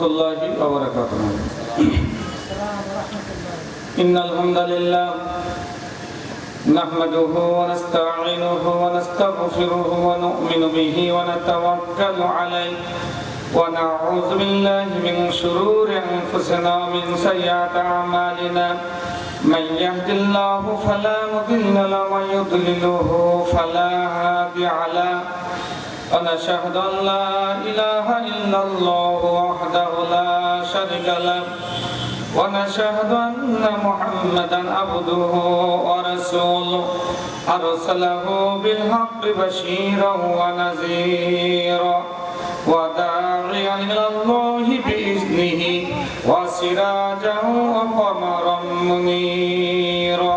রহমতুল্লাহি ওয়া বারাকাতুহু। ইন্নাল হামদালিল্লাহ নাহমাদুহু ওয়া নাস্তাঈনুহু ওয়া নাস্তাগফিরুহু ওয়া নু'মিনু বিহি ওয়া নাতাওয়াক্কালু আলাইহি ওয়া নাউযু বিল্লাহি মিন শুরুরি আনফুসিনা ওয়া মিন সাইয়্যাতি আ'মালিনা। من يهد الله فلا مضل له ومن يضلله فلا هادي له ونشهد أن لا إله إلا الله وحده لا شريك له ونشهد أن محمدا عبده ورسوله أرسله بالحق بشيرا ونذيرا وداعيا إلى الله بإذنه وسراجا وقمرا منيرا.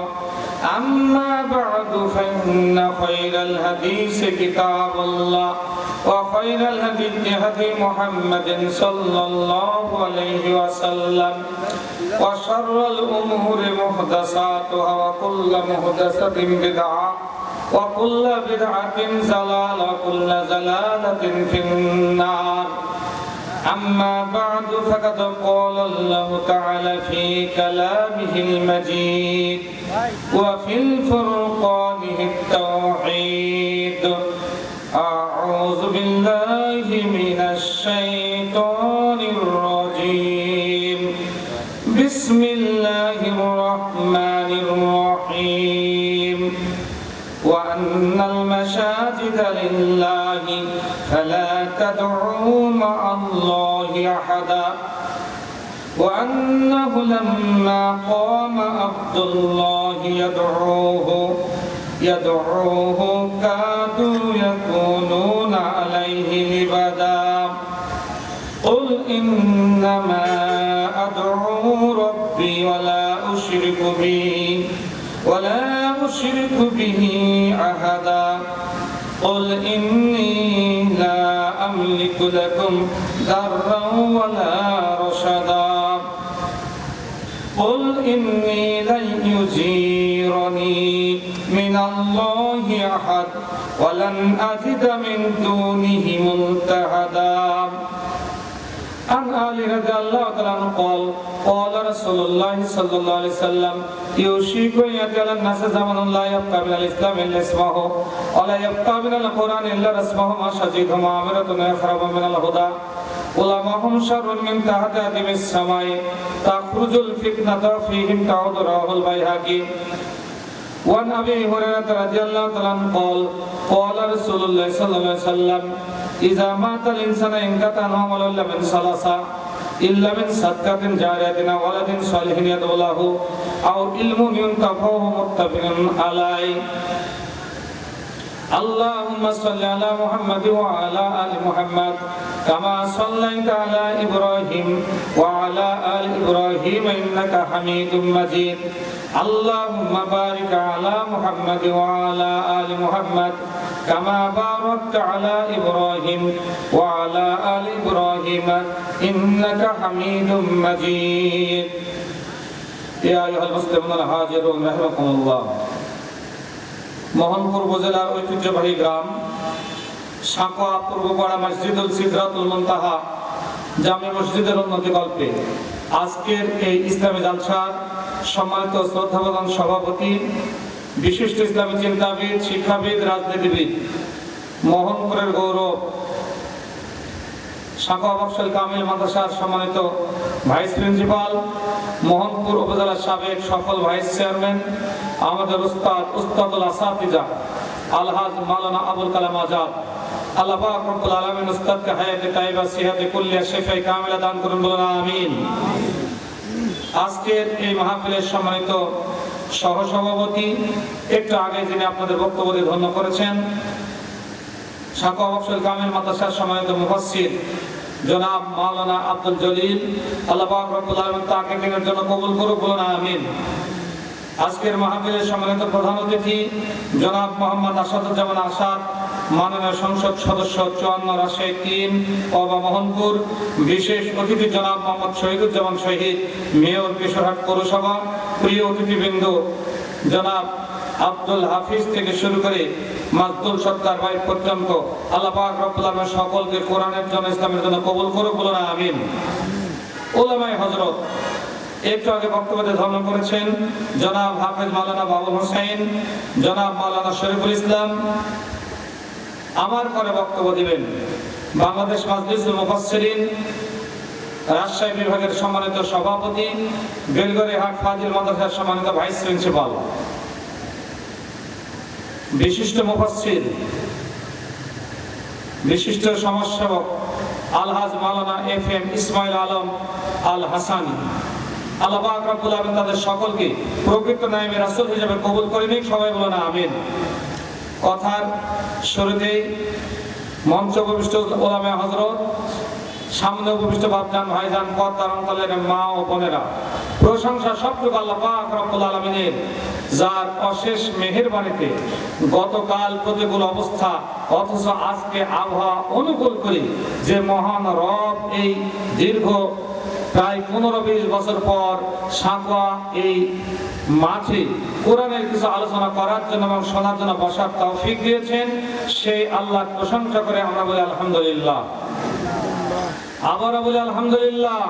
أما بعد فإن خير الحديث كتاب الله وخير الهدي هدي محمد صلى الله عليه وسلم وشر الأمور محدثاتها وكل محدثة بدعة وكل بدعة ضلالة وكل ضلالة في النار. أما بعد فقد قال الله تعالى في كلامه المجيد وفي الفرقان التوحيد: أعوذ بالله من الشيطان الرجيم. بسم الله الرحمن الرحيم. وأن المساجد لله فلا تدعوا مع الله أحدا وأنه لما قام عبد الله يدعوه كادوا يكونون عليه لبدا. قل إنما أدعو ربي ولا أشرك به أحدا. قل إني لا أملك لكم ضرا ولا رشدا. قل إني لن يجيرني من الله أحد ولن أجد من دونه ملتحدا. عن علي رضي الله عنه قال: قال رسول الله صلى الله عليه وسلم: يوشك أن يأتي على الناس زمن لا يبقى من الإسلام إلا اسمه ولا يبقى من القرآن إلا رسمه وشديدهم عامرة يخرب من الهدى علماءهم شر من تحت أدم السماء تخرج الفتنة فيهم تعود. رواه البيهقي. وعن أبي هريرة رضي الله عنه قال: قال رسول الله صلى الله عليه وسلم: إذا مات الإنسان انقطع عمله إلا من ثلاثة إلا من صدقة جارية أو ولد صالح يدعو له أو علم ينتفع. متفق عليه. اللهم صل على محمد وعلى آل محمد كما صليت على إبراهيم وعلى آل إبراهيم إنك حميد مجيد. اللهم بارك على محمد وعلى آل محمد كما باركت على إبراهيم وعلى آل إبراهيم إنك حميد مجيد. يا أيها المسلمون الحاضرون رحمكم الله. মোহনপুর উপজেলার ঐতিহ্যবাহী গ্রাম সাঁকোয়া পূর্বপাড়া মসজিদুল সিদরাতুল মুনতাহা জামে মসজিদের উন্নতি কল্পে আজকের এই ইসলামী জালসার সম্মানিত শ্রদ্ধাভাজন সভাপতি, বিশিষ্ট ইসলামী চিন্তাবিদ, শিক্ষাবিদ, রাজনীতিবিদ, মোহনপুরের গৌরব সাঁকোয়া বক্সল কামিল মাদ্রাসার সম্মানিত ভাইস প্রিন্সিপাল, মোহনপুর উপজেলার সাবেক সফল ভাইস চেয়ারম্যান, আমাদের উস্তাদুল আসাতিজা আলহাজ মাওলানা আবুল কালাম আজাদ, আল্লাহ পাক রব্বুল আলামিন উস্তাদকে হায়াতে তাইবা সিহাতে কুল্লিয়া শিফায়ে কামিলা দান করুন, বলুন আমিন। আজকের এই মাহফিলের সম্মানিত সহসভাপতি, একটু আগে যিনি আপনাদের বক্তব্য দিয়ে ধন্য করেছেন, সাঁকোয়া বক্সল কামিল মাদ্রাসার সম্মানিত মুফাসসির জনাব মাওলানা আব্দুল জলিল, আল্লাহ পাক রব্বুল আলামিন তাকে দিনের জন্য কবুল করুন, বলুন আমিন। আজকের মাহফিলের সম্মানিত প্রধান অতিথি জনাব মোহাম্মদ আসাদুজ্জামান আসাদ, মাননীয় সংসদ সদস্য 54 রাজশাহী 3 অবা মোহনপুর। বিশেষ অতিথি জনাব মোহাম্মদ শহীদুজ্জামান শহীদ, মেয়র কিশোরহাট পৌরসভা। প্রিয় অতিথিবৃন্দ জনাব আব্দুল হাফিজ থেকে শুরু করে মাসদুল সত্তার ভাই পর্যন্ত, আল্লাহ পাক রব্বুল আলামিন সকলকে কোরআনের জন্য, ইসলামের জন্য কবুল করুন, বলুন আমিন। উলামায়ে হযরত একটু আগে বক্তব্যে ধর্ম করেছেন জনাব হাফেজ মাওলানা বাবুল হোসেন, জনাব মাওলানা শরীফুল ইসলাম। আমার পরে বক্তব্য দিবেন বাংলাদেশ মাজলিসুল মুফাসসিরিন রাজশাহী বিভাগের সম্মানিত সভাপতি, বেলগড়িয়াহাট ফাজিল মাদ্রাসার সম্মানিত ভাইস প্রিন্সিপাল, বিশিষ্ট মুফাসসির, বিশিষ্ট সমাজসেবক আলহাজ মাওলানা FM ইসমাইল আলম আল হাসানি। আল্লাহ পাক রব্বুল আলামিন তাদের সকলকে প্রকৃত নায়েবে রাসূল হিসেবে কবুল করে নিক। সবাই বলুন আমিন। কথার শুরুতেই মঞ্চ উপবিষ্ট উলামায়ে হযরত, সামনে উপবিষ্ট বাপজান ভাইজান, পর্দার অন্তরের মা ও বোনেরা, প্রশংসা সবটুকু আল্লাহ পাক রব্বুল আলামিনের, যার অশেষ মেহেরবানিতে গতকাল প্রতিকূল অবস্থা অথচ আজকে আবহাওয়া অনুকূল করে যে মহান রব এই দীর্ঘ প্রায় 15-20 বছর পর সাঁকোয়া এই মাঠে কোরআনের কিছু আলোচনা করার জন্য এবং শোনার জন্য বসার তৌফিক দিয়েছেন, সেই আল্লাহর প্রশংসা করে আমরা বলি আলহামদুলিল্লাহ। আবারও বলি আলহামদুলিল্লাহ।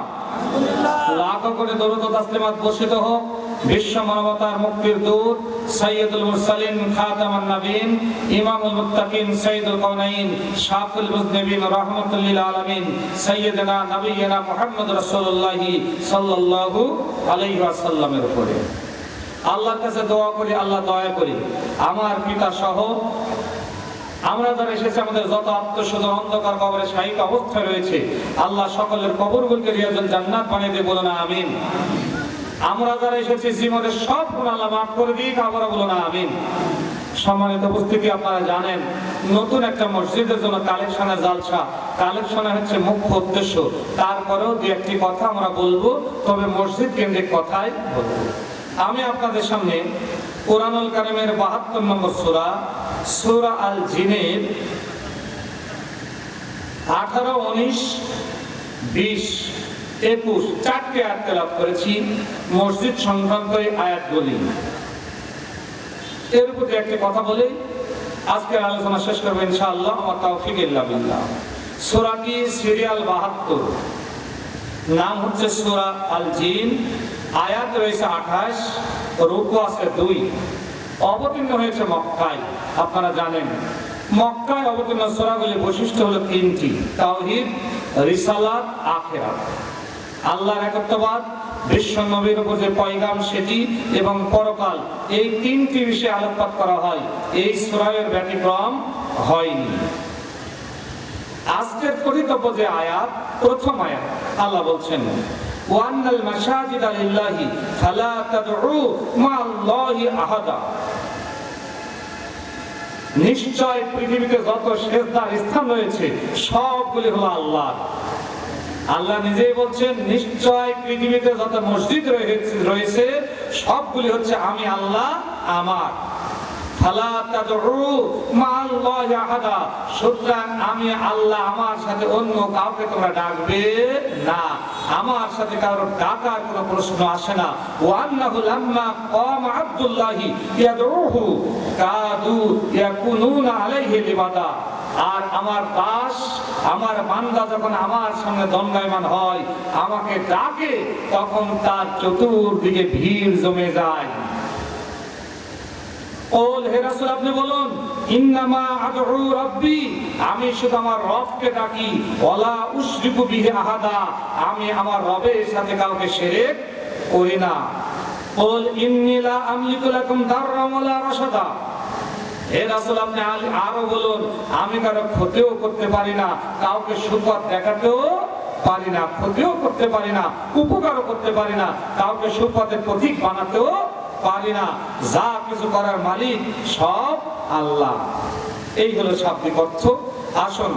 লাখো কোটি দরুদ ও তাসলিমাত বর্ষিত হোক বিশ্ব মানবতার মুক্তির দূত সাইয়্যিদুল মুরসালিন খাতামুন নবীন ইমামুল মুত্তাকিন সাইয়্যিদুল কাওনাইন শাফিউল মুযনিবিন রাহমাতুল লিল আলামিন সাইয়্যিদনা নবিয়্যিনা মুহাম্মদ রাসূলুল্লাহ সাল্লাল্লাহু আলাইহি ওয়াসাল্লামের উপরে। আল্লাহর কাছে দোয়া করি, আল্লাহ দয়া করি আমার পিতা সহ আমরা যারা এসেছি, আমাদের যত আত্মীয় অন্ধকার কবরে শায়িত অবস্থায় রয়েছে, আল্লাহ সকলের কবরগুলোকে রিয়াজুল জান্নাত বানিয়ে দিয়ে বলো না আমিন। আমরা যারা এসেছি জীবনের সব গুনাহ আল্লাহ মাফ করে দিক, আবার বলো না আমিন। সম্মানিত উপস্থিতি, আপনারা জানেন নতুন একটা মসজিদের জন্য কালেকশনের জালসা, কালেকশনের হচ্ছে মুখ্য উদ্দেশ্য। তারপরেও দু একটি কথা আমরা বলবো, তবে মসজিদ কেন্দ্রিক কথাই বলবো। আমি আপনাদের সামনে কোরআনুল কারীমের 72 নম্বর সূরা, সূরা আল জিনের 18, 19, 20, 21 চারটি আয়াত তেলাওয়াত করেছি। মসজিদ সংক্রান্ত এই আয়াতগুলি, এর উপর একটি কথা বলে আজকের আলোচনা শেষ করব ইনশাআল্লাহ, আমার তৌফিক ইল্লা বিল্লাহ। সূরাটি সিরিয়াল 72, নাম হচ্ছে সূরা আল জিন, আয়াত রয়েছে 28, রুকু আছে 2, অবতীর্ণ হয়েছে মক্কায়। আপনারা জানেন মক্কায় অবতীর্ণ সূরাগুলির বৈশিষ্ট্য হলো 3টি: তাওহীদ, রিসালাত, আখিরাত। আল্লাহর একত্ববাদ, বিশ্ব নবীর উপর যে পয়গাম সেটি এবং পরকাল, এই 3টি বিষয়ে আলোকপাত করা হয়। এই সূরার ব্যতিক্রম হয়নি। আজকের পরিতব্য যে আয়াত, প্রথম আয়াত, আল্লাহ বলছেন ওয়ান্নাল মাসাজিদা লিল্লাহি ফালা তাদউ মাআল্লাহি আহাদা। নিশ্চয় পৃথিবীতে যত সিজদার স্থান রয়েছে সবগুলি হলো আল্লাহর। আল্লাহ নিজেই বলছেন নিশ্চয় পৃথিবীতে যত মসজিদ রয়েছে সবগুলি হচ্ছে আমি আল্লাহ আমার। ফালা তাদউ মাআল্লাহি আহাদা, সুতরাং আমি আল্লাহ, আমার সাথে অন্য কাউকে তোমরা ডাকবে না। আমার সাথে কারোর ডাকার কোনো প্রশ্ন আসে না। ওয়ান্নাহু লাম্মা কামা আব্দুল্লাহি ইয়াদউহু কাদু ইয়াকুনুনা আলাইহি লিবাদা। আর আমার দাস, আমার বান্দা যখন আমার সামনে দণ্ডায়মান হয়, আমাকে ডাকে, তখন তার চতুর্দিকে ভিড় জমে যায়। ওল হে রাসূল, আপনি বলুন ইন্নামা আদউ রাব্বি, আমি শুধু আমার রবকে ডাকি। ওয়ালা উশরিকু বিহি আহাদা, আমি আমার রবের সাথে কাউকে শিরক করি না। ওল ইন্নী লা আমলিকু লাকুম দাররা ওয়ালা রাশাদা, হে রাসূল আপনি আরো বলুন আমি কারো ক্ষতিও করতে পারি না, কাউকে সুপথ দেখাতেও পারি না, ক্ষতিও করতে পারি না, উপকারও করতে পারি না, কাউকে সুপথের পথিক বানাতেও পারি না। যা কিছু করার মালিক সব আল্লাহ। এই হলো শাব্দিক অর্থ। আসুন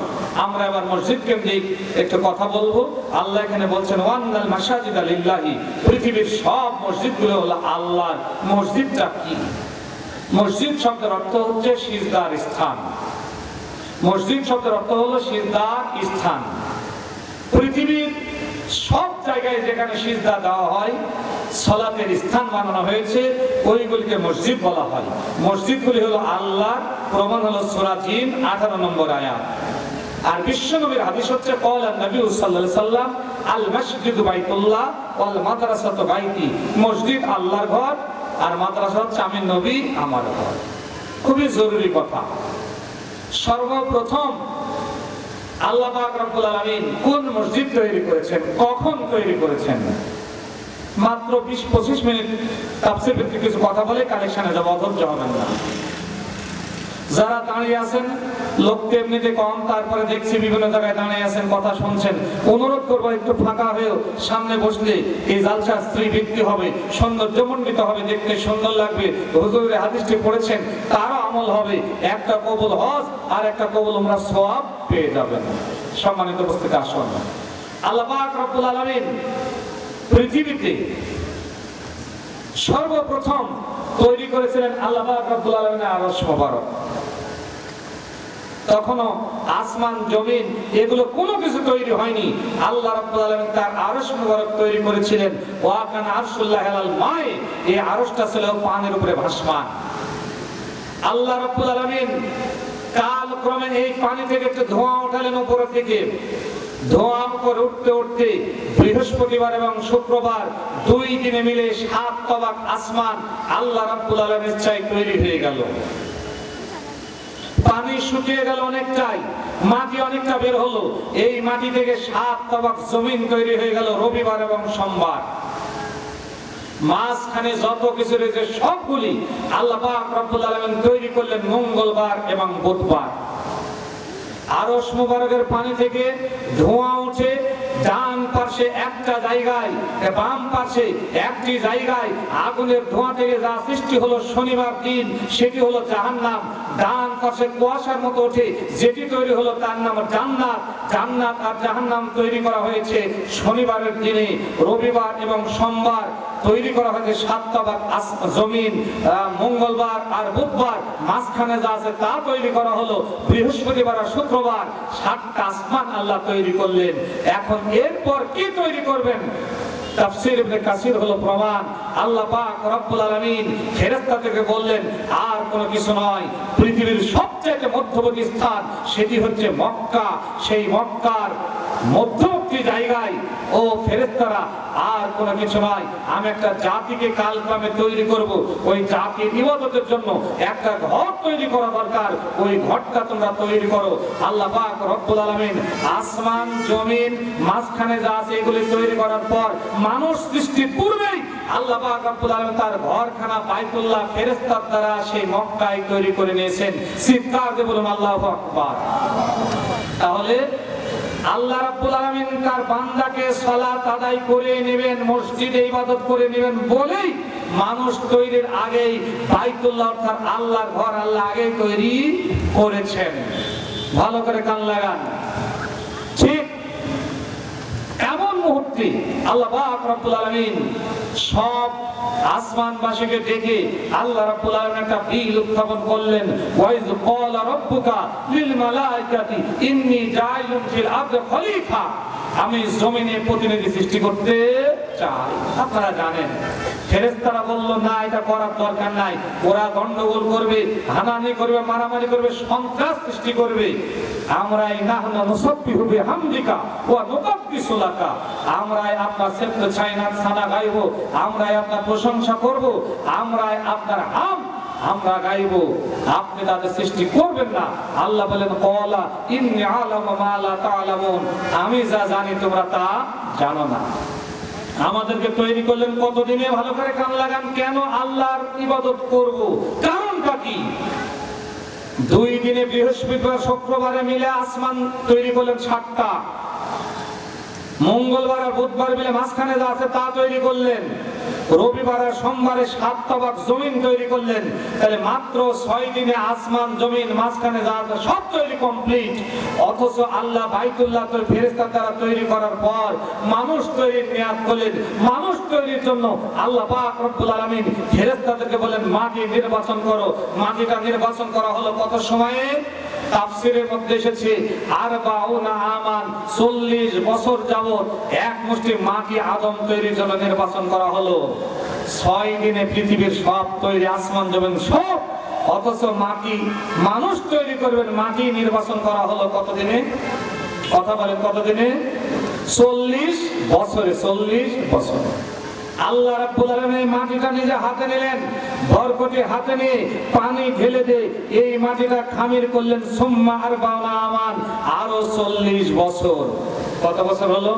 আমরা এবার মসজিদ কেন্দ্রিক একটু কথা বলবো। আল্লাহ এখানে বলছেন ওয়ান্নাল মাসাজিদা লিল্লাহি, পৃথিবীর সব মসজিদগুলো হলো আল্লাহর। মসজিদটা কি? মসজিদ শব্দের অর্থ হচ্ছে সিজদার স্থান। মসজিদ শব্দের অর্থ হলো সিজদার স্থান। পৃথিবীর সব জায়গায় যেখানে সিজদা দেওয়া হয়, সালাতের স্থান বানানো হয়েছে, ওইগুলিকে মসজিদ বলা হয়। মসজিদগুলি হলো আল্লাহর। প্রমাণ হলো সূরা জিন 18 নম্বর আয়াত। আর বিশ্বনবীর হাদিস হচ্ছে ক্বালা নবী সাল্লাল্লাহু আলাইহি সাল্লাম আল মসজিদু বাইতুল্লাহ ওয়াল মাদ্রাসাতু বাইতি, মসজিদ আল্লাহর ঘর আর মাদ্রাসা হচ্ছে আমি নবী আমার ঘর। খুবই জরুরি কথা। সর্বপ্রথম আল্লাহ পাক রব্বুল আলামিন কোন মসজিদ তৈরি করেছেন, কখন তৈরি করেছেন, মাত্র 20-25 মিনিট তাফসীর ভিত্তিক কিছু কথা বলে কালেকশনে যাব, অধৈর্য হবেন না। যারা দাঁড়িয়ে আছেন, লোক তো এমনিতে কম, তারপরে দেখছি বিভিন্ন জায়গায় দাঁড়িয়ে আছেন, কথা শুনছেন, অনুরোধ করবো একটু ফাঁকা হয়েও সামনে বসলে এই জালসা স্ত্রী বৃদ্ধি হবে, সৌন্দর্যমণ্ডিত হবে, দেখতে সুন্দর লাগবে, হুজুরের হাদিসটি পড়েছেন তারও আমল হবে, একটা কবুল হজ আর একটা কবুল উমরা সওয়াব পেয়ে যাবেন। সম্মানিত উপস্থিতি, আসুন আল্লাহ পাক রব্বুল আলামিন পৃথিবীতে সর্বপ্রথম তৈরি করেছিলেন আল্লাহ পাক রব্বুল আলামিনের আরশ মোবারক। তখনও আসমান জমিন এগুলো কোনো কিছু তৈরি হয়নি, আল্লাহ রাব্বুল আলামিন তার আরশ মোবারক তৈরি করেছিলেন। ওয়া কানা আরশুল্লাহি আলাল মাই, এই আরশটা ছিল পানির উপরে ভাসমান। আল্লাহ রাব্বুল আলামিন কালক্রমে এই পানি থেকে একটু ধোঁয়া উঠালেন উপরের দিকে। ধোঁয়া উপরে উঠতে উঠতে বৃহস্পতিবার এবং শুক্রবার 2 দিনে মিলে 7 তবাক আসমান আল্লাহ রাব্বুল আলামিনের ইচ্ছায় তৈরি হয়ে গেল। পানি শুকিয়ে গেল অনেকটাই, মাটি অনেকটা বের হলো, এই মাটি থেকে 7 তবাক জমিন তৈরি হয়ে গেল রবিবার এবং সোমবার। মাঝখানে যত কিছু রয়েছে সবগুলি আল্লাহ পাক রব্বুল আলামিন তৈরি করলেন মঙ্গলবার এবং বুধবার। আরশ মুবারকের পানি থেকে ধোঁয়া উঠে ডান পাশে একটা জায়গায়, বাম পাশে একটি জায়গায় আগুনের ধোঁয়া থেকে যা সৃষ্টি হলো শনিবার দিন, সেটি হলো জাহান্নাম। ডান পাশে কুয়াশার মতো ওঠে যেটি তৈরি হলো তার নাম জান্নাত। জান্নাত আর জাহান্নাম তৈরি করা হয়েছে শনিবারের দিনে। রবিবার এবং সোমবার তৈরি করা হয়েছে 7 তবাক জমিন। মঙ্গলবার আর বুধবার মাঝখানে যা আছে তা তৈরি করা হলো। বৃহস্পতিবার আর শুক্রবার 7টা আসমান আল্লাহ তৈরি করলেন। এখন এরপর কি তৈরি করবেন? তাফসীর ইবনে কাসির হলো প্রমাণ। আল্লাহ পাক রব্বুল আলামিন ফেরেশতাদেরকে বললেন আর কোনো কিছু নয়, পৃথিবীর সবচেয়ে মধ্যবর্তী স্থান সেটি হচ্ছে মক্কা। সেই মক্কার মধ্যবর্তী জায়গায় ও ফেরেশতারা আর কোনো কিছু নয়, আমি একটা জাতিকে কালক্রমে তৈরি করব, ওই জাতির ইবাদতের জন্য একটা ঘর তৈরি করা দরকার, ওই ঘরটা তোমরা তৈরি করো। আল্লাহ পাক রব্বুল আলামিন আসমান জমিন মাঝখানে যা আছে এগুলি তৈরি করার পর মানুষ সৃষ্টির পূর্বেই আল্লাহ পাক রব্বুল আলামিন তার ঘরখানা বাইতুল্লাহ ফেরেশতার দ্বারা সেই মক্কায় তৈরি করে নিয়েছেন। চিৎকার দিয়ে বলুন আল্লাহু আকবার। তাহলে আল্লাহ রাব্বুল আলামিন তার বান্দাকে সালাত আদায় করে নেবেন, মসজিদে ইবাদত করে নেবেন বলেই মানুষ তৈরির আগেই বাইতুল্লাহ অর্থাৎ আল্লাহর ঘর আল্লাহ আগেই তৈরি করেছেন। ভালো করে কান লাগান। ঠিক এমন মুহূর্তে আল্লাহ পাক রব্বুল আলামিন সব আসমানবাসীকে ডেকে আল্লাহ রাব্বুল আলামিন একটা বিল উত্থাপন করলেন। ওয়াইজ ক্বালা রাব্বুকা লিল মালাইকাতি ইন্নী জাইলুন ফিল আরদি খলিফা, আমি জমিনে প্রতিনিধি সৃষ্টি করতে চাই। আপনারা জানেন ফেরেশতারা বলল না, এটা করার দরকার নাই, ওরা গন্ডগোল করবে, হানাহানি করবে, মারামারি করবে, সন্ত্রাস সৃষ্টি করবে। আমরাই নাহনু নুসাব্বিহু বিহামদিকা ওয়া নুকাদ্দিসু লাকা, আমরাই আপনার সেবত চাইনাত সানা গাইবো, আমরাই আপনার প্রশংসা করব, আমরাই আপনার আমরা গাইবো, আপনি তাদের সৃষ্টি করবেন না। আল্লাহ বলেন ক্বালা ইন্নী আ'লামু মা লা তা'লামুন, আমি যা জানি তোমরা তা জানো না। আমাদেরকে তৈরি করলেন কতদিনে? ভালো করে কান লাগান। কেন আল্লাহর ইবাদত করব? কারণটা কি? 2 দিনে বৃহস্পতিবার শুক্রবারে মিলে আসমান তৈরি করলেন 7টা, মঙ্গলবার আর বুধবার মিলে মাঝখানে যা আছে তা তৈরি করলেন, রবিবার আর সোমবারে 7 তবাক জমিন তৈরি করলেন। তাহলে মাত্র 6 দিনে আসমান জমিন মাঝখানে যা আছে সব তৈরি কমপ্লিট। অথচ আল্লাহ বাইতুল্লাহ ফেরেশতা দ্বারা তৈরি করার পর মানুষ তৈরির নিয়াত করলেন। মানুষ তৈরির জন্য আল্লাহ পাক রব্বুল আলামিন ফেরেশতাদেরকে বলেন মাটি নির্বাচন করো। মাটিটা নির্বাচন করা হলো কত সময়ে? তাফসীরের মধ্যে এসেছে 40 আমান, 40 বছর যাবত এক মুষ্টি মাটি আদম তৈরির জন্য নির্বাচন করা হলো। 6 দিনে পৃথিবীর সব তৈরি, আসমান জমিন সব। অথচ মাটি মানুষ তৈরি করবেন, মাটি নির্বাচন করা হলো কত দিনে? কথা বলেন কতদিনে? 40 বছরে। 40 বছর আল্লাহ রাব্বুল আলামিন মাটিটা নিজে হাতে নিলেন, বরকতি হাতে নিয়ে পানি ঢেলে দিয়ে এই মাটিটা খামির করলেন। সুম্মা আরবাউনা আমান, আরো 40 বছর। কত বছর হলো?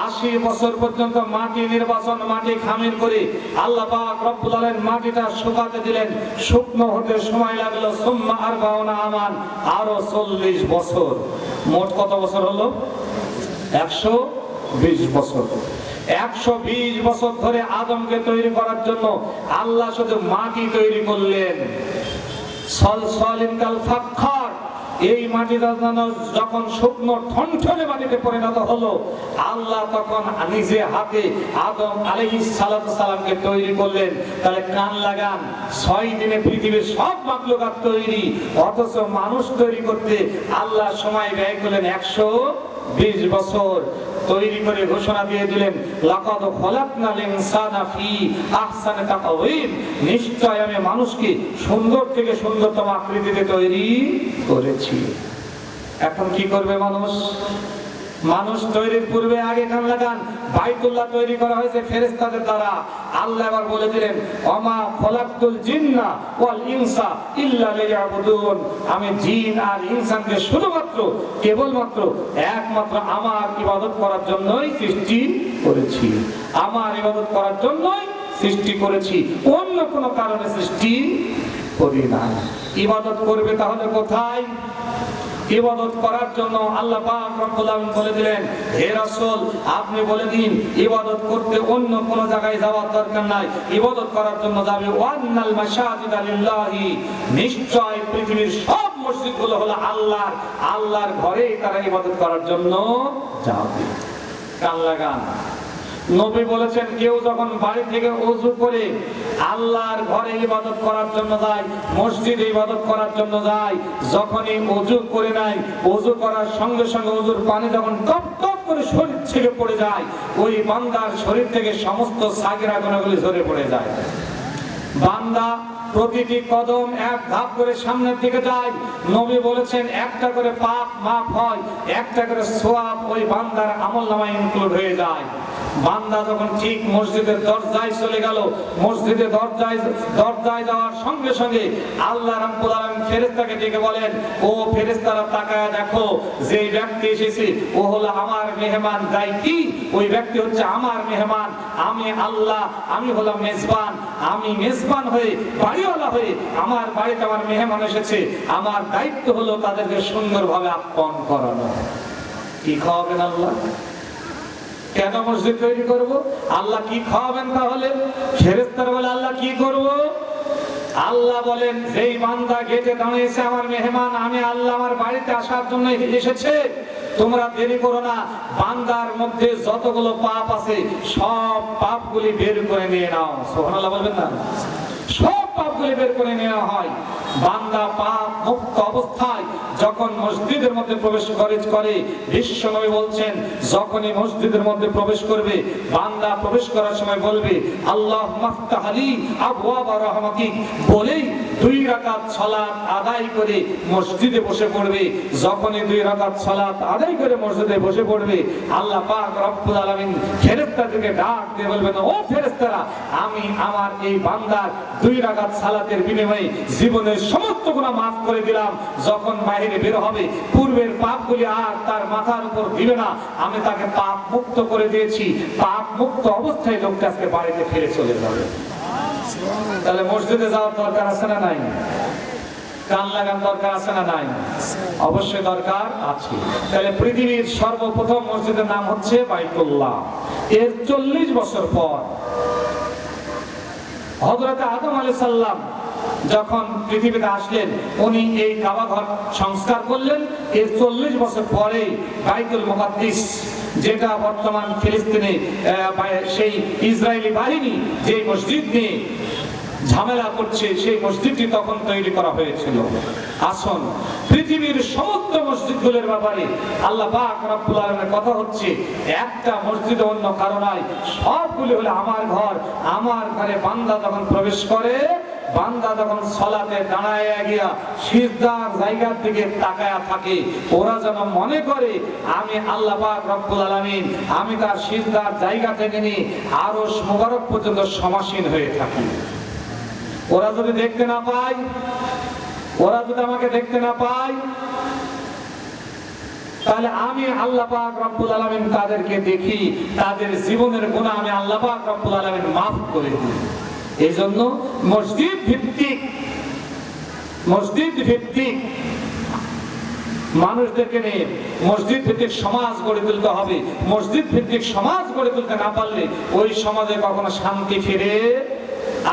80 বছর পর্যন্ত মাটি নির্বাচন, মাটি খামির করে আল্লাহ পাক রব্বুল আলামিন মাটিটা শুকাতে দিলেন। শুকনো হতে সময় লাগলো সুম্মা আরবাউনা আমান, আরো 40 বছর। মোট কত বছর হলো? 120 বছর। 120 বছর ধরে আদমকে তৈরি করার জন্য আল্লাহ শুধু মাটি তৈরি করলেন। সলসলিন কাল ফাখর, এই মাটিটা যখন শুকনো ঠনঠনে মাটিতে পরিণত হলো, আল্লাহ তখন নিজে হাতে আদম আলাইহিস সালামকে তৈরি করলেন। তাহলে কান লাগান, 6 দিনে পৃথিবীর সব মাখলুকাত তৈরি, অথচ মানুষ তৈরি করতে আল্লাহ সময় ব্যয় করলেন 120 বছর। তৈরি করে ঘোষণা দিয়ে দিলেন, লাকাদ খালাকনাল ইনসানা ফি আহসানি তাকওয়িম, নিশ্চয় আমি মানুষকে সুন্দর থেকে সুন্দরতম আকৃতিতে তৈরি করেছি। এখন কি করবে মানুষ? মানুষ তৈরির পূর্বে আগে কান লাগান, বাইতুল্লাহ তৈরি করা হয়েছে ফেরেশতাদের দ্বারা। আল্লাহ এবার বলে দিলেন, ওমা খলাকতুল জিন্না ওয়াল ইনসা ইল্লা লিয়াবুদুন, আমি জিন আর ইনসানকে শুধুমাত্র কেবলমাত্র একমাত্র আমার ইবাদত করার জন্যই সৃষ্টি করেছি। আমার ইবাদত করার জন্যই সৃষ্টি করেছি, অন্য কোনো কারণে সৃষ্টি করি না। ইবাদত করবে তাহলে কোথায়? ইবাদত করার জন্য আল্লাহ পাক রব্বুল আলামিন বলে দিলেন, হে রাসূল আপনি বলে দিন ইবাদত করতে অন্য কোন জায়গায় যাওয়ার দরকার নাই, ইবাদত করার জন্য যাবে ওয়ান্নাল মাসাজিদা লিল্লাহি, নিশ্চয় পৃথিবীর সব মসজিদগুলো হলো আল্লাহর, আল্লাহর ঘরে তারা ইবাদত করার জন্য যাবে। কান লাগান, নবী বলেছেন কেউ যখন বাড়ি থেকে ওযু করে আল্লাহর ঘরে ইবাদত করার জন্য যায়, মসজিদে ইবাদত করার জন্য যায়, যখনই ওযু করে নাই, ওযু করার সঙ্গে সঙ্গে ওযুর পানি যখন টপ টপ করে শরীর থেকে পড়ে যায়, ওই বান্দার শরীর থেকে সমস্ত সাগিরা গুনাহগুলি ঝরে পড়ে যায়। বান্দা প্রতিটি কদম এক ধাপ করে সামনের দিকে যায়, নবী বলেছেন একটা করে পাপ মাফ হয়, একটা করে সওয়াব ওই বান্দার আমলনামায় ইনক্লুড হয়ে যায়। বান্দা যখন ঠিক মসজিদের দরজায় চলে গেল, মসজিদে দরজায় যাওয়ার সঙ্গে সঙ্গে আল্লাহ রাব্বুল আলামিন ফেরেশতাকে ডেকে বলেন, ও ফেরেশতারা তাকায় দেখো, যে ব্যক্তি এসেছে ও হলো আমার মেহমান। যাই কি ওই ব্যক্তি হচ্ছে আমার মেহমান, আমি আল্লাহ, আমি হলাম মেজবান, আমি মেজবান হয়ে বাড়িওয়ালা হয়ে আমার বাড়িতে আমার মেহমান এসেছে, আমার দায়িত্ব হলো তাদেরকে সুন্দরভাবে আপ্যায়ন করানো। কি খাওয়াবেন আল্লাহ? কেন মসজিদ তৈরি করব? আল্লাহ কি খাওয়াবেন? তাহলে ফেরেশতারা বলে আল্লাহ কি করব? আল্লাহ বলেন, যেই বান্দা গেটে দাঁড়িয়েছে আমার মেহমান, আমি আল্লাহ আমার বাড়িতে আসার জন্য এসেছে, তোমরা দেরি করো না, বান্দার মধ্যে যতগুলো পাপ আছে সব পাপগুলি বের করে নিয়ে নাও। সুবহানাল্লাহ বলবেন না? সব পাপগুলি বের করে নেওয়া হয়। বান্দা পাপ মুক্ত অবস্থায় যখন মসজিদের মধ্যে প্রবেশ করে, বিশ্বনবী বলছেন যখনই মসজিদের মধ্যে প্রবেশ করবে, বান্দা প্রবেশ করার সময় বলবে আল্লাহুম্মা ফতাহ লি আবওয়াবা রাহমাতিক, বলেই 2 রাকাত সালাত আদায় করে মসজিদে বসে পড়বে। যখনই 2 রাকাত সালাত আদায় করে মসজিদে বসে পড়বে, আল্লাহ পাক রব্বুল আলামিন ফেরেশতাদেরকে ডাক দিয়ে বলবেন, ও ফেরেশতারা, আমি আমার এই বান্দার 2 রাকাত সালাতের বিনিময়ে জীবনের সমস্ত গুনাহ মাফ করে দিলাম। যখন বাইরে বের হবে, পূর্বের পাপগুলি আর তার মাথার উপর দিবে না, আমি তাকে পাপ মুক্ত করে দিয়েছি। পাপ মুক্ত অবস্থায় লোকটা আজকে বাড়িতে ফিরে চলে যাবে। তাহলে মসজিদে যাওয়ার দরকার আছে না নাই? কান লাগান দরকার আছে না নাই? অবশ্যই দরকার আছে। তাহলে পৃথিবীর সর্বপ্রথম মসজিদের নাম হচ্ছে বাইতুল্লাহ। এর 40 বছর পর হযরত আদম আলাইহিস সালাম যখন পৃথিবীতে আসলেন, উনি এই কাবা ঘর সংস্কার করলেন। এর 40 বছর পরে বাইতুল মুকাদ্দিস, যেটা বর্তমান ফিলিস্তিনে সেই ইসরায়েলি বাহিনী যে মসজিদ নিয়ে ঝামেলা করছে, সেই মসজিদটি তখন তৈরি করা হয়েছিল। আসুন, পৃথিবীর সমস্ত মসজিদগুলোর ব্যাপারে আল্লাহ পাক রব্বুল আলামিনের কথা হচ্ছে, একটা মসজিদে অন্য কারো নাই, সবগুলো হলো আমার ঘর। আমার ঘরে বান্দা যখন প্রবেশ করে, বান্দা যখন সালাতে দাঁড়ায় গিয়া সিজদার জায়গার দিকে তাকায়া থাকে, ওরা যেন মনে করে আমি আল্লাহ পাক রব্বুল আলামিন, আমি তার সিজদার জায়গা থেকে নিয়ে আরশ মুবারক পর্যন্ত সমাসীন হয়ে থাকি। ওরা যদি দেখতে না পায়, ওরা যদি আমাকে দেখতে না পায়, তাহলে আমি আল্লাহ পাক রব্বুল আলামিন তাদেরকে দেখি, তাদের জীবনের গুনাহ আমি আল্লাহ পাক রব্বুল আলামিন মাফ করে দিই। এই জন্য মসজিদ ভিত্তিক মানুষদেরকে নিয়ে মসজিদ ভিত্তিক সমাজ গড়ে তুলতে হবে। মসজিদ ভিত্তিক সমাজ গড়ে তুলতে না পারলে ওই সমাজে কখনো শান্তি ফিরে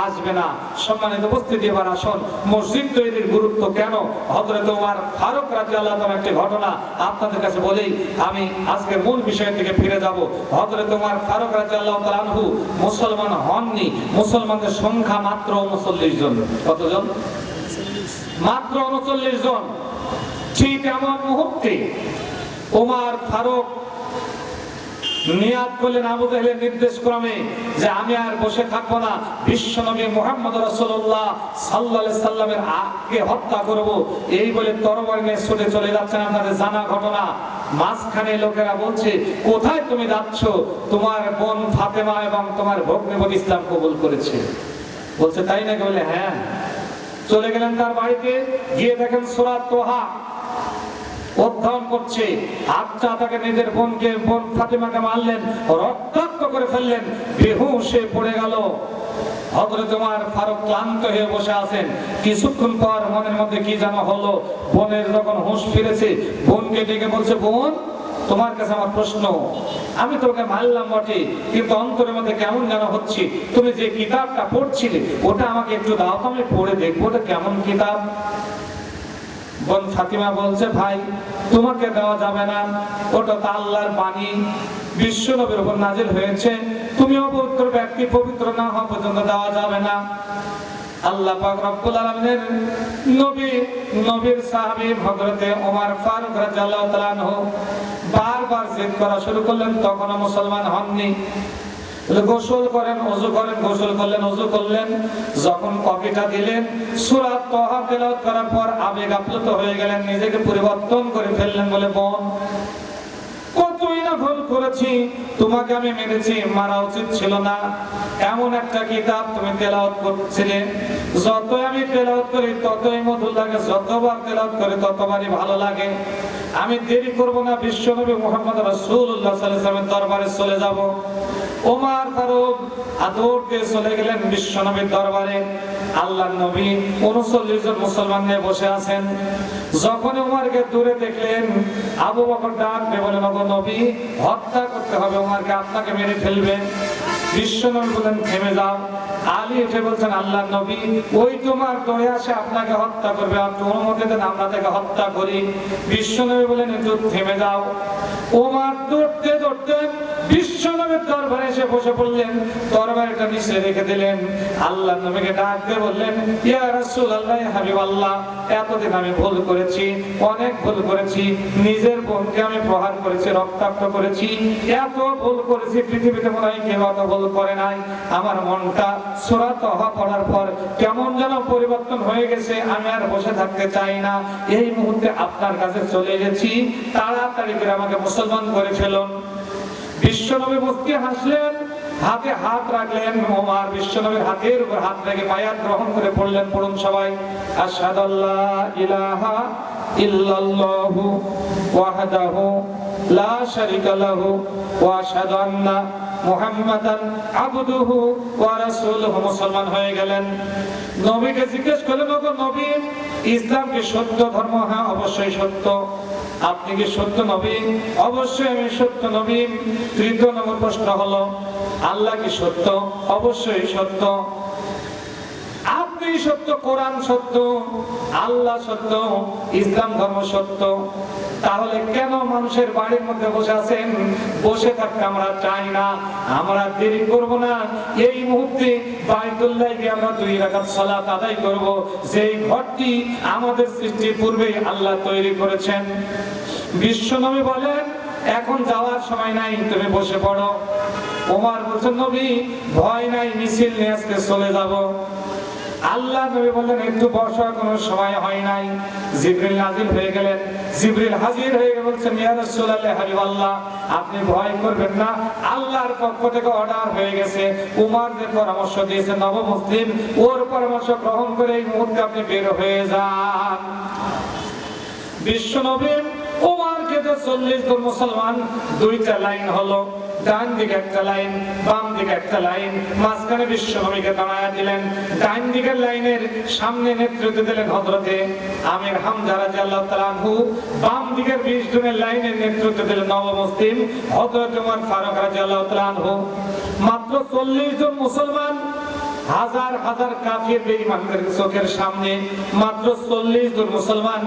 আসবে না। সম্মানিত উপস্থিতি, এবার আসুন মসজিদ তৈরির গুরুত্ব কেন। হযরত ওমর ফারুক রাদিয়াল্লাহু তাআলা একটি ঘটনা আপনাদের কাছে বলেই আমি আজকের মূল বিষয়ের দিকে ফিরে যাব। হযরত ওমর ফারুক রাদিয়াল্লাহু তাআলা আনহু মুসলমান হননি, মুসলমানদের সংখ্যা মাত্র 39 জন। কতজন? মাত্র 39 জন। ঠিক এমন মুহূর্তে ওমর ফারুক নিয়াত করলেন আবু জাহেলের নির্দেশ ক্রমে যে আমি আর বসে থাকবো না, বিশ্বনবী মুহাম্মদ রাসূলুল্লাহ সাল্লাল্লাহু আলাইহি সাল্লামের আগে হত্যা করব। এই বলে তরবারি নিয়ে ছুটে চলে যাচ্ছেন। আপনাদের জানা ঘটনা। মাঝখানে লোকেরা বলছে, কোথায় তুমি যাচ্ছ? তোমার বোন ফাতেমা এবং তোমার ভগ্নিপতি ইসলাম কবুল করেছে। বলছে তাই নাকি? বলে হ্যাঁ। চলে গেলেন তার বাড়িতে, গিয়ে দেখেন সূরা তোহা অধ্যয়ন করছে। আচ্ছা, তাকে নিজের বোনকে, বোন ফাতেমাকে মারলেন, রক্তাক্ত করে ফেললেন, বেহুশে পড়ে গেল। হযরত ওমর ফারুক ক্লান্ত হয়ে বসে আছেন। কিছুক্ষণ পর মনের মধ্যে কি যেন হলো। বোনের যখন হুঁশ ফিরেছে, বোনকে ডেকে বলছে, বোন তোমার কাছে আমার প্রশ্ন। আমি তোকে মারলাম বটে, কিন্তু অন্তরের মধ্যে কেমন যেন হচ্ছে। তুমি যে কিতাবটা পড়ছিলে ওটা আমাকে একটু দাও তো, আমি পড়ে দেখবো ওটা কেমন কিতাব। বোন ফাতিমা বলছে, ভাই তোমাকে দেওয়া যাবে না, ওটা তো আল্লাহর বাণী, বিশ্ব নবীর উপর নাজিল হয়েছে, তুমি অপবিত্র ব্যক্তি, পবিত্র না হওয়া পর্যন্ত দেওয়া যাবে না। আল্লাহ পাক রব্বুল আলামিনের নবীর সাহাবী হযরত ওমর ফারুক রাদিয়াল্লাহু তাআলা আনহু বারবার জিদ করা শুরু করলেন, তখনও মুসলমান হননি। গোসল করেন, ওযু করেন, গোসল করলেন, ওযু করলেন। যখন কপিটা দিলেন, সূরা তোহা তেলাওয়াত করার পর আবেগ আপ্লুত হয়ে গেলেন, নিজেকে পরিবর্তন করে ফেললেন। বলে, বোন কতই না ভুল করেছি, তোমাকে আমি মেরেছি, মারা উচিত ছিল না। এমন একটা কিতাব তুমি তেলাওয়াত করছিলে, যতই আমি তেলাওয়াত করি ততই মধুর লাগে, যতবার তেলাওয়াত করি ততবারই ভালো লাগে। আমি দেরি করব না, বিশ্বনবী মুহাম্মদ রাসূলুল্লাহ সাল্লাল্লাহু আলাইহি ওয়াসাল্লামের দরবারে চলে যাব। ওমর ফারুক আদর দিয়ে চলে গেলেন বিশ্বনবীর দরবারে। আল্লাহর নবী 39 জন মুসলমান নিয়ে বসে আছেন। যখন ওমরকে দূরে দেখলেন, আবু বকর ডাক দিয়ে বলেন, ওগো নবী, হত্যা করতে হবে ওমরকে, আপনাকে মেরে ফেলবে। বিশ্বনবী বলেন, থেমে যাও। আলী উঠে বলছেন, আল্লাহর নবী, ওই তোমার দয়া আসে আপনাকে হত্যা করবে, আপনি অনুমতি দেন আমরা তাকে হত্যা করি। বিশ্বনবী বলেন, একটু থেমে যাও। ওমর দৌড়তে দৌড়তে বিশ্বনবীর দরবারে এসে বসে পড়লেন, তরবারিটা নিচে রেখে দিলেন। আল্লাহর নবীকে ডাক দিয়ে বললেন, ইয়া রাসূলুল্লাহ, ইয়া হাবিবাল্লাহ, এতদিন আমি ভুল করেছি, অনেক ভুল করেছি, নিজের বোনকে আমি প্রহার করেছি, রক্তাক্ত করেছি, এত ভুল করেছি, পৃথিবীতে মনে হয় কেউ এত ভুল করে নাই। আমার মনটা সূরা তোহা পড়ার পর কেমন যেন পরিবর্তন হয়ে গেছে, আমি আর বসে থাকতে চাই না, এই মুহূর্তে আপনার কাছে চলে গেছি, তাড়াতাড়ি করে আমাকে মুসলমান করে ফেলুন। বিশ্বনবী মুস্কি হাসলেন, হাতে হাত রাখলেন। ওমর বিশ্বনবীর হাতের উপর হাত রেখে বায়াত গ্রহণ করে পড়লেন, পড়ুন সবাই, আশহাদু আল্লা ইলাহা ইল্লাল্লাহু ওয়াহদাহু লা শারীকা লাহু ওয়া আশহাদু আন্না মুহাম্মাদান আবদুহু ওয়া রাসূলুহু। মুসলমান হয়ে গেলেন। নবীকে জিজ্ঞেস করলেন, ওগো নবী, ইসলাম কি সত্য ধর্ম? হ্যাঁ, অবশ্যই সত্য। আপনি কি সত্য নবী? অবশ্যই আমি সত্য নবী। তৃতীয় নম্বর প্রশ্ন হলো, আল্লাহ কি সত্য? অবশ্যই সত্য। আপনি সত্য, কোরআন সত্য, আল্লাহ সত্য, ইসলাম ধর্ম সত্য। তাহলে কেন মানুষের বাড়ির মধ্যে বসে আছেন? বসে থাকতে আমরা চাই না, আমরা দেরি করব না, এই মুহূর্তে বাইতুল্লাহ গিয়ে আমরা 2 রাকাত সালাত আদায় করব, যেই ঘরটি আমাদের সৃষ্টির পূর্বে আল্লাহ তৈরি করেছেন। বিশ্বনবী বলেন, এখন যাওয়ার সময় নাই, তুমি বসে পড়ো। ওমর বলছেন, নবী ভয় নাই, মিছিল নিয়ে আজকে চলে যাব। আল্লাহ নবী বললেন একটু বসার কোনো সময় হয় নাই, জিবরিল নাজিল হয়ে গেলেন। জিবরিল হাজির হয়ে গিয়ে বলছেন, ইয়া রাসূলুল্লাহ হাবিবাল্লাহ, আপনি ভয় করবেন না, আল্লাহর পক্ষ থেকে অর্ডার হয়ে গেছে। উমর যে পরামর্শ দিয়েছে নবমুসলিম, ওর পরামর্শ গ্রহণ করে এই মুহূর্তে আপনি বের হয়ে যান। বিশ্বনবী উমরকে যে 40 জন মুসলমান, দুইটা লাইন হলো, ডান দিকে একটা লাইন, বাম দিকে একটা লাইন, মাঝখানে বিশ্বনবীকে দাঁড়ায়া দিলেন। ডান দিকের লাইনের সামনে নেতৃত্ব দিলেন হযরতে আমির হামজা রাদিয়াল্লাহু তাআলা আনহু, বাম দিকের 20 জনের লাইনের নেতৃত্ব দিলেন নবমুসলিম হযরতে ওমর ফারুক রাদিয়াল্লাহু তাআলা আনহু। মাত্র 40 জন মুসলমান, হাজার হাজার কাফির বেঈমানদের চোখের সামনে মাত্র 40 জন মুসলমান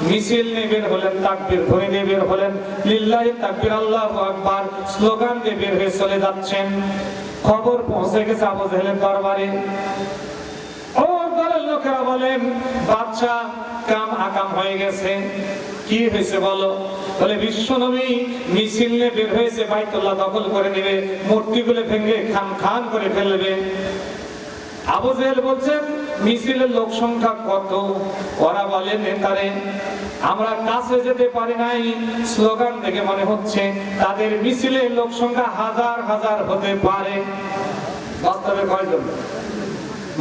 মিছিল নিয়ে বের হলেন, তাকবীর ধ্বনি দিয়ে বের হলেন, লিল্লাহি তাকবীর আল্লাহু আকবার স্লোগান দিয়ে বের হয়ে চলে যাচ্ছেন। খবর পৌঁছে গেছে আবু জাহেলের দরবারে। ওর দলের লোকেরা বলেন, বাদশা কাম আকাম হয়ে গেছে। কি হয়েছে বলো? বলে বিশ্বনবী মিছিল নিয়ে বের হয়েছে, বাইতুল্লাহ দখল করে নেবে, মূর্তিগুলো ভেঙে খান খান করে ফেলবে। আবু জাহেল বলছেন, মিছিলের লোক সংখ্যা কত? ওরা বলে, নেতারে আমরা কাছে যেতে পারি নাই, স্লোগান থেকে মনে হচ্ছে তাদের মিছিলের লোক সংখ্যা হাজার হাজার হতে পারে। বাস্তবে কয়জন?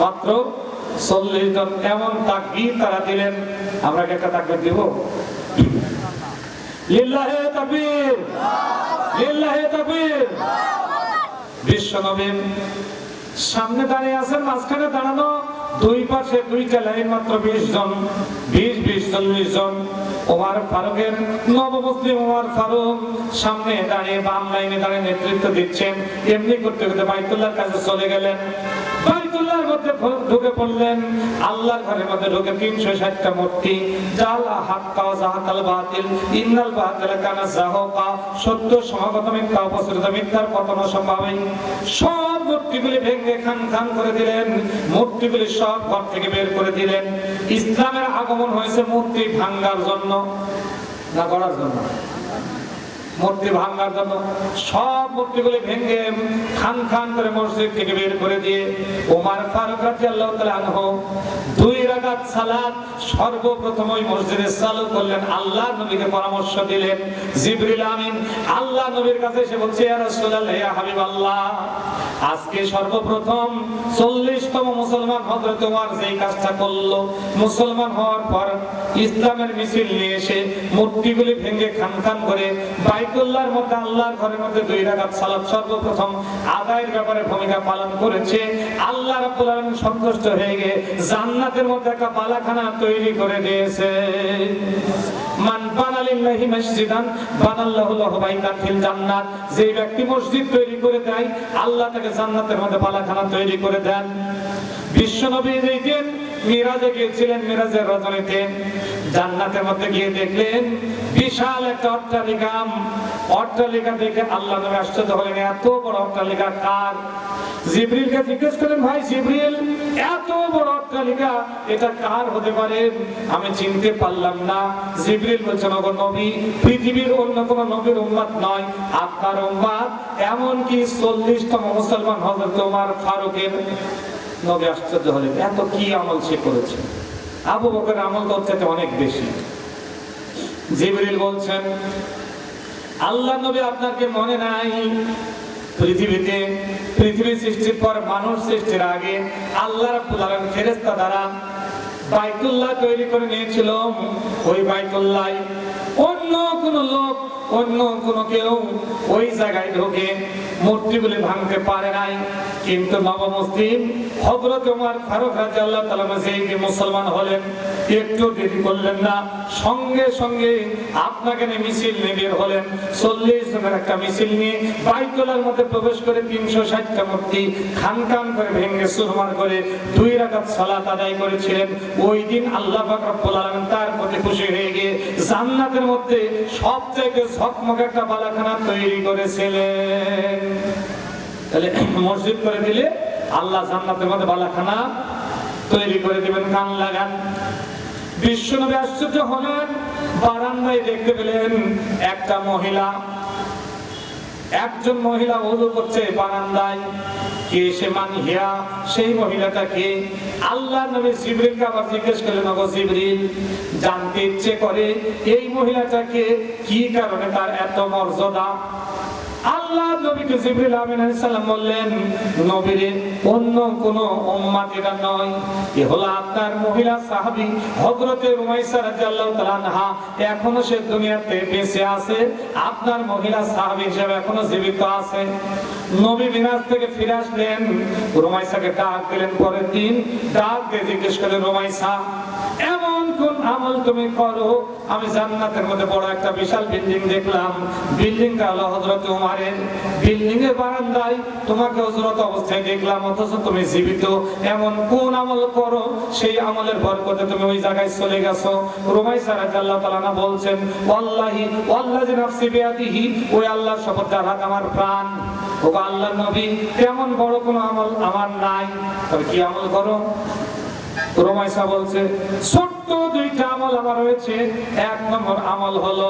মাত্র 40 জন। এমন তাকবীর তারা দিলেন। আমরা কি একটা তাকবীর দিব? লিল্লাহি তাকবীর, লিল্লাহি তাকবীর। বিশ্বনবী সামনে দাঁড়িয়ে আছেন, মাঝখানে দাঁড়ানো, দুই পাশে দুইটা লাইন, মাত্র 20 জন, 20 40 জন। ওমর ফারুকের নবমুসলিম ওমর ফারুক সামনে দাঁড়িয়ে বাম লাইনে দাঁড়িয়ে নেতৃত্ব দিচ্ছেন। এমনি করতে করতে বাইতুল্লাহর কাছে চলে গেলেন। বাইতুল্লাহর মধ্যে ঢুকে পড়লেন। আল্লাহর ঘরের মধ্যে ঢুকে 360টা মূর্তি, জালা হাক্কা ওয়া যাহাকাল বাতিল ইন্নাল বাতিলা কানা যাহুকা, সত্য সমাগত মিথ্যা অপসৃত, মিথ্যার পতন অসম্ভবই। সব মূর্তিগুলি ভেঙে খান খান করে দিলেন, মূর্তিগুলি সব ঘর থেকে বের করে দিলেন। ইসলামের আগমন হয়েছে মূর্তি ভাঙার জন্য না গড়ার জন্য? মূর্তি ভাঙার জন্য। সব মূর্তিগুলি ভেঙে খান খান করে মসজিদ থেকে বের করে দিয়ে ওমর ফারুক রাদিয়াল্লাহু তাআলা আনহু 2 রাকাত সালাত সর্বপ্রথম ওই মসজিদে চালু করলেন। আল্লাহর নবীকে পরামর্শ দিলেন। জিবরিল আমিন আল্লাহ নবীর কাছে এসে বলছে, ইয়া রাসূলুল্লাহ, ইয়া হাবিবাল্লাহ, আজকে সর্বপ্রথম 40তম মুসলমান হযরত ওমর যেই কাজটা করলো, মুসলমান হওয়ার পর ইসলামের মিছিল নিয়ে এসে মূর্তিগুলি ভেঙে খান খান করে বাইতুল্লাহর মধ্যে আল্লাহর ঘরের মধ্যে 2 রাকাত সালাত সর্বপ্রথম আদায়ের ব্যাপারে ভূমিকা পালন করেছে। আল্লাহ রাব্বুল আলামিন সন্তুষ্ট হয়ে গিয়ে জান্নাতের মধ্যে একটা বালাখানা তৈরি করে দিয়েছে। মান বানা লিল্লাহি মসজিদান বানাল্লাহু লাহু বাইতান ফিল জান্নাত, যে ব্যক্তি মসজিদ তৈরি করে দেয় আল্লাহ তাকে জান্নাতের মধ্যে বালাখানা তৈরি করে দেন। বিশ্বনবী এই দিন মিরাজে গিয়েছিলেন, মিরাজের রজনীতে জান্নাতের মধ্যে গিয়ে দেখলেন বিশাল একটা অট্টালিকা। অট্টালিকা দেখে আল্লাহ নবী আশ্চর্য হলেন, এত বড় অট্টালিকা কার? জিবরিলকে জিজ্ঞেস করেন, ভাই জিবরিল, এত বড় অট্টালিকা এটা কার হতে পারে? আমি চিনতে পারলাম না। জিবরিল বলছেন, ওগো নবী, পৃথিবীর অন্য কোন নবীর উম্মত নয়, আপনার উম্মত। এমন কি 40তম মুসলমান হযরত ওমর ফারুকের। নবী আশ্চর্য হলেন, এত কি আমল সে করেছে? আবু বকরের আমল তো হচ্ছে অনেক বেশি। জিবরিল বলছেন, আল্লাহ নবী আপনার কি মনে নাই, পৃথিবী সৃষ্টির পর মানুষ সৃষ্টির আগে আল্লাহ রাব্বুল আলামিন ফেরেশতা দ্বারা বাইতুল্লাহ তৈরি করে নিয়েছিল। ওই বাইতুল্লাহ অন্য কোন লোক, অন্য কোন কেউ ওই জায়গায় ঢোকে মূর্তিগুলি ভাঙতে পারে নাই। কিন্তু নবমুসলিম হযরত ওমর ফারুক রাদিয়াল্লাহু তাআলা যেই মুসলমান হলেন, একটু দেরি করলেন না, সঙ্গে সঙ্গে আপনাকে নিয়ে মিছিল নিয়ে বের হলেন। 40 জনের একটা মিছিল নিয়ে বাইতুল্লাহর মধ্যে প্রবেশ করে 360টা মূর্তি খান খান করে ভেঙে চুরমার করে 2 রাকাত সালাত আদায় করেছিলেন। ওই দিন আল্লাহ পাক রব্বুল আলামিন তার প্রতি খুশি হয়ে গিয়ে জান্নাতের মধ্যে সবথেকে ঝকমকে একটা বালাখানা তৈরি করেছিলেন। তাহলে মসজিদ করে দিলে আল্লাহ জান্নাতের মধ্যে বালাখানা তৈরি করে দিবেন। কান লাগান। বিশ্বনবী আশ্চর্য হলেন, বারান্দায় দেখতে পেলেন একটা মহিলা একজন মহিলা ওযু করছে বারান্দায়, কে সে মানহিয়া, সেই মহিলাটাকে আল্লাহ নবী জিবরিলকে আবার জিজ্ঞেস করলেন, ওগো জিবরিল, জানতে ইচ্ছে করে এই মহিলাটাকে কি কারণে তার এত মর্যাদা। আল্লাহ নবীকে জিবরিল আমিন আলাইহিস সালাম বললেন, নবীরে অন্য কোন উম্মতেরা নয়, এ হলো আপনার মহিলা সাহাবী হযরতে রুমাইসা রাদিয়াল্লাহু তাআলা আনহা, এখনো সে দুনিয়াতে বেঁচে আছে, আপনার মহিলা সাহাবী হিসেবে এখনো জীবিত আছে। নবী মিরাজ থেকে ফিরে আসলেন, রুমাইসাকে ডাক দিলেন পরের দিন, ডাক দিয়ে জিজ্ঞেস করলেন, রুমাইসা, এমন কোন আমল তুমি করো, আমি জান্নাতের মধ্যে বড় একটা বিশাল বিল্ডিং দেখলাম, বিল্ডিংটা হলো হযরত উমারের, বিল্ডিং এর বারান্দায় তোমাকে হযরত অবস্থায় দেখলাম, অথচ তুমি জীবিত, এমন কোন আমল করো সেই আমলের বরকতে তুমি ওই জায়গায় চলে গেছো। রুমাইসা রাদিয়াল্লাহু তাআলা আনহা বলছেন, ওয়াল্লাহি ওয়াল্লাযী নাফসি বিয়াদিহি, ওই আল্লাহর শপথ যার হাতে আমার প্রাণ, ও আল্লাহর নবী, তেমন বড় কোন আমল আমার নাই, তবে কি আমল করো? রুমাইসা বলছে, ছোট্ট দুইটা আমল আমার রয়েছে। এক নম্বর আমল হলো,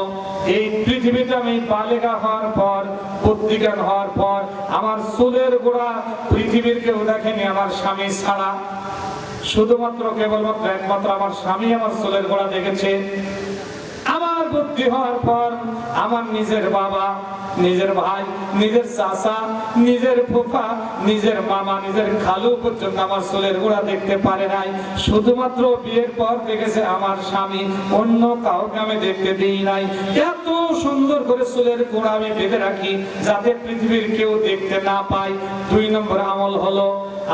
এই পৃথিবীতে আমি বালেগা হওয়ার পর, বুদ্ধিজ্ঞান হওয়ার পর, আমার চুলের গোড়া পৃথিবীর কেউ দেখেনি আমার স্বামী ছাড়া, শুধুমাত্র কেবলমাত্র একমাত্র আমার স্বামী আমার চুলের গোড়া দেখেছে। আমার বুদ্ধি হওয়ার পর আমার নিজের বাবা, নিজের ভাই, নিজের চাচা, নিজের ফুফা, নিজের মামা, নিজের খালু পর্যন্ত আমার চুলের গোড়া দেখতে পারে নাই, শুধুমাত্র বিয়ের পর দেখেছে আমার স্বামী, অন্য কাউকে আমি দেখতে দিই নাই। এত সুন্দর করে চুলের গোড়া আমি বেঁধে রাখি যাতে পৃথিবীর কেউ দেখতে না পায়। দুই নম্বর আমল হলো,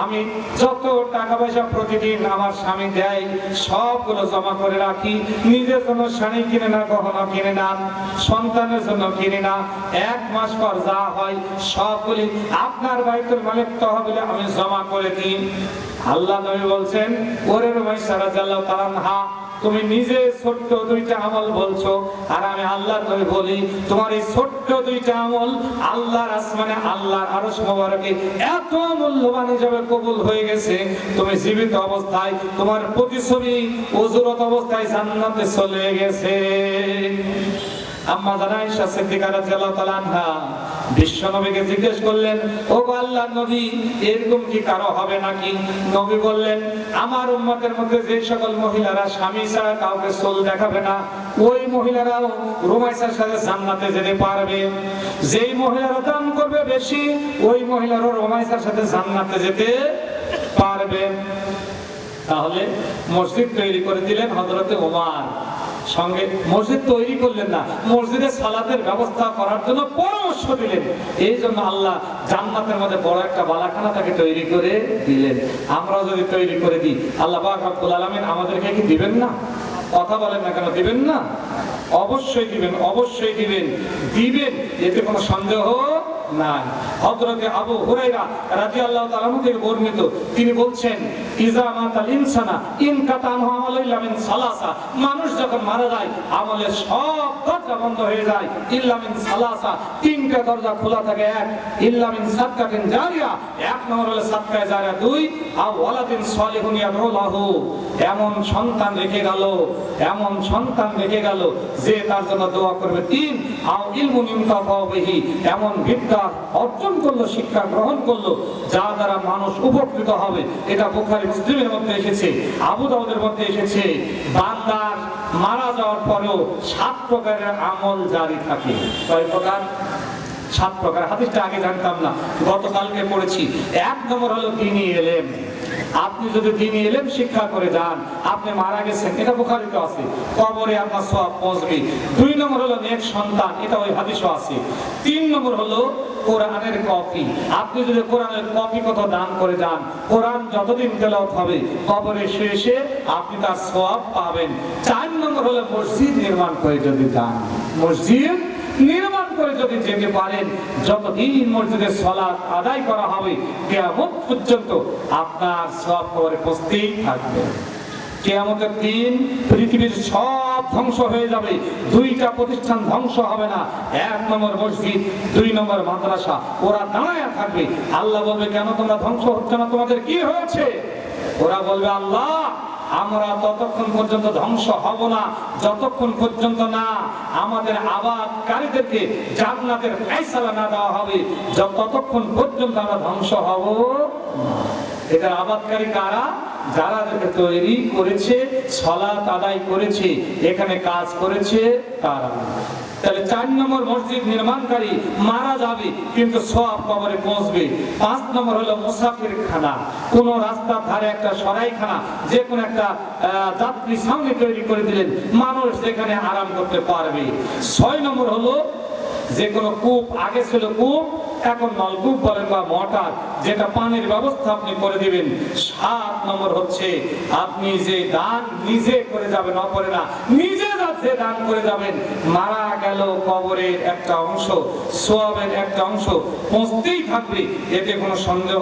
আমি যত টাকা পয়সা প্রতিদিন আমার স্বামী দেয় সবগুলো জমা করে রাখি, নিজের জন্য শাড়ি কিনে না, গহনা কিনে না, সন্তানের জন্য কিনে না, এক মাস পর যা হয় সবগুলি আপনার বাইতুল মালের তহবিলে আমি জমা করে দিই। আল্লাহ নবী বলছেন, ওরে রুমাইসা রাদিয়াল্লাহু তাআলা আনহা, তুমি নিজে ছোট্ট দুইটা আমল বলছো, আর আমি আল্লাহর নবী বলি, তোমার এই ছোট্ট দুইটা আমল আল্লাহর আসমানে আল্লাহর আরশ মোবারকে এত মূল্যবান হিসেবে কবুল হয়ে গেছে, তুমি জীবিত অবস্থায় তোমার প্রতিছবি ওযুরত অবস্থায় জান্নাতে চলে গেছে। আম্মা জানা আয়েশা সিদ্দিকা রাদিয়াল্লাহু তাআলা আনহা বিশ্ব নবীকে জিজ্ঞেস করলেন, ও আল্লাহর নবী, এরকম কি কারো হবে নাকি? নবী বললেন, আমার উম্মতের মধ্যে যে সকল মহিলারা স্বামী ছাড়া কাউকে চুল দেখাবে না, ওই মহিলারাও রুমাইসার সাথে জান্নাতে যেতে পারবে। যেই মহিলারা দান করবে বেশি, ওই মহিলারও রুমাইসার সাথে জান্নাতে যেতে পারবে। তাহলে মসজিদ তৈরি করে দিলেন হযরতে ওমর, সঙ্গে মসজিদ তৈরি করলেন না, মসজিদে সালাতের ব্যবস্থা করার জন্য পরামর্শ দিলেন। এই জন্য আল্লাহ জান্নাতের মধ্যে বড় একটা বালাখানা তাকে তৈরি করে দিলেন। আমরা যদি তৈরি করে দিই, আল্লাহ পাক রব্বুল আলামিন আমাদেরকে কি দিবেন না? কথা বলেন না কেন, দিবেন না? অবশ্যই দিবেন, অবশ্যই দিবেন, দিবেন, এতে কোনো সন্দেহ নাই। হযরতে আবু হুরায়রা রাদিয়াল্লাহু তাআলা আনহু থেকে বর্ণিত, তিনি বলছেন, ইজা মাতাল ইনসানা ইনকাতা আনহু আমালু ইল্লা মিন সালাসা, মানুষ যখন মারা যায় আমলের সব দরজা বন্ধ হয়ে যায়, ইল্লা মিন সালাসা, তিনটা দরজা খোলা থাকে। এক, ইল্লা মিন সাদকাতিন জারিয়া, এক নম্বর হলো সাদকায়ে জারিয়া। দুই, আও ওয়ালাদিন সলিহুন ইয়াদউ লাহু, এমন সন্তান রেখে গেল, এমন সন্তান রেখে গেল যে তার জন্য দোয়া করবে। তিন, আও ইলমুন ইনতাফাউ বিহি, এমন বিদ্যা অর্জন করলো, শিক্ষা গ্রহণ করলো, যা দ্বারা মানুষ উপকৃত হবে। এটা বুখারী মুসলিমের মধ্যে এসেছে, আবু দাউদের মধ্যে এসেছে। বান্দার মারা যাওয়ার পরেও 7 প্রকারের আমল জারি থাকে। কয় প্রকার? 7 প্রকার। হাদিসটা আগে জানতাম না, গতকালকে পড়েছি। এক নম্বর হলো দ্বীনি ইলম। আপনি যদি দ্বীনি ইলম শিক্ষা করে যান, আপনি মারা গেছেন, এটা বুখারীতে আছে, কবরে আপনার সওয়াব পৌঁছবে। 2 নম্বর হলো নেক সন্তান, এটা ওই হাদিসও আছে। 3 নম্বর হলো কোরআনের কপি। আপনি যদি কোরআনের কপি কত দান করে যান, কোরআন যতদিন তেলাওয়াত হবে, কবরে শেষে আপনি তার সওয়াব পাবেন। 4 নম্বর হলো মসজিদ নির্মাণ করে যদি যান, মসজিদ নির্মাণ করে যদি যেতে পারেন, যতদিন মসজিদে সালাত আদায় করা হবে কিয়ামত পর্যন্ত আপনার সওয়াব কবরে পৌঁছতেই থাকবে। কিয়ামতের দিন পৃথিবীর সব ধ্বংস হয়ে যাবে, 2টা প্রতিষ্ঠান ধ্বংস হবে না। 1 নম্বর মসজিদ, 2 নম্বর মাদ্রাসা, ওরা দাঁড়ায় থাকবে। আল্লাহ বলবে, কেন তোমরা ধ্বংস হচ্ছে না, তোমাদের কি হয়েছে? ওরা বলবে, আল্লাহ আমরা ততক্ষণ পর্যন্ত ধ্বংস হব না যতক্ষণ পর্যন্ত না আমাদের আবাদকারীদেরকে জান্নাতের ফয়সালা না দেওয়া হবে, ততক্ষণ পর্যন্ত আমরা ধ্বংস হব না। এটা আবাদকারী কারা? যারা তৈরি করেছে, সালাত আদায় করেছে, এখানে কাজ করেছে তারা। তাহলে 4 নম্বর মসজিদ নির্মাণকারী মারা যাবে কিন্তু সওয়াব কবরে পৌঁছবে। 5 নম্বর হলো মুসাফির খানা, কোন রাস্তার ধারে একটা সরাইখানা, যে কোনো একটা যাত্রী ছাউনি তৈরি করে দিলেন, মানুষ সেখানে আরাম করতে পারবে। 6 নম্বর হলো যে কোনো কূপ, আগে ছিল কূপ এখন নলকূপ বলেন বা মোটর, যেটা পানির ব্যবস্থা আপনি করে দিবেন। 7 নম্বর হচ্ছে আপনি যে দান নিজে করে যাবেন, অপরে না, নিজে যাচ্ছে দান করে যাবেন, মারা গেল কবরের একটা অংশ, সওয়াবের একটা অংশ পৌঁছতেই থাকবে, এতে কোনো সন্দেহ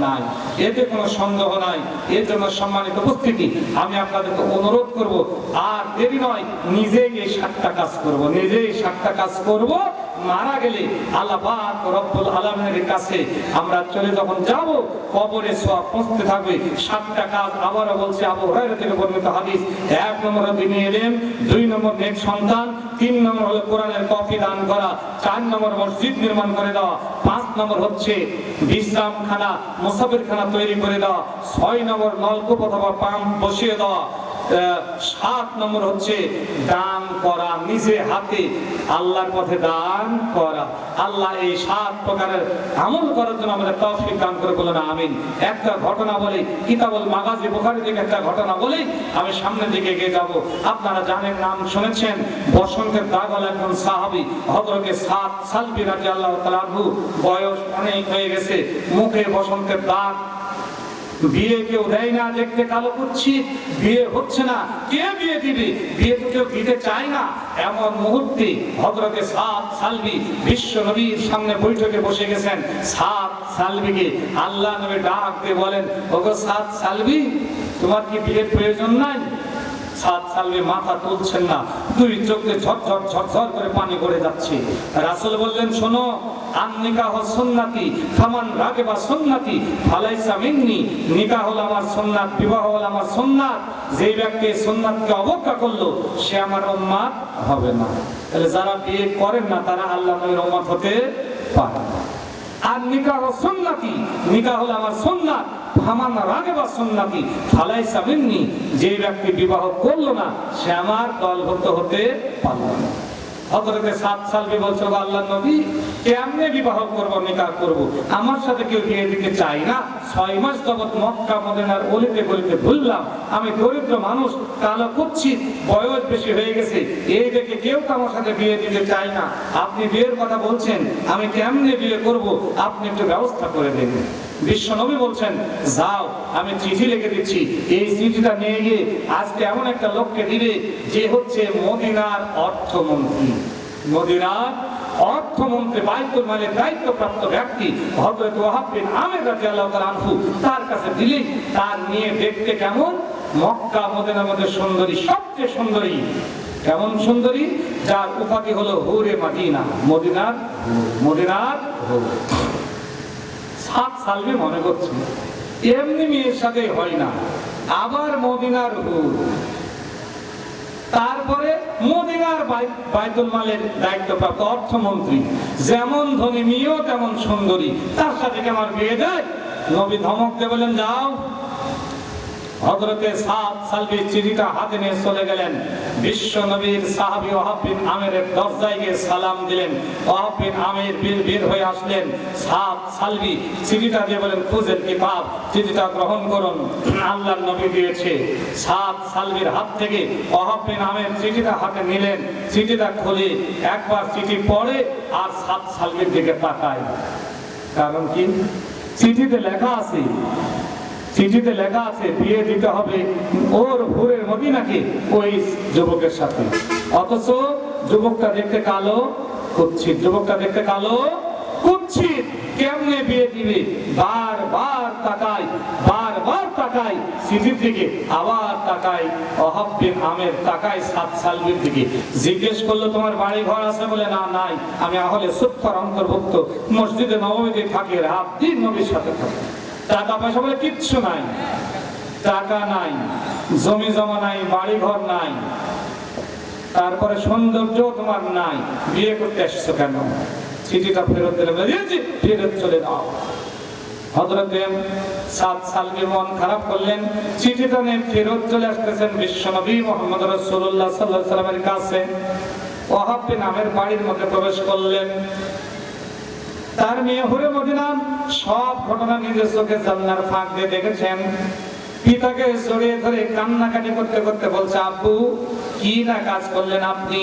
নাই, এতে কোনো সন্দেহ নাই। এর জন্য সম্মানিত উপস্থিতি, আমি আপনাদেরকে অনুরোধ করব, আর দেরি নয়, নিজেই এই 7টা কাজ করব, নিজেই 7টা কাজ করব। মারা গেলে আল্লাহ পাক রব্বুল আলামিনের কাছে আমরা চলে যখন যাব, কবরে সওয়াব পৌঁছতে থাকবে। 7টা কাজ আবারও বলছি, আবু হুরায়রা থেকে বর্ণিত হাদিস। 1 নম্বর দিনী ইলম, 2 নম্বর নেক সন্তান, 3 নম্বর হলো কোরআনের কপি দান করা, 4 নম্বর মসজিদ নির্মাণ করে দেওয়া, 5 নম্বর হচ্ছে বিশ্রামখানা, মুসাফিরখানা তৈরি করে দেওয়া, 6 নম্বর নলকূপ অথবা পাম্প বসিয়ে দেওয়া, 7 নম্বর হচ্ছে দান করা, নিজে হাতে আল্লাহর পথে দান করা। আল্লাহ এই 7 প্রকারের আমল করার জন্য আমাদের তৌফিক দান করে, বলেন আমিন। একটা ঘটনা বলি, কিতাবুল মাগাজি বুখারী থেকে একটা ঘটনা বলি, আমি সামনের দিকে এগিয়ে যাব। আপনারা জানেন, নাম শুনেছেন, বসন্তের দাগওয়ালা একজন সাহাবী হযরতে সাদ সালবী রাদিয়াল্লাহু তাআলা আনহু, বয়স অনেক হয়ে গেছে, মুখে বসন্তের দাগ, বিয়ে কেউ দেয় না, দেখতে কালো করছি, বিয়ে হচ্ছে না, কে বিয়ে দিবে, বিয়ে তো কেউ দিতে চায় না। এমন মুহূর্তে হযরতে সাদ সালবী বিশ্ব নবীর সামনে বৈঠকে বসে গেছেন। সাদ সালবীকে আল্লাহ নবী ডাক দিয়ে বলেন, ওগো সাদ সালবী, তোমার কি বিয়ের প্রয়োজন নাই? সাদ সালবী মাথা তুলছেন না, 2 চোখে ঝরঝর ঝরঝর করে পানি পড়ে যাচ্ছে। রাসূল বললেন, শোনো, আন নিকাহ সুন্নতি ফামান রাগিবা সুন্নতি ফালাইসা মিন্নি। নিকাহ হলো আমার সুন্নাত, বিবাহ হলো আমার সুন্নাত, যে ব্যক্তি সুন্নাতকে অবজ্ঞা করলো সে আমার উম্মত হবে না। তাহলে যারা বিয়ে করেন না তারা আল্লাহর নবীর উম্মত হতে পারে না। আর নিকাহ সুন্নতি, নিকাহ হলো আমার সুন্নাত, ফামান রাগিবা সুন্নতি ফালাইসা মিন্নি, যে ব্যক্তি বিবাহ করলো না সে আমার দলভুক্ত হতে পারলো না। হযরতে সাদ সালবী বলছে, আল্লাহর নবী, কেমনে বিবাহ করব, নিকাহ করব, আমার সাথে কেউ বিয়ে দিতে চাই না। 6 মাস যাবত মক্কা মদিনার অলিতে গলিতে ঘুরলাম, আমি দরিদ্র মানুষ, কালো কুচ্ছিত, বয়স বেশি হয়ে গেছে, এই দেখে কেউ তো আমার সাথে বিয়ে দিতে চায় না। আপনি বিয়ের কথা বলছেন, আমি কেমনে বিয়ে করব, আপনি একটু ব্যবস্থা করে দেন। বিশ্ব নবী বলছেন, যাও, আমি চিঠি লিখে দিচ্ছি, এই চিঠিটা নিয়ে গিয়ে আজকে এমন একটা লোককে দিবে যে হচ্ছে মদিনার অর্থমন্ত্রী, মদিনার অর্থমন্ত্রী, বাইতুল মালের দায়িত্বপ্রাপ্ত ব্যক্তি হযরত ওয়াহাব বিন আমির রাদিয়াল্লাহু তাআলা আনহু, তার কাছে দিলেই তার নিয়ে দেখতে কেমন, মক্কা মদিনার মধ্যে সুন্দরী, সবচেয়ে সুন্দরী। কেমন সুন্দরী? যার উপাধি হলো হুরে মদিনা, মদিনার মদিনার হুর। সাদ সালবী মনে করছে এমনি মেয়ের সাথে হয় না, আবার মদিনার হুর, তারপরে মদিনার বাইতুল মালের দায়িত্বপ্রাপ্ত অর্থমন্ত্রী, যেমন ধনী মেয়েও তেমন সুন্দরী, তার সাথে কি আমার বিয়ে দেয়? নবী ধমক দিয়ে বলেন, যাও। হযরতে সাদ সালবী চিঠিটা হাতে নিয়ে চলে গেলেন, বিশ্ব নবীর সাহাবী ওয়াহাব বিন আমিরের দরজায় গিয়ে সালাম দিলেন। ওয়াহাব বিন আমির বের হয়ে আসলেন, সাদ সালবী চিঠিটা দিয়ে বলেন, খুঁজেন কিতাব, চিঠিটা গ্রহণ করুন, আল্লাহর নবী দিয়েছে। সাদ সালবীর হাত থেকে ওয়াহাব বিন আমির চিঠিটা হাতে নিলেন, চিঠিটা খুলে একবার চিঠি পড়ে আর সাদ সালবীর দিকে তাকায়। কারণ কি? চিঠিতে লেখা আছে, চিঠিতে লেখা আছে বিয়ে দিতে হবে ওর হুরের মদিনাকে ওই যুবকের সাথে, অথচ যুবকটা দেখতে কালো কুৎসিত, যুবকটা দেখতে কালো কুৎসিত, কেমনে বিয়ে দিবে? বারবার তাকায়, বারবার তাকায় চিঠির দিকে, আবার তাকায় ওয়াহাব বিন আমির, তাকায় সাদ সালবীর দিকে। জিজ্ঞেস করলো, তোমার বাড়ি ঘর আছে? বলে, না, নাই, আমি আহলে সুফফার অন্তর্ভুক্ত, মসজিদে নববীতে থাকি, রাত দিন নবীর সাথে থাকি। টাকা পয়সা বলে কিচ্ছু নাই, টাকা নাই, জমি জমা নাই, বাড়ি ঘর নাই, তারপরে সৌন্দর্য তোমার নাই, বিয়ে করতে আসছো কেন? চিঠিটা ফেরত দিলে ফেরত চলে দাও। হযরতে সাদ সালবি মন খারাপ করলেন, চিঠিটা নিয়ে ফেরত চলে আসতেছেন বিশ্বনবী মুহাম্মদ রাসূলুল্লাহ সাল্লাল্লাহু আলাইহি ওয়াসাল্লামের কাছে। ওয়াহাব বিন আমের বাড়ির মধ্যে প্রবেশ করলেন। তার মেয়ে হুরে মদিনা সব ঘটনা নিজের চোখে জানলার ফাঁক দিয়ে দেখেছেন। পিতাকে জড়িয়ে ধরে কান্নাকাটি করতে করতে বলছে, আব্বু কি না কাজ করলেন আপনি?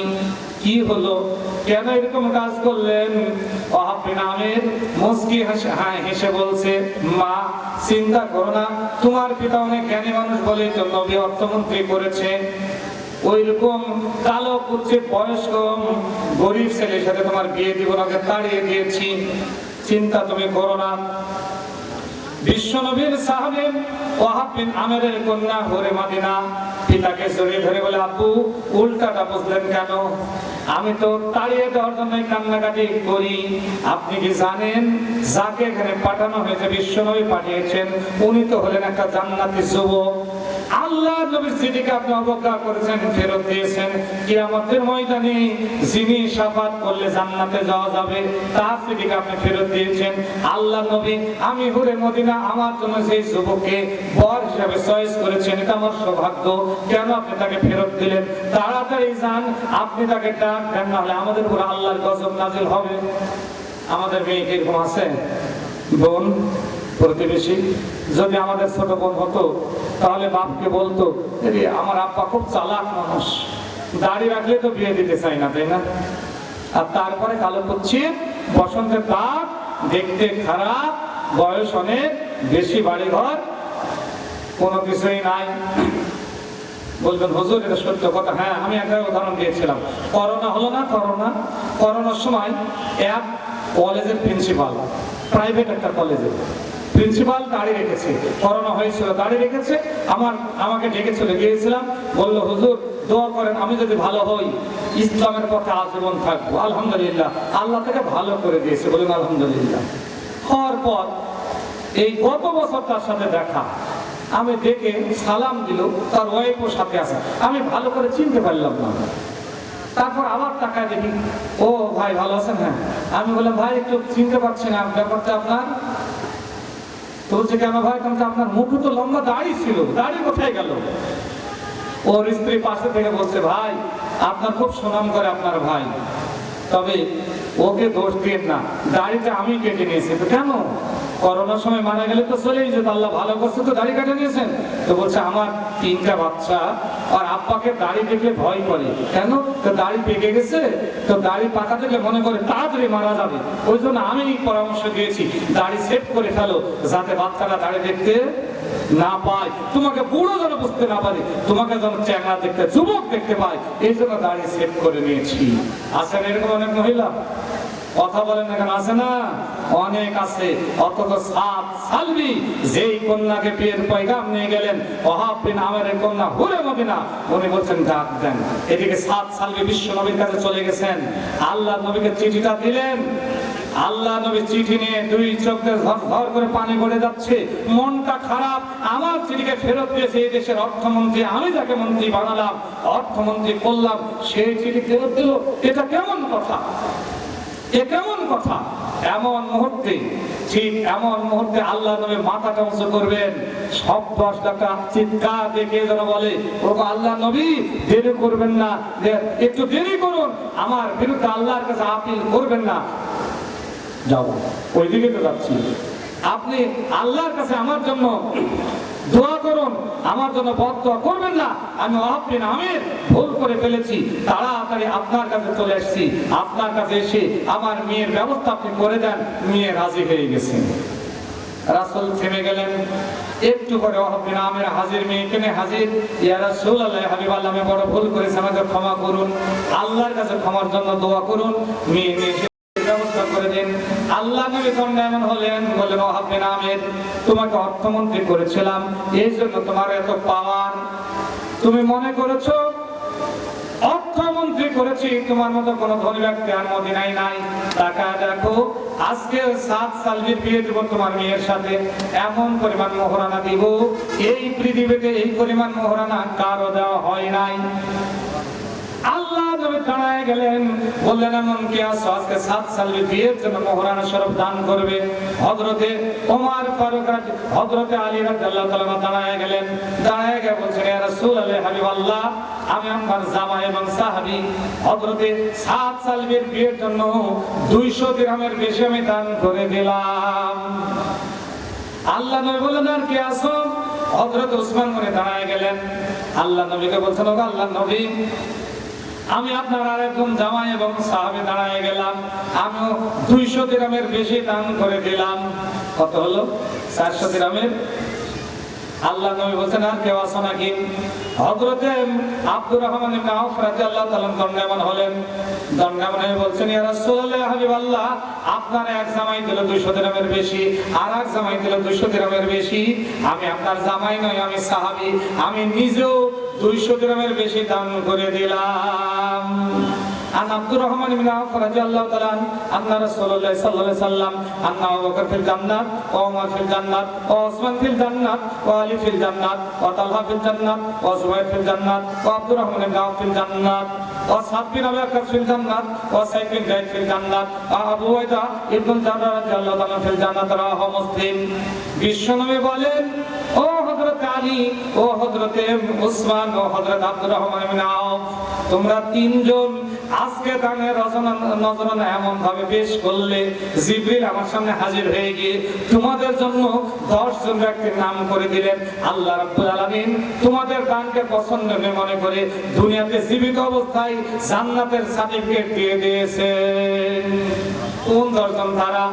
কি হলো, কেন এরকম কাজ করলেন? ওয়াহাব বিন আমের মুস্কি হেসে বলছে, মা চিন্তা করো না, তোমার পিতা অনেক জ্ঞানী মানুষ বলেই তো নবী অর্থমন্ত্রী করেছে। ওইরকম কালো কুচে বয়স্ক গরিব ছেলের সাথে তোমার বিয়ে দিব না, তাড়িয়ে দিয়েছি, চিন্তা তুমি করো না। বিশ্বনবীর সাহাবী ওয়াহাব বিন আমেরের কন্যা হুরে মদিনা পিতাকে জড়িয়ে ধরে বলে, আব্বু উল্টাটা বুঝলেন কেন? আমি তো তাড়িয়ে দেওয়ার জন্য কান্নাকাটি করি। আপনি কি জানেন যাকে এখানে পাঠানো হয়েছে, বিশ্বনবী পাঠিয়েছেন, উনি তো হলেন একটা জান্নাতি যুবক। আল্লাহ নবীর চিঠিকে আপনি অবজ্ঞা করেছেন, ফেরত দিয়েছেন। কিয়ামতের ময়দানে যিনি শাফাত করলে জান্নাতে যাওয়া যাবে, তার চিঠিকে আপনি ফেরত দিয়েছেন। আল্লাহ নবী আমি হুরে মদিনা আমার জন্য সেই যুবককে বর হিসেবে চয়েস করেছেন, এটা আমার সৌভাগ্য। কেন আপনি তাকে ফেরত দিলেন? তাড়াতাড়ি যান, আপনি তাকে ডাক দেন, না হলে আমাদের উপর আল্লাহর গজব নাজিল হবে। আমাদের মেয়ে কিরকম আছে? বোন প্রতিবেশী যদি আমাদের ছোট বোন হতো, তাহলে বাপকে বলতো, আমার আব্বা খুব চালাক মানুষ, দাড়ি রাখলে তো বিয়ে দিতে চাই না, তাই না? আর তারপরে কালো করছি, বসন্তের দাগ, দেখতে খারাপ, বয়স অনেক বেশি, বাড়ি ঘর কোনো কিছুই নাই। বলবেন হুজুর এটা সত্য কথা। হ্যাঁ, আমি একটা উদাহরণ দিয়েছিলাম। করোনা হলো না, করোনার সময় এক কলেজের প্রিন্সিপাল, প্রাইভেট একটা কলেজের প্রিন্সিপাল দাড়ি রেখেছে, করোনা হয়েছিল, দাড়ি রেখেছে। আমাকে ডেকে চলে গিয়েছিলাম, বললো হুজুর দোয়া করেন, আমি যদি ভালো হই ইসলামের পথে আজীবন থাকবো। আলহামদুলিল্লাহ, আল্লাহ থেকে ভালো করে দিয়েছে, বলুন আলহামদুলিল্লাহ। হওয়ার পর এই গত বছর তার সাথে দেখা, আমি দেখে সালাম দিল, তার ওয়াইফও সাথে আছে, আমি ভালো করে চিনতে পারলাম না। তারপর আবার তাকায় দেখি, ও ভাই ভালো আছেন? হ্যাঁ। আমি বললাম ভাই একটু চিনতে পারছি না, ব্যাপারটা আপনার? তো বলছে কেন ভাই? কারণ আপনার মুখে তো লম্বা দাড়ি ছিল, দাড়ি কোথায় গেল? ওর স্ত্রী পাশে থেকে বলছে, ভাই আপনার খুব সুনাম করে আপনার ভাই, তবে ওকে দোষ দিন না, দাড়িটা আমি কেটে নিয়েছি। তো কেন? করোনার সময় মারা গেলে তো চলেই যেত, আল্লাহ ভালো করছে তো দাড়ি কেটে নিয়েছেন। তো বলছে আমার 3টা বাচ্চা আর আব্বাকে দাড়ি দেখলে ভয় করে। কেন? তো দাড়ি পেকে গেছে, তো দাড়ি পাকা দেখলে মনে করে তাড়াতাড়ি মারা যাবে, ওই জন্য আমি পরামর্শ দিয়েছি দাড়ি সেভ করে ফেলো, যাতে বাচ্চারা দাড়ি দেখতে না পায়, তোমাকে বুড়ো যেন বুঝতে না পারে, তোমাকে যেন চ্যাংড়া দেখতে, যুবক দেখতে পায়, এই জন্য দাড়ি সেভ করে নিয়েছি। আছেন এরকম অনেক মহিলা? কথা বলেন না কেন? আছে না? অনেক আছে। অথচ সাদ সালবি যেই কন্যাকে বিয়ের পয়গাম নিয়ে গেলেন, ওয়াহাব বিন আমেরের কন্যা হুরে মদিনা, উনি বলছেন ডাক দেন। এদিকে সাদ সালবি বিশ্ব নবীর কাছে চলে গেছেন, আল্লাহ নবীকে চিঠিটা দিলেন। আল্লাহ নবী চিঠি নিয়ে দুই চোখে ঝরঝর করে পানি পড়ে যাচ্ছে, মনটা খারাপ। আমার চিঠিকে ফেরত দিয়েছে এই দেশের অর্থমন্ত্রী, আমি যাকে মন্ত্রী বানালাম, অর্থমন্ত্রী করলাম, সেই চিঠি ফেরত দিল, এটা কেমন কথা? এ কেমন কথা? এমন মুহূর্তে, ঠিক এমন মুহূর্তে আল্লাহ নবী মাথাটা উঁচু করবেন, সব 10 টাকা চিৎকার দেখে যেন বলে, ও আল্লাহ নবী দেরি করবেন না, একটু দেরি করুন, আমার বিরুদ্ধে আল্লাহর কাছে আপিল করবেন না। যাও, ওইদিকে তো যাচ্ছি, আপনি আল্লাহর কাছে আমার জন্য দোয়া করুন, আমার জন্য বদদোয়া করবেন না। আমি ওয়াহাব বিন আমের ভুল করে ফেলেছি, তাড়াতাড়ি আপনার কাছে চলে এসেছি, আপনার কাছে এসে আমার মেয়ের ব্যবস্থা আপনি করে দেন। মেয়ে রাজি হয়ে গেছে। রাসূল থেমে গেলেন, একটু পরে ওয়াহাব বিন আমের হাজির, মেয়ে কেনে হাজির, ইয়া রাসূলুল্লাহ হাবিবাল্লাহ, আমি বড় ভুল করেছি, আমাকে ক্ষমা করুন, আল্লাহর কাছে ক্ষমার জন্য দোয়া করুন, মেয়ে ব্যবস্থা করে দিন। আল্লাহ নবী দণ্ডায়মান হলেন, বললেন ওয়াহাব বিন আমের, তোমাকে অর্থমন্ত্রী করেছিলাম, এই জন্য তোমার এত পাওয়ার। তুমি মনে করেছো অর্থমন্ত্রী করেছি, তোমার মতো কোন ধনী ব্যক্তি আর মদিনায় নাই। তাকায় দেখো, আজকে 7 সালবির বিয়ে দিব তোমার মেয়ের সাথে, এমন পরিমাণ মোহরানা দিব, এই পৃথিবীতে এই পরিমাণ মোহরানা কারো দেওয়া হয় নাই। আল্লাহ নবী দাঁড়ায় গেলেন, বললেন এমন কি আছো আজকে 7 সালবি বিয়ের জন্য মোহরানা স্বরূপ দান করবে? হযরতে ওমর ফারুক, হযরতে আলী রাদিয়াল্লাহু তাআলা দাঁড়ায় গেলেন, দাঁড়ায় গিয়ে বলছেন ইয়া রাসূলুল্লাহ, হাবিবাল্লাহ, আমি আমার জামাই এবং সাহাবী হযরতে 7 সালবির বিয়ের জন্য 200 দিরহামের বেশি আমি দান করে দিলাম। আল্লাহ নবী বললেন আর কি আছো? হযরত ওসমান গনি দাঁড়ায় গেলেন, আল্লাহ নবীকে বলছেন ওগো আল্লাহ নবী, আমি আপনার আরেকজন জামাই এবং সাহাবী দাঁড়ায় গেলাম, আমিও 200 দিরহামের বেশি দান করে দিলাম। কত হলো? 400 দিরহামের। আল্লাহ নবী বলছেন আর কেউ আছো নাকি? হযরতে আব্দুর রহমান ইবনে আওফ রাদিয়াল্লাহু তাআলা দণ্ডায়মান হলেন, দণ্ডায়মান হয়ে বলছেন ইয়া রাসূলুল্লাহ, হাবিবাল্লাহ, আপনার এক জামাই দিল 200 দিরহামের বেশি, আর এক জামাই দিল 200 দিরহামের বেশি। আমি আপনার জামাই নই, আমি সাহাবী, আমি নিজেও 200 দিরহামের বেশি দান করে দিলাম। عن عبد الرحمن بن عوف رضي الله تعالى عنه أن رسول الله صلى الله عليه وسلم أن أبو بكر في الجنة وعمر في الجنة وعثمان في الجنة وعلي في الجنة وطلحة في الجنة وزبير في الجنة وعبد الرحمن بن عوف في الجنة وسعد بن أبي وقاص في الجنة وسعيد بن زيد في الجنة وأبو عبيدة بن الجراح رضي الله تعالى في الجنة رواه مسلم। বিশ্বনবী বলেন, ও হযরত আলী, ও হযরত উসমান, ও হযরত আব্দুর রহমান ইবনে আওফ, তোমরা তিনজন আজকে দানের নজরানা এমন ভাবে পেশ করলে, জিবরিল আমার সামনে হাজির হয়ে গিয়ে তোমাদের জন্য 10 জন ব্যক্তির নাম করে দিলেন। আল্লাহ রাব্বুল আলামিন তোমাদের দানকে পছন্দ মনে করে দুনিয়াতে জীবিত অবস্থায় জান্নাতের সার্টিফিকেট দিয়ে দিয়েছেন। কোন 10 জন তারা?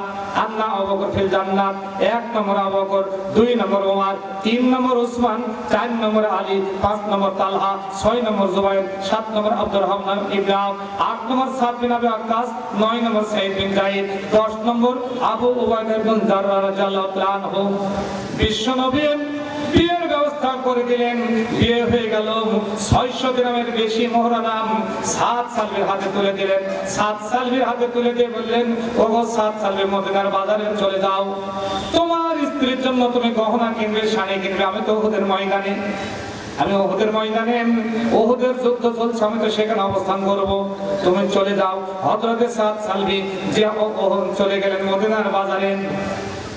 আন্না আবু বকর ফিল জান্নাত, 1 নম্বর আবু বকর, 2 নম্বর ওমর, 3 নম্বর উসমান, 4 নম্বর আলী, 5 নম্বর তালহা, 6 নম্বর জুবাইর, 7 নম্বর আব্দুর রহমান ইবনে আওফ, 8 নম্বর সাদ বিন আবি ওয়াক্কাস, 9 নম্বর সাঈদ বিন যায়েদ, 10 নম্বর আবু উবাইদা ইবনে জাররাহ রাদিয়াল্লাহু তাআলা আনহু। বিশ্বনবী বিয়ের ব্যবস্থা করে দিলেন, বিয়ে হয়ে গেল। 600 দিরহামের বেশি মোহরানা 7 সালবির হাতে তুলে দিলেন। 7 সালবির হাতে তুলে দিয়ে বললেন, ওগো 7 সালবি, মদিনার বাজারে চলে যাও, তোমার স্ত্রীর জন্য তুমি গহনা কিনবে, শাড়ি কিনবে। আমি তো ওহুদের ময়দানে, ওহুদের যুদ্ধ চলছে, আমি তো সেখানে অবস্থান করব, তুমি চলে যাও। হযরতে 7 সালবি যে চলে গেলেন মদিনার বাজারে,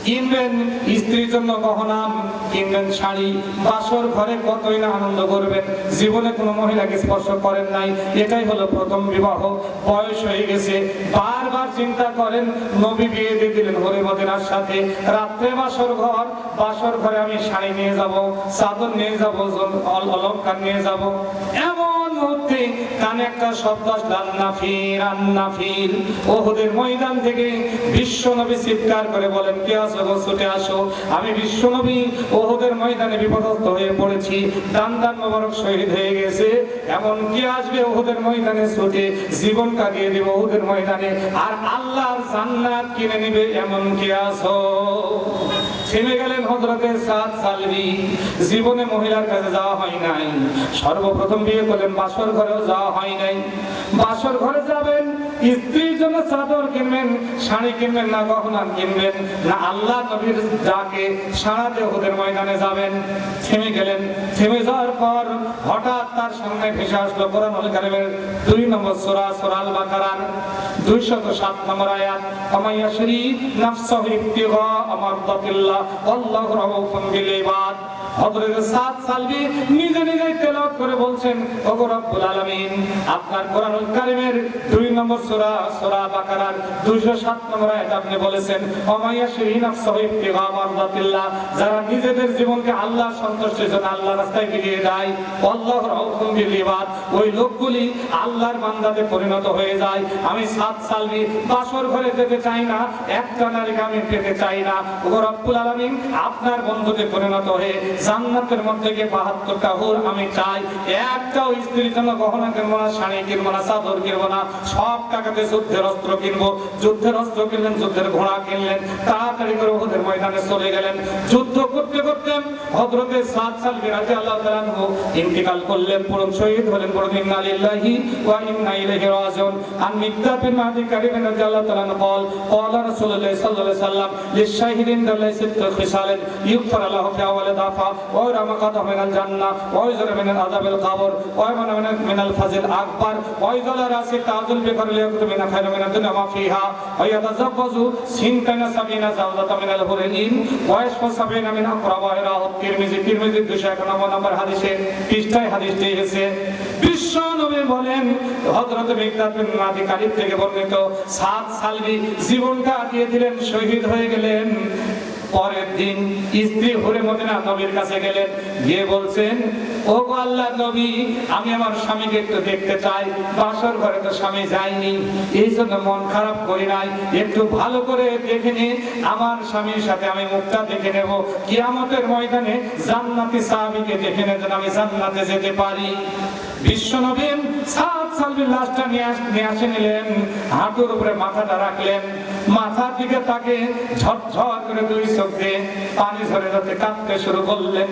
কিনবেন স্ত্রীর জন্য গহনা, কিনবেন শাড়ি। বাসর ঘরে কতই না আনন্দ করবেন, জীবনে কোনো মহিলাকে স্পর্শ করেন নাই, এটাই হলো প্রথম বিবাহ। বয়স হয়ে গেছে, বারবার চিন্তা করেন, নবী বিয়ে দিয়ে দিলেন হরে মদিনার সাথে। রাত্রে বাসর ঘরে আমি শাড়ি নিয়ে যাব, চাদর নিয়ে যাব, অলংকার নিয়ে যাব। এমন মুহূর্তে কানে একটা শব্দ আসলো, আন্নাফির আন্নাফির। ওহুদের ময়দান থেকে বিশ্বনবী চিৎকার করে বলেন, কে আছো গো, ছুটে আসো। আমি বিশ্বনবী ওহুদের ময়দানে বিপদগ্রস্ত হয়ে পড়েছি, দান মোবারক শহীদ হয়ে গেছে। এমন কে আসবে ওহুদের ময়দানে ছুটে, জীবন কাটিয়ে দেবে ওহুদের ময়দানে, আর আল্লাহর জান্নাত কিনে নিবে, এমন কে আছো? থেমে গেলেন হযরতে 7 সালবি। জীবনে মহিলার কাছে যাওয়া হয় নাই, সর্বপ্রথম বিয়ে করলেন, বাসর ঘরেও যাওয়া হয় নাই। বাসর ঘরে যাবেন, স্ত্রীর জন্য চাদর কিনবেন, শাড়ি কিনবেন না, গহনা কিনবেন না, আল্লাহ নবীর ডাকে সারাতে ওহুদের ময়দানে যাবেন। থেমে গেলেন। থেমে যাওয়ার পর হঠাৎ তার সামনে ভেসে আসলো কোরআনুল কারীমের 2 নম্বর সূরা, সূরা আল বাকারার 207 নম্বর আয়াত, আমায়াশরি নাফসাহু ইবতিগা মারদাতিল্লাহ আল্লাহু রাউফুন বিল ইবাদ। হযরত 7 সালবি নিজে তেলাওয়াত করে বলছেন, ওগো রব্বুল আলামিন, আপনার কোরআনুল কারীমের 2 নম্বর সূরা, সূরা বাকারার 207 নম্বর আয়াত আপনি বলেছেন, আমায়াশরি নাফসাহু ইবতিগা মারদাতিল্লাহ, যারা নিজেদের জীবনকে আল্লাহর সন্তুষ্টির জন্য আল্লাহর রাস্তায় বিলিয়ে দেয়, আল্লাহু রাউফুন বিল ইবাদ, ওই লোকগুলি আল্লাহর বান্দাতে পরিণত হয়ে যায়। আমি 7 সালবি বাসর ঘরে যেতে চাই না, একটা নারীকে আমি পেতে চাই না। ওগো রব্বুল আলামিন, আপনার বন্ধুতে পরিণত হয়ে জান্নাতের মধ্যে গিয়ে 72টা হুর আমি চাই, একটাও স্ত্রীর জন্য গহনা কিনবো না, শাড়ি কিনবো না, চাদর কিনবো না, সব টাকাতে যুদ্ধের অস্ত্র কিনবো। যুদ্ধের অস্ত্র কিনলেন, যুদ্ধের ঘোড়া কিনলেন, তাড়াতাড়ি করে ওদের ময়দানে চলে গেলেন। যুদ্ধ করতে করতে হযরতে সাদ সালবী রাদিয়াল্লাহু তাআলা আনহু ইন্তিকাল করলেন, পরম শহীদ হলেন। পড়ুন ইন্না লিল্লাহি ওয়া ইন্না ইলাইহি রাজিউন। আন মিকদাদ বিন মাদি কারীম রাদিয়াল্লাহু তাআলা আনহু قال قال رسول الله صلى الله عليه وسلم للشاهد عند الله ست خصال يغفر له في اول دفعه ويرى مقعده من الجنه ويزر من عذاب القبر ويمن من الفضل الاكبر ويزل راس تاج البكر ليكتب من خير من الدنيا ما فيها ويتزوج سنتين 70 زوجة من الحور العين ويشفى 70 من اقربائها। তিরমিজি 291 নম্বর হাদিসে পৃষ্ঠায় হাদিসটি এসেছে। বিশ্ব নবী বলেন, হযরত মিকদাদ বিন মাদি কারীব থেকে বর্ণিত, সাদ সালবী জীবনটা দিয়ে দিলেন, শহীদ হয়ে গেলেন। পরের দিন স্ত্রী হুরে মদিনা নবীর কাছে গেলেন, গিয়ে বলছেন, ও গো আল্লাহর নবী, আমি আমার স্বামীকে একটু দেখতে চাই, বাসর ঘরে তো স্বামী যায়নি, এই জন্য মন খারাপ করি নাই, একটু ভালো করে দেখে নি, আমার স্বামীর সাথে আমি মুখটা দেখে নেব, কিয়ামতের ময়দানে জান্নাতি সাহাবীকে দেখে নেব, আমি জান্নাতে যেতে পারি। বিশ্বনবী সাদ সালবীর লাশটা নিয়ে আসে নিলেন, হাঁটুর উপরে মাথাটা রাখলেন, মাথার দিকে তাকে ঝরঝর করে দুই চোখ দিয়ে পানি ঝরে যাতে কাঁদতে শুরু করলেন।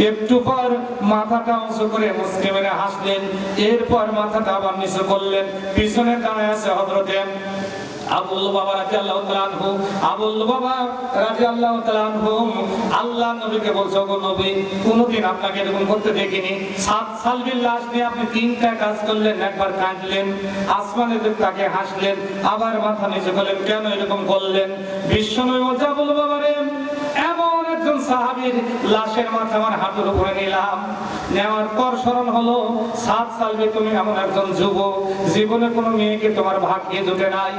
একটু পর মাথাটা উঁচু করে মুচকি মেরে হাসলেন, এরপর মাথাটা আবার নিচু করলেন। পিছনে দাঁড়ায় আছে হযরতে আবুল বাবা রাদিয়াল্লাহু তাআলা আনহু। আবুল বাবা রাদিয়াল্লাহু তাআলা আনহু আল্লাহ নবীকে বলছে, ওগো নবী, কোনদিন আপনাকে এরকম করতে দেখিনি। সাদ সালবীর লাশ নিয়ে আপনি তিনটা কাজ করলেন, একবার কাঁদলেন, আসমানের দিকে তাকিয়ে হাসলেন, আবার মাথা নিচু করলেন, কেন এরকম করলেন? বিশ্বনবী বলছে, আবুল বাবা রে, এমন একজন সাহাবীর লাশের মাথা আমার হাঁটুর উপরে নিলাম, নেওয়ার পর স্মরণ হলো, সাদ সালবী তুমি এমন একজন যুবক, জীবনে কোনো মেয়েকে তোমার ভাগ্যে জুটে নাই,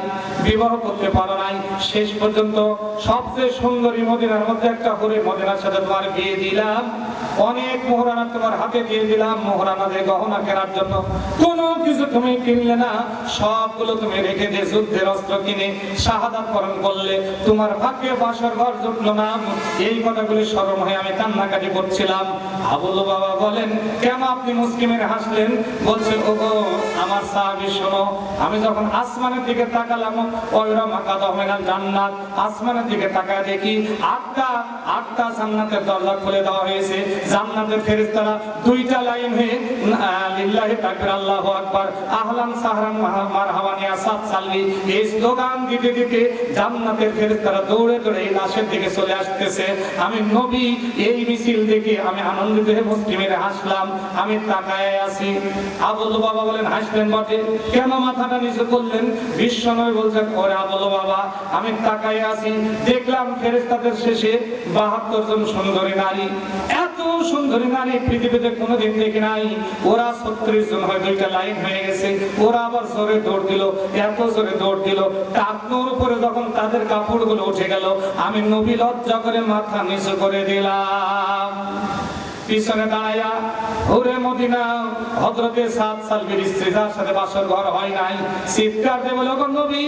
বিবাহ করতে পারো নাই, শেষ পর্যন্ত সবচেয়ে সুন্দরী মদিনার মধ্যে একটা হুরে মদিনার সাথে তোমার বিয়ে দিলাম, অনেক মোহরানা তোমার হাতে দিয়ে দিলাম, মোহরানা দিয়ে গহনা কেনার জন্য কোনো কিছু তুমি কিনলে না, সবগুলো তুমি রেখে দিয়ে যুদ্ধের অস্ত্র কিনে শাহাদাত বরণ করলে, তোমার ভাগ্যে বাসর ঘর জুটলো না। এই কথাগুলি স্মরণ হয়ে আমি কান্নাকাটি করছিলাম। আবুল বাবা বলেন, কেন আপনি মুচকি মেরে হাসলেন? বলছে, ওগো আমার সাহাবী শোনো, আমি যখন আসমানের দিকে তাকালাম, ওইরা মাকাদা মিনাল জান্নাত, আসমানের দিকে তাকায় দেখি আটটা জান্নাতের দরজা খুলে দেওয়া হয়েছে। জান্নাতের ফেরেশতারা দুইটা লাইন হয়ে লিল্লাহি তাকবীর আল্লাহু আকবার আহলান সাহরান মারহাবান ইয়া সাদ সালবী এই স্লোগান দিতে দিতে জান্নাতের ফেরেশতারা দৌড়ে দৌড়ে এই লাশের দিকে চলে আসতেছে। আমি নবী এই মিছিল দেখে আমি আনন্দিত হয়ে মুচকি মেরে হাসলাম, আমি তাকায় আছি। আবুল বাবা বলেন, হাসলেন বটে, কেন মাথাটা নিচু করলেন? বিশ্বনবী বলছেন, ওরে আবুল বাবা, আমি তাকায় আছি, দেখলাম ফেরেশতাদের শেষে 72 জন সুন্দরী নারী, এত সুন্দরী নারী পৃথিবীতে কোনোদিন দেখি নাই। ওরা 36 জন হয়, দুইটা লাইন হয়ে গেছে, ওরা আবার জোরে দৌড় দিল, এত জোরে দৌড় দিল, টাকনোর উপরে যখন তাদের কাপড়গুলো উঠে গেল, আমি নবী লজ্জা করে মাথা নিচু করে দিলাম। পিছনে দাঁড়াইয়া হুরে মদিনা হযরতে সাদ সালবীর স্ত্রী, যার সাথে বাসর ঘর হয় নাই, চিৎকার দিয়ে বলে, ওগো নবী,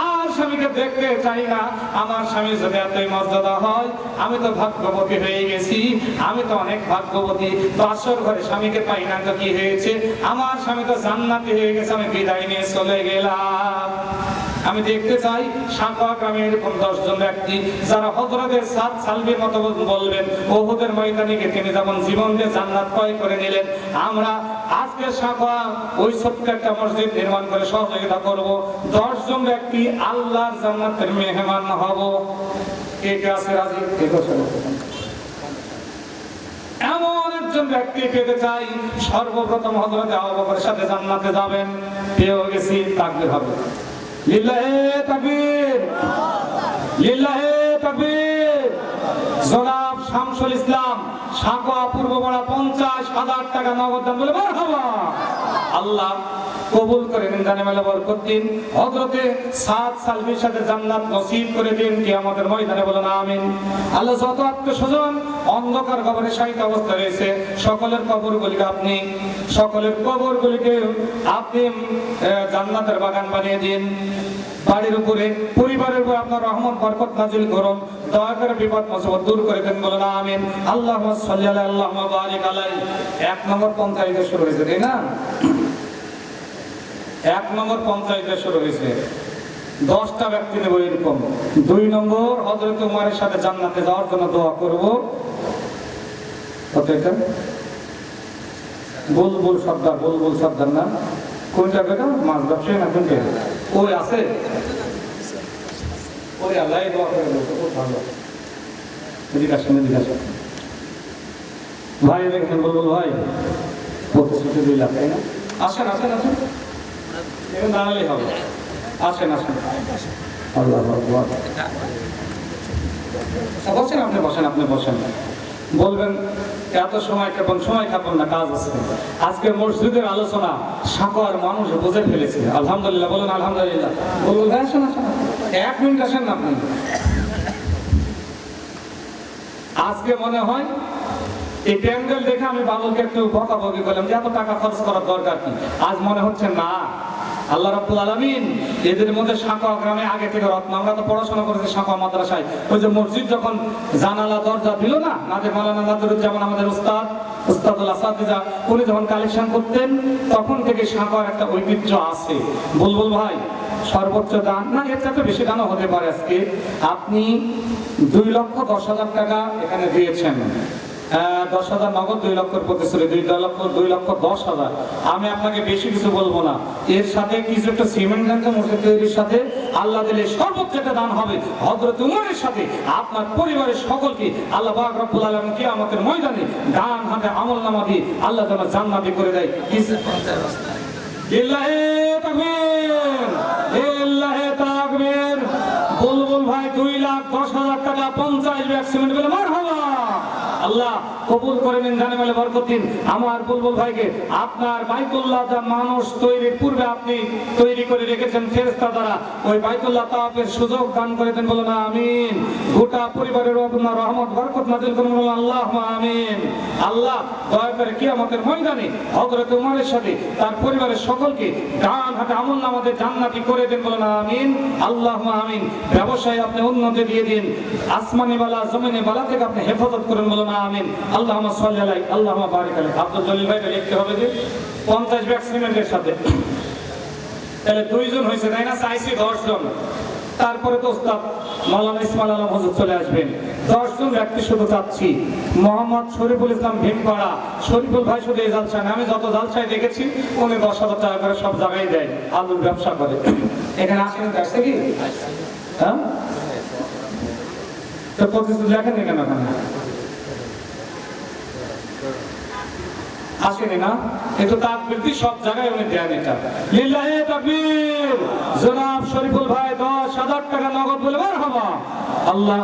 আর স্বামীকে দেখতে চাই না, আমার স্বামী যদি এতই মর্যাদা হয়, আমি তো ভাগ্যবতী হয়ে গেছি, আমি তো অনেক ভাগ্যবতী, বাসর ঘরে স্বামীকে পাই না তো কি হয়েছে, আমার স্বামী তো জান্নাতি হয়ে গেছে, আমি বিদায় নিয়ে চলে গেলাম। আমি দেখতে চাই সাঁকোয়া গ্রামে এরকম 10 জন ব্যক্তি যারা হযরতে সাদ সালবীর মতো বলবেন, উহুদের ময়দানে গিয়ে তিনি যখন জীবন দিয়ে জান্নাত ক্রয় করে নিলেন, আমরা আজকে সাঁকোয়া ওই ছোট্ট একটা মসজিদ নির্মাণ করে সহযোগিতা করব, 10 জন ব্যক্তি আল্লাহর জান্নাতের মেহমান হব। কে কে আছে রাজি? এমন একজন ব্যক্তি পেতে চাই, সর্বপ্রথম হযরতে আবু বকরের সাথে জান্নাতে যাবেন, পেয়ে গেছি, তাকবীর হবে, লিল্লাহি তাকবীর, লিল্লাহি তাকবীর। জনাব শামসুল ইসলাম সাঁকোয়া পূর্বপাড়া 50,000 টাকা নগদ দান, বলে মারহাবা। আল্লাহ কবুল করে নিন, জানে মেলা বরকত দিন, হযরতে সাদ সালবীর সাথে জান্নাত নসিব করে দিন কিয়ামতের ময়দানে, বলেন আমিন। আল্লাহ যত আত্মস্বজন অন্ধকার কবরে শায়িত অবস্থা রয়েছে, সকলের কবরগুলিকে আপনি জান্নাতের বাগান বানিয়ে দিন। বাড়ির উপরে, পরিবারের উপর আপনার রহমত বরকত নাজিল করুন। দয়া করে বিপদ মুসিবত দূর করে দেন, বলেন আমিন। আল্লাহুম্মা সাল্লি আলা আল্লাহুম্মা বারিক আলাই। 1 নম্বর পঞ্চায়েতে শুরু হয়েছে, তাই না? 1 নম্বর পঞ্চায়েতে শুরু হয়েছে। 10টা ব্যক্তি নেব এরকম। 2 নম্বর হযরত উমরের সাথে জান্নাতে যাওয়ার জন্য দোয়া করব। কত এটা? বুলবুল সর্দার না? কোন জায়গাটা? মাছ ব্যবসায়ী না কোনটা? ওই আছে ওই আল্লাহ দোয়া করে বলতো, খুব ভালো। জিজ্ঞাসা ভাই দেখেন, বুলবুল ভাই প্রতিশ্রুতি 2 লাখ, তাই না? আসেন এখন দাঁড়ালেই হবে। আসেন আল্লাহ আপনি বসেন। বলবেন এত সময় খাবেন না, কাজ আছে। আজকে মসজিদের আলোচনা সাঁকোয়ার মানুষ বুঝে ফেলেছে, আলহামদুলিল্লাহ বলুন, আলহামদুলিল্লাহ। বলুন ভাই আসেন 1 মিনিট আসেন না আপনি। আজকে মনে হয় এই প্যান্ডেল দেখে আমি বাবুকে একটু বকাবকি করলাম যে এত টাকা খরচ করার দরকার কি। আজ মনে হচ্ছে না, আল্লাহ রাব্বুল আলামিন এদের মধ্যে সাঁকোয়া গ্রামে আগে থেকে রত্ন। আমরা তো পড়াশোনা করেছি সাঁকোয়া মাদ্রাসায়। ওই যে মসজিদ যখন জানালা দরজা দিল না, নাদের মাওলানা নাদিরুজ্জামান আমাদের উস্তাদুল আসাতিজা, উনি যখন কালেকশন করতেন তখন থেকে সাঁকোয়ার একটা ঐতিহ্য আছে। বুলবুল ভাই সর্বোচ্চ দান না, এর চাইতে বেশি দানও হতে পারে। আজকে আপনি 2,10,000 টাকা এখানে দিয়েছেন। 10,000 নগদ, 2 লক্ষের প্রতিশ্রুতি, 2 লক্ষ 10,000। আমি আপনাকে বেশি কিছু বলবো না। এর সাথে কিছু একটা সিমেন্ট দেন তো মসজিদ তৈরির সাথে। আল্লাহ দিলে সর্বোচ্চ একটা দান হবে হযরত উমরের সাথে আপনার পরিবারের সকলকে আল্লাহ পাক রব্বুল আলামিন কিয়ামতের ময়দানে ডান হাতে আমলনামা দিয়ে আল্লাহ যেন জান্নাতি করে দেয়। লিল্লাহি তাকবীর, লিল্লাহি তাকবীর। বুলবুল ভাই 2,10,000 টাকা 50 ব্যাগ সিমেন্ট বলে মারহাবা। আল্লাহ কবুল করে নিন, জানে বলে বরকত দিন আমার বুলবুল ভাইকে। আপনার বাইতুল্লাহ যা মানুষ তৈরির পূর্বে আপনি তৈরি করে রেখেছেন ফেরেশতা দ্বারা, ওই বাইতুল্লাহ তাওয়াফের সুযোগ দান করে দেন, বলুন আমিন। গোটা পরিবারের আপনার রহমত বরকত নাজিল করুন, বলুন আল্লাহুম্মা আমিন। আল্লাহ দয়া করে কিয়ামতের ময়দানে হযরত উমরের সাথে তার পরিবারের সকলকে ডান হাতে আমলনামাতে জান্নাতি করে দেন, বলুন আমিন, আল্লাহুম্মা আমিন। ব্যবসায় আপনি উন্নতি দিয়ে দিন, আসমানি বালা জমিনে বালা থেকে আপনি হেফাজত করেন, বলুন আমিন। আল্লাহুম্মা সাল্লি আলাইহি আল্লাহুম্মা বারিক আলাইহি। আব্দুল জলিল ভাই লিখতে হবে যে 50 ব্যাগ সিমেন্টের সাথে, তাহলে 2 জন হয়েছে, তাই না? চাইছি 10 জন। তারপরে তো ওস্তাদ মাওলানা ইসমাইল আলম হুজুর চলে আসবেন। 10 জন ব্যক্তি শুধু চাচ্ছি। মোহাম্মদ শরীফুল ইসলাম ভীমপাড়া, শরীফুল ভাই শুধু এই জালসায় না, আমি যত জালসায় দেখেছি উনি 10,000 টাকা করে সব জায়গায় দেয়, আলুর ব্যবসা করে। এখানে আসেন, আসছে কি? হ্যাঁ, তো প্রতিশ্রুতি লেখেন কেন এখানে? আসেনি না? একটু তাকবীর দিয়ে সব জায়গায় উনি দেন এটা। লিল্লাহি তাকবীর। জনাব শরীফুল ভাই 10,000 টাকা নগদ বলে মারহাবা। আল্লাহ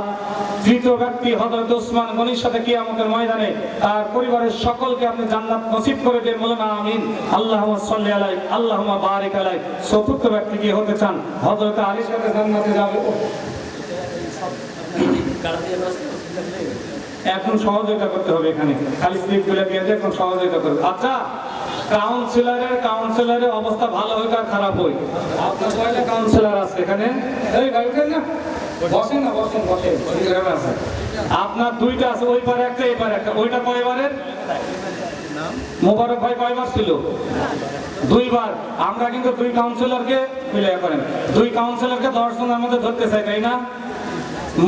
তৃতীয় ব্যক্তি হযরত ওসমান গনির সাথে কিয়ামতের ময়দানে তার পরিবারের সকলকে আপনি জান্নাত নসিব করে দেন, বলেন আমিন। আল্লাহুম্মা সাল্লি আলাইহি আল্লাহুম্মা বারিক আলাইহি। চতুর্থ ব্যক্তি কি হতে চান? হযরত আলীর সাথে জান্নাতে যাবে। এখন সহযোগিতা করতে হবে, এখানে খালি স্লিপ গুলো দিয়ে এখন সহযোগিতা করবে। আচ্ছা, কাউন্সিলরের অবস্থা ভালো হোক আর খারাপ হোক, আপনার কয়টা কাউন্সিলর আছে এখানে? এই ভাই উঠেন না, বসেন না, বসেন। আপনার 2টা আছে, ওই পারে একটা, এই পারে একটা। ওইটা কয়বারের? মোবারক ভাই কয়বার ছিল? 2 বার। আমরা কিন্তু 2 কাউন্সিলরকে মিলিয়ে করেন, 2 কাউন্সিলরকে 10 জনের মধ্যে ধরতে চাই, তাই না?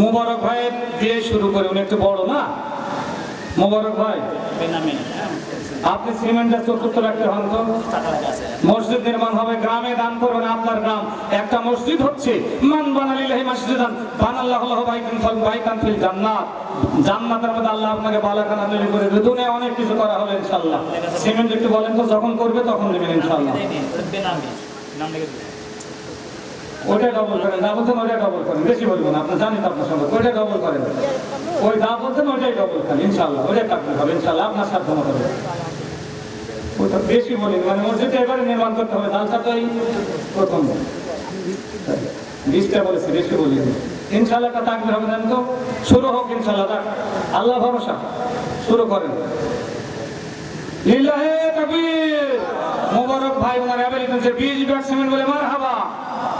মোবারক ভাই দিয়ে শুরু করে, উনি একটু বড় না? মোবারক ভাই আপনি সিমেন্টের 4র্থ ব্যক্তি হন তো। মসজিদ নির্মাণ হবে, গ্রামে দান করবেন। আপনার গ্রাম একটা মসজিদ হচ্ছে মান বানালিল্লাহি মসজিদান বানাল্লাহু লাহু বাইতান ফিল জান্নাত। জান্নাতের মধ্যে আল্লাহ আপনাকে বালাখানা তৈরি করে দেবে। দুনিয়ায় অনেক কিছু করা হবে ইনশাআল্লাহ। সিমেন্ট একটু বলেন তো, যখন করবে তখন দেবেন ইনশাআল্লাহ। ওইটা ডবল করেন, যা বলছেন ওইটা ডবল করেন, বেশি বলবেন না, আপনি জানেন আপনার সঙ্গে। ওইটা ডবল করেন, ওই যা বলছেন ওইটাই ডবল করেন ইনশাআল্লাহ। ওইটাই টাকা হবে ইনশাআল্লাহ, আপনার সাধ্য মতো হবে। ওইটা বেশি বলি, মানে মসজিদে এবারে নির্মাণ করতে হবে। জালসা তো এই প্রথম 20টা বলেছি, বেশি বলি ইনশাআল্লাহ। একটা তাকবীর হবে, জানেন তো? শুরু হোক ইনশাআল্লাহ, আল্লাহ ভরসা। শুরু করেন। লিল্লাহি তাকবীর। মোবারক ভাই ওনার অ্যাবিলিটি 20 ব্যাগ সিমেন্ট বলে মারহাবা।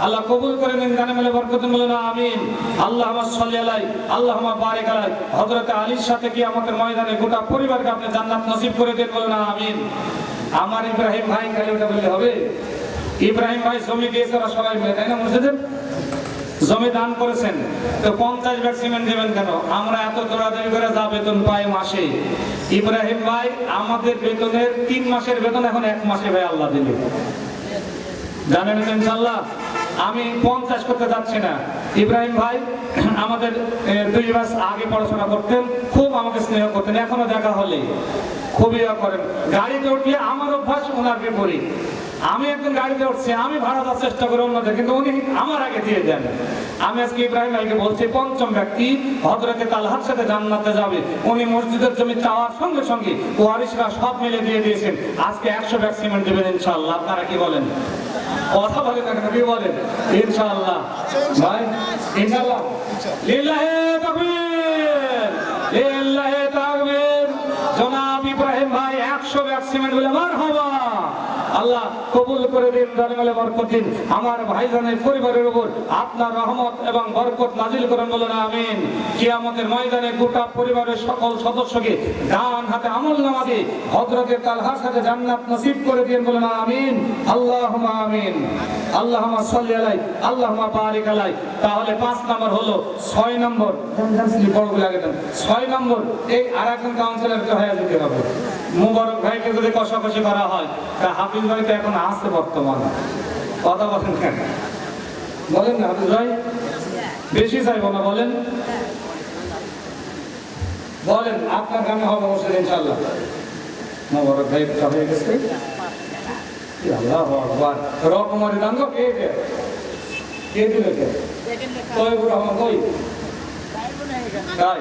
আল্লাহ কবুল করে নিন, জানে বলে বরকত বলেন আমিন। আল্লাহুম্মা সাল্লি আলাই আল্লাহুম্মা বারিক আলাই। হযরত আলীর সাথে কিয়ামতের ময়দানে গোটা পরিবারকে আপনি জান্নাত নসিব করে দেন বলেন আমিন। আমার ইব্রাহিম ভাই খালি ওটা বললে হবে? ইব্রাহিম ভাই জমি দিয়েছে ওরা সবাই মিলে, তাই না? মসজিদে জমি দান করেছেন, তো 50 ব্যাগ সিমেন্ট দেবেন কেন? আমরা এত দৌড়াদৌড়ি করে যা বেতন পাই মাসে, ইব্রাহিম ভাই আমাদের বেতনের 3 মাসের বেতন এখন 1 মাসে ভাই আল্লাহ দিলে, জানেন তো ইনশাআল্লাহ। আমি 50 করতে যাচ্ছি না। ইব্রাহিম ভাই আমাদের 2 মাস আগে পড়াশোনা করতেন, খুব আমাকে স্নেহ করতেন, এখনো দেখা হলে খুবই করেন। গাড়িতে উঠলে আমার অভ্যাস ওনার বিপরীত। আমি একদম গাড়িতে উঠছি, আমি ভাড়া দেওয়ার চেষ্টা করি অন্যদের, কিন্তু উনি আমার আগে দিয়ে দেন। আমি আজকে ইব্রাহিম ভাইকে বলছি, 5ম ব্যক্তি হযরতে তালহার সাথে জান্নাতে যাবে। উনি মসজিদের জমি চাওয়ার সঙ্গে সঙ্গে ওয়ারিসরা সব মিলে দিয়ে দিয়েছেন। আজকে 100 ব্যাগ সিমেন্ট দেবেন ইনশাআল্লাহ। আপনারা কি বলেন? কথা বলেন না কেন, কি বলেন? ইনশাআল্লাহ ভাই, ইনশাআল্লাহ। লিল্লাহি তাকবীর, লিল্লাহি তাকবীর। জনাব ইব্রাহিম ভাই 100 ব্যাগ সিমেন্ট বলে মারহাবা। আল্লাহ কবুল করে দিন, জানে বরকত দিন। আমার ভাইজানের পরিবারের উপর আপনার রহমত এবং বরকত নাজিল করেন বলেন আমিন। কিয়ামতের ময়দানে গোটা পরিবারের সকল সদস্যকে ডান হাতে আমলনামা দিয়ে হযরতে তালহার সাথে জান্নাত নসিব করে দিন বলেন আমিন। আল্লাহুম্মা আমিন। আল্লাহুম্মা সাল্লি আলাইহি আল্লাহুম্মা বারিক আলাইহি। তাহলে 5 নম্বর হলো, 6 নম্বর বড়গুলো আগে দেন। 6 নম্বর এই আরেকজন কাউন্সিলরকে হয়ে যেতে হবে। মুবারক ভাইকে যদি কষাকষি করা হয়, তা হাফিজ ভাই তো এখন আসছে বর্তমানে, কথা বলেন কেন? বলেন না হাফিজ ভাই, বেশি চাইবো না, বলেন বলেন আপনার গানে হবে বসে ইনশাআল্লাহ। মুবারক ভাই হয়ে গেছে। আল্লাহু আকবার। রকমারি দান গো কে দে? কে দিলে কে? কই বুড়া আমার কই? তাই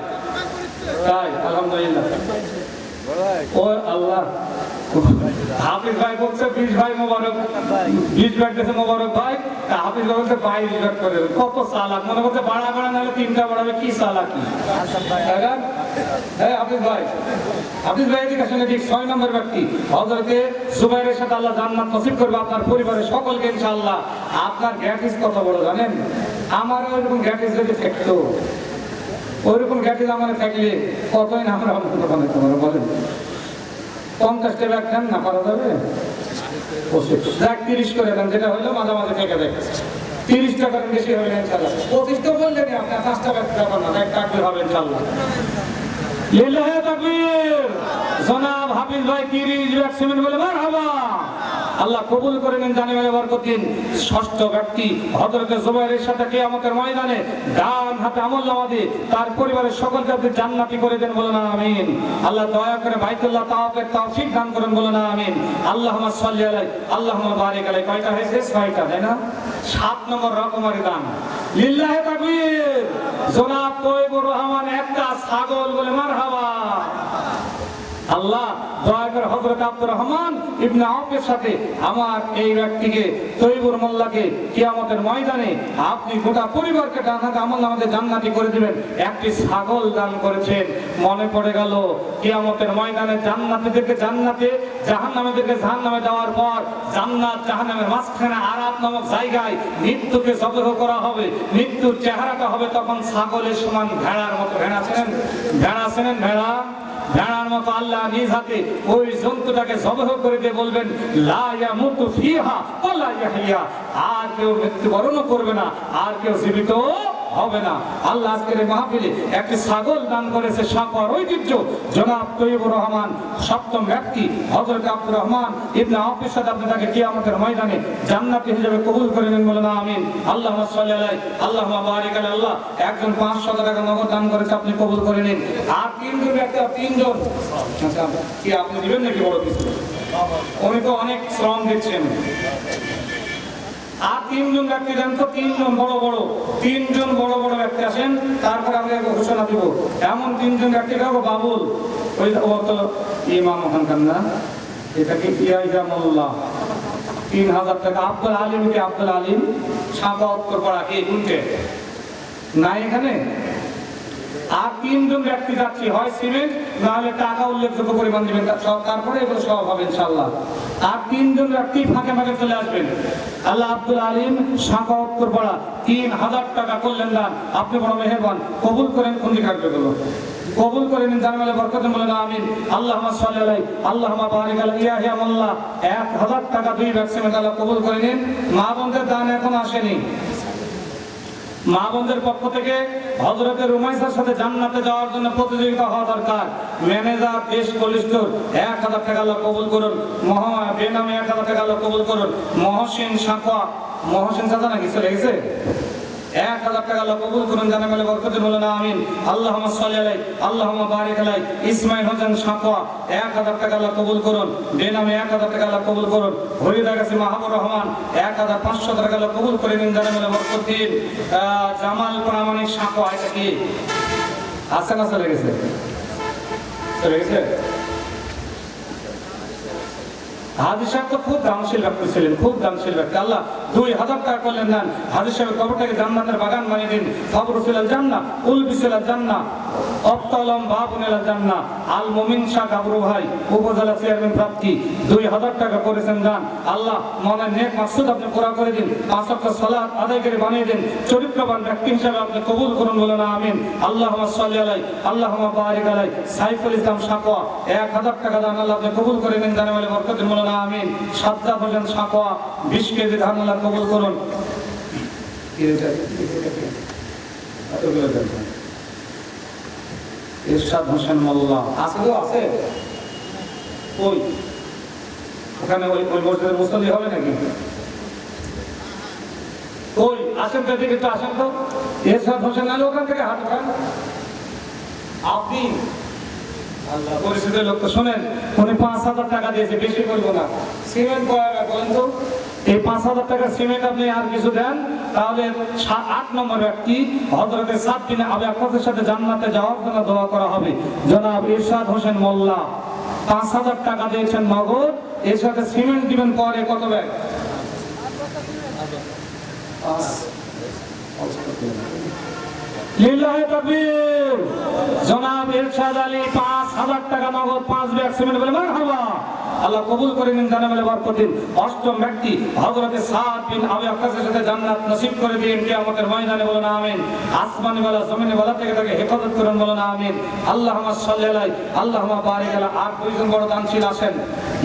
তাই আলহামদুলিল্লাহ। ও আল্লাহ, হাফিজ ভাই বলছে 20 ভাই মোবারক, 20 ব্যাগ দিয়েছে মোবারক ভাই। হাফিজ ভাই বলছে 22 ব্যাগ করে দেবে। কত চালাক, মনে করতে বাড়া নাহলে 3টা বাড়াবে, কি চালাকি। হ্যাঁ হাফিজ ভাই, হাফিজ ভাই এদিকে আসেন। 6 নম্বর ব্যক্তি হযরতে জুবাইরের সাথে আল্লাহ জান্নাত নসিব করবে আপনার পরিবারের সকলকে ইনশাআল্লাহ। আপনার গ্যাটিস কত বড় জানেন? আমার ওইরকম গ্যাটিস যদি থাকতো, ওইরকম গ্যাটিস আমার থাকলে কতই না আমরা বলেন। 50টা ব্যাগ দেন না, পারা যাবে? 30 করে দেন, যেটা হইলো মাঝে মাঝে থেকে দেয়। 30 টাকার বেশি হবে ইনশাআল্লাহ। 25 তো বললেন আপনার, 5টা ব্যাগ দেবেন না, এক টাকা হবে ইনশাআল্লাহ। লিল্লাহি তাকবীর। জনাব হাফিজ ভাই 30 ব্যাগ সিমেন্ট বলে মারহাবা। আল্লাহ কবুল করে নেন, জানে বরকত দিন। 6ষ্ঠ ব্যক্তি হযরতে জুবাইরের সাথে কিয়ামতের ময়দানে ডান হাতে আমলনামা দিয়ে তার পরিবারের সকলকে আপনি জান্নাতি করে দেন বলেন আমিন। আল্লাহ দয়া করে বাইতুল্লাহ তাওয়াফের তৌফিক দান করেন বলেন আমিন। আল্লাহুম্মা সাল্লি আলাইহি আল্লাহুম্মা বারিক আলাইহি। কয়টা হয়েছে? 6টা, তাই না? 7 নম্বর রকমারি দান। লিল্লাহি তাকবীর। জনাব তৈয়বুর রহমান একটা ছাগল বলে মারহাবা। আল্লাহ দয়া করে হযরত আব্দুর রহমান ইবনে আউফের সাথে আমার এই ব্যক্তিকে তৈয়বুর মোল্লাকে কিয়ামতের ময়দানে আপনি গোটা পরিবারকে ডান হাতে আমলনামাতে জান্নাতি করে দিবেন। একটি ছাগল দান করেছেন, মনে পড়ে গেল কিয়ামতের ময়দানে জান্নাতীদেরকে জান্নাতে, জাহান্নামীদেরকে জাহান্নামে যাওয়ার পর জান্নাত জাহান্নামের মাঝখানে আরাফ নামক জায়গায় মৃত্যুকে জবহ করা হবে। মৃত্যুর চেহারাটা হবে তখন ছাগলের সমান, ভেড়ার মতো। ভেড়া ছিলেন? ভেড়া ছিলেন? ভেড়া ভেড়ার মতো আল্লাহ নিজ হাতে ওই জন্তুটাকে জবহ করে দিয়ে বলবেন, লা ইয়ামুতু ফিহা ওয়ালা ইয়াহইয়া। আর কেউ মৃত্যুবরণ করবে না, আর কেউ জীবিত হবে না। আল্লাহ আজকের মাহফিলে একটি ছাগল দান করেছে, সাকর ঐতিহ্য। জনাব তৈয়বুর রহমান 7ম ব্যক্তি হযরত আব্দুর রহমান ইবনে আউফের সাথে আপনি তাকে কিয়ামতের ময়দানে জান্নাতি হিসেবে কবুল করে নেন বলেন আমিন। আল্লাহুম্মা সাল্লি আলাইহি আল্লাহুম্মা বারিক আলাইহি। আল্লাহ একজন 500 টাকা নগদ দান করেছে, আপনি কবুল করে নিন। আর 3জন ব্যক্তি, 3জন কি আপনি দিবেন নাকি? বড় কিছু, উনি তো অনেক শ্রম দিচ্ছেন। আর 3জন ব্যক্তি দেন তো, 3জন বড় বড় ব্যক্তি আসেন, তারপর আমি ঘোষণা দিব। এমন 3জন ব্যক্তি কাউকে বাবুল, ওই ও তো ইমাম ওখানকার না, এটাকে ইয়াইজা মোল্লা 3000 টাকা। আব্দুল আলিমকে, আব্দুল আলিম সাঁকা উত্তর পাড়া, কে উল্টে না এখানে। আর তিনজন ব্যক্তি যাচ্ছি, হয় সিমেন্ট না হলে টাকা উল্লেখযোগ্য পরিমাণ দিবেন, তারপরে এগুলো সব হবে ইনশাআল্লাহ। আর তিনজন ব্যক্তি ফাঁকে ফাঁকে চলে আসবেন। আল্লাহ আব্দুল আলিম শাখা উত্তরপাড়া 3000 টাকা করলেন দান, আপনি বড় মেহেরবান, কবুল করেন। কোনটি কাটবে গুলো কবুল করে নিন, জানালে বরকতে বলেন আমিন। আল্লাহুম্মা সাল্লি আলাইহি আল্লাহুম্মা বারিক আলাইহি ইয়া আল্লাহ। 1000 টাকা 2 ভ্যাকসিন আল্লাহ কবুল করে নিন। মা বোনদের দান এখন আসেনি, মা বোনদের পক্ষ থেকে হযরতে রুমাইসার সাথে জান্নাতে যাওয়ার জন্য প্রতিযোগিতা হওয়া দরকার। ম্যানেজার দেশ কলিস্টোর 1000 টাকা আল্লাহ কবুল করুন। বেনামে 1000 টাকা আল্লাহ কবুল করুন। মহসিন সাকোয়া, মহসিন চাচা নাকি চলে গেছে, 1000 টাকা আল্লাহ কবুল করুন, জানালে বরকতে বলেন আমিন। আল্লাহুম্মা সাল্লি আলাইহি আল্লাহুম্মা বারিক আলাইহি ইসমাইল হোসেন সাকোয়া 1000 টাকা আল্লাহ কবুল করুন। বেনামে 1000 টাকা আল্লাহ কবুল করুন। হরিদাগাছি মাহবুব রহমান 1500 টাকা আল্লাহ কবুল করে নিন, জানালে বরকতে দিন। জামাল প্রামাণিক সাকোয়া, এটা কি আছে না চলে গেছে? চলে গেছে। হাজী সাহেব তো খুব দানশীল ব্যক্তি ছিলেন, খুব দানশীল ব্যক্তি। আল্লাহ 2000 টাকা করলেন দেন, হাজী সাহেবের কবরটাকে জান্নাতের বাগান বানিয়ে দিন। কবরুল জান্নাহ, উলবিসুল জান্নাহ, অফতালম বাবুল জান্নাহ। আল মুমিন শাহ গাবরু ভাই উপজেলা চেয়ারম্যান প্রার্থী 2000 টাকা করেছেন দান। আল্লাহ মনের নেক মাকসুদ আপনি পুরা করে দিন, 5 ওয়াক্ত সালাত আদায় করে বানিয়ে দিন, চরিত্রবান ব্যক্তি হিসেবে আপনি কবুল করুন, বলেন আমিন। আল্লাহুম্মা সাল্লি আলাইহি আল্লাহুম্মা বারিক আলাইহি সাইফুল ইসলাম সাকোয়া 1000 টাকা দান আল্লাহ আপনি কবুল করে নিন, জানালে বরকত দিন, বলেন আমিন। সাজ্জাদ হোসেন সাকোয়া 20 কেজি ধান আল্লাহ কবুল করুন। ইরশাদ হোসেন মোল্লা আছে তো, আছে ওই ওখানে ওই মসজিদের মুসল্লি হবে নাকি? ওই আসেন তো, দিকে তো আসেন তো। ইরশাদ হোসেন আলী ওখান থেকে হাত উঠান আপনি। আল্লাহ পরিচিত লোক তো, শোনেন উনি 5000 টাকা দিয়েছে, বেশি করবো না। সিমেন্ট বলেন তো, এই 5000 টাকা সিমেন্ট আপনি আর কিছু দেন, তাহলে 8 নম্বর ব্যক্তি হযরতে সাদ বিন আবি ওয়াক্কাসের সাথে জান্নাতে যাওয়ার জন্য দোয়া করা হবে। জনাব ইরশাদ হোসেন মোল্লা 5000 টাকা দিয়েছেন নগদ, এর সাথে সিমেন্ট দিবেন পরে কত ব্যাগ? লিল্লাহি তাকবীর। জনাব ইরশাদ আলী 5000 টাকা নগদ, 5 ব্যাগ সিমেন্ট, বলে মারহাবা। আল্লাহ কবুল করে নিন, জানালে বরকত দিন। 8ম ব্যক্তি হযরতে সাদ বিন আবি ওয়াক্কাসের সাথে জান্নাত নসিব করে দিন কিয়ামতের ময়দানে, বলেন আমিন। আসমানি ওয়ালা জমিনি ওয়ালা থেকে তাকে হেফাজত করুন, বলেন আমিন। আল্লাহুম্মা সাল্লি আলাইহি আল্লাহুম্মা বারিক আলাইহি। আর 2 জন বড় দানশীল আছেন।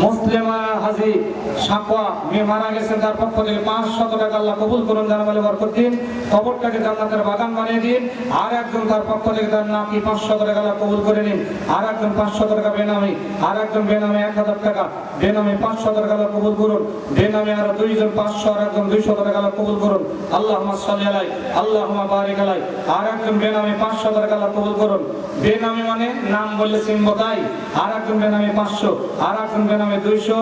মুসলিমা হাজী সাকোয়া মেয়ে মারা গেছেন, তার পক্ষ থেকে 500 টাকা আল্লাহ কবুল করুন, জানালে বরকত দিন। কবরটাকে জান্নাতের বাগান বানিয়ে দিন। আর একজন তার পক্ষ থেকে তার নাকি 500 টাকা আল্লাহ কবুল করে নিন। আর একজন 500 টাকা বেনামি, আর একজন বেনামি 1000 টাকা, বেনামি 500 টাকা আল্লাহ কবুল করুন। বেনামি আর 2 জন 500, আর একজন 200 টাকা আল্লাহ কবুল করুন। আল্লাহুম্মা সাল্লি আলাইহি আল্লাহুম্মা বারিক আলাইহি। আর একজন বেনামি 500 টাকা আল্লাহ কবুল করুন। বেনামি মানে নাম বললে চিনব তাই। আর একজন বেনামি 500, আর একজন বেনামি 200।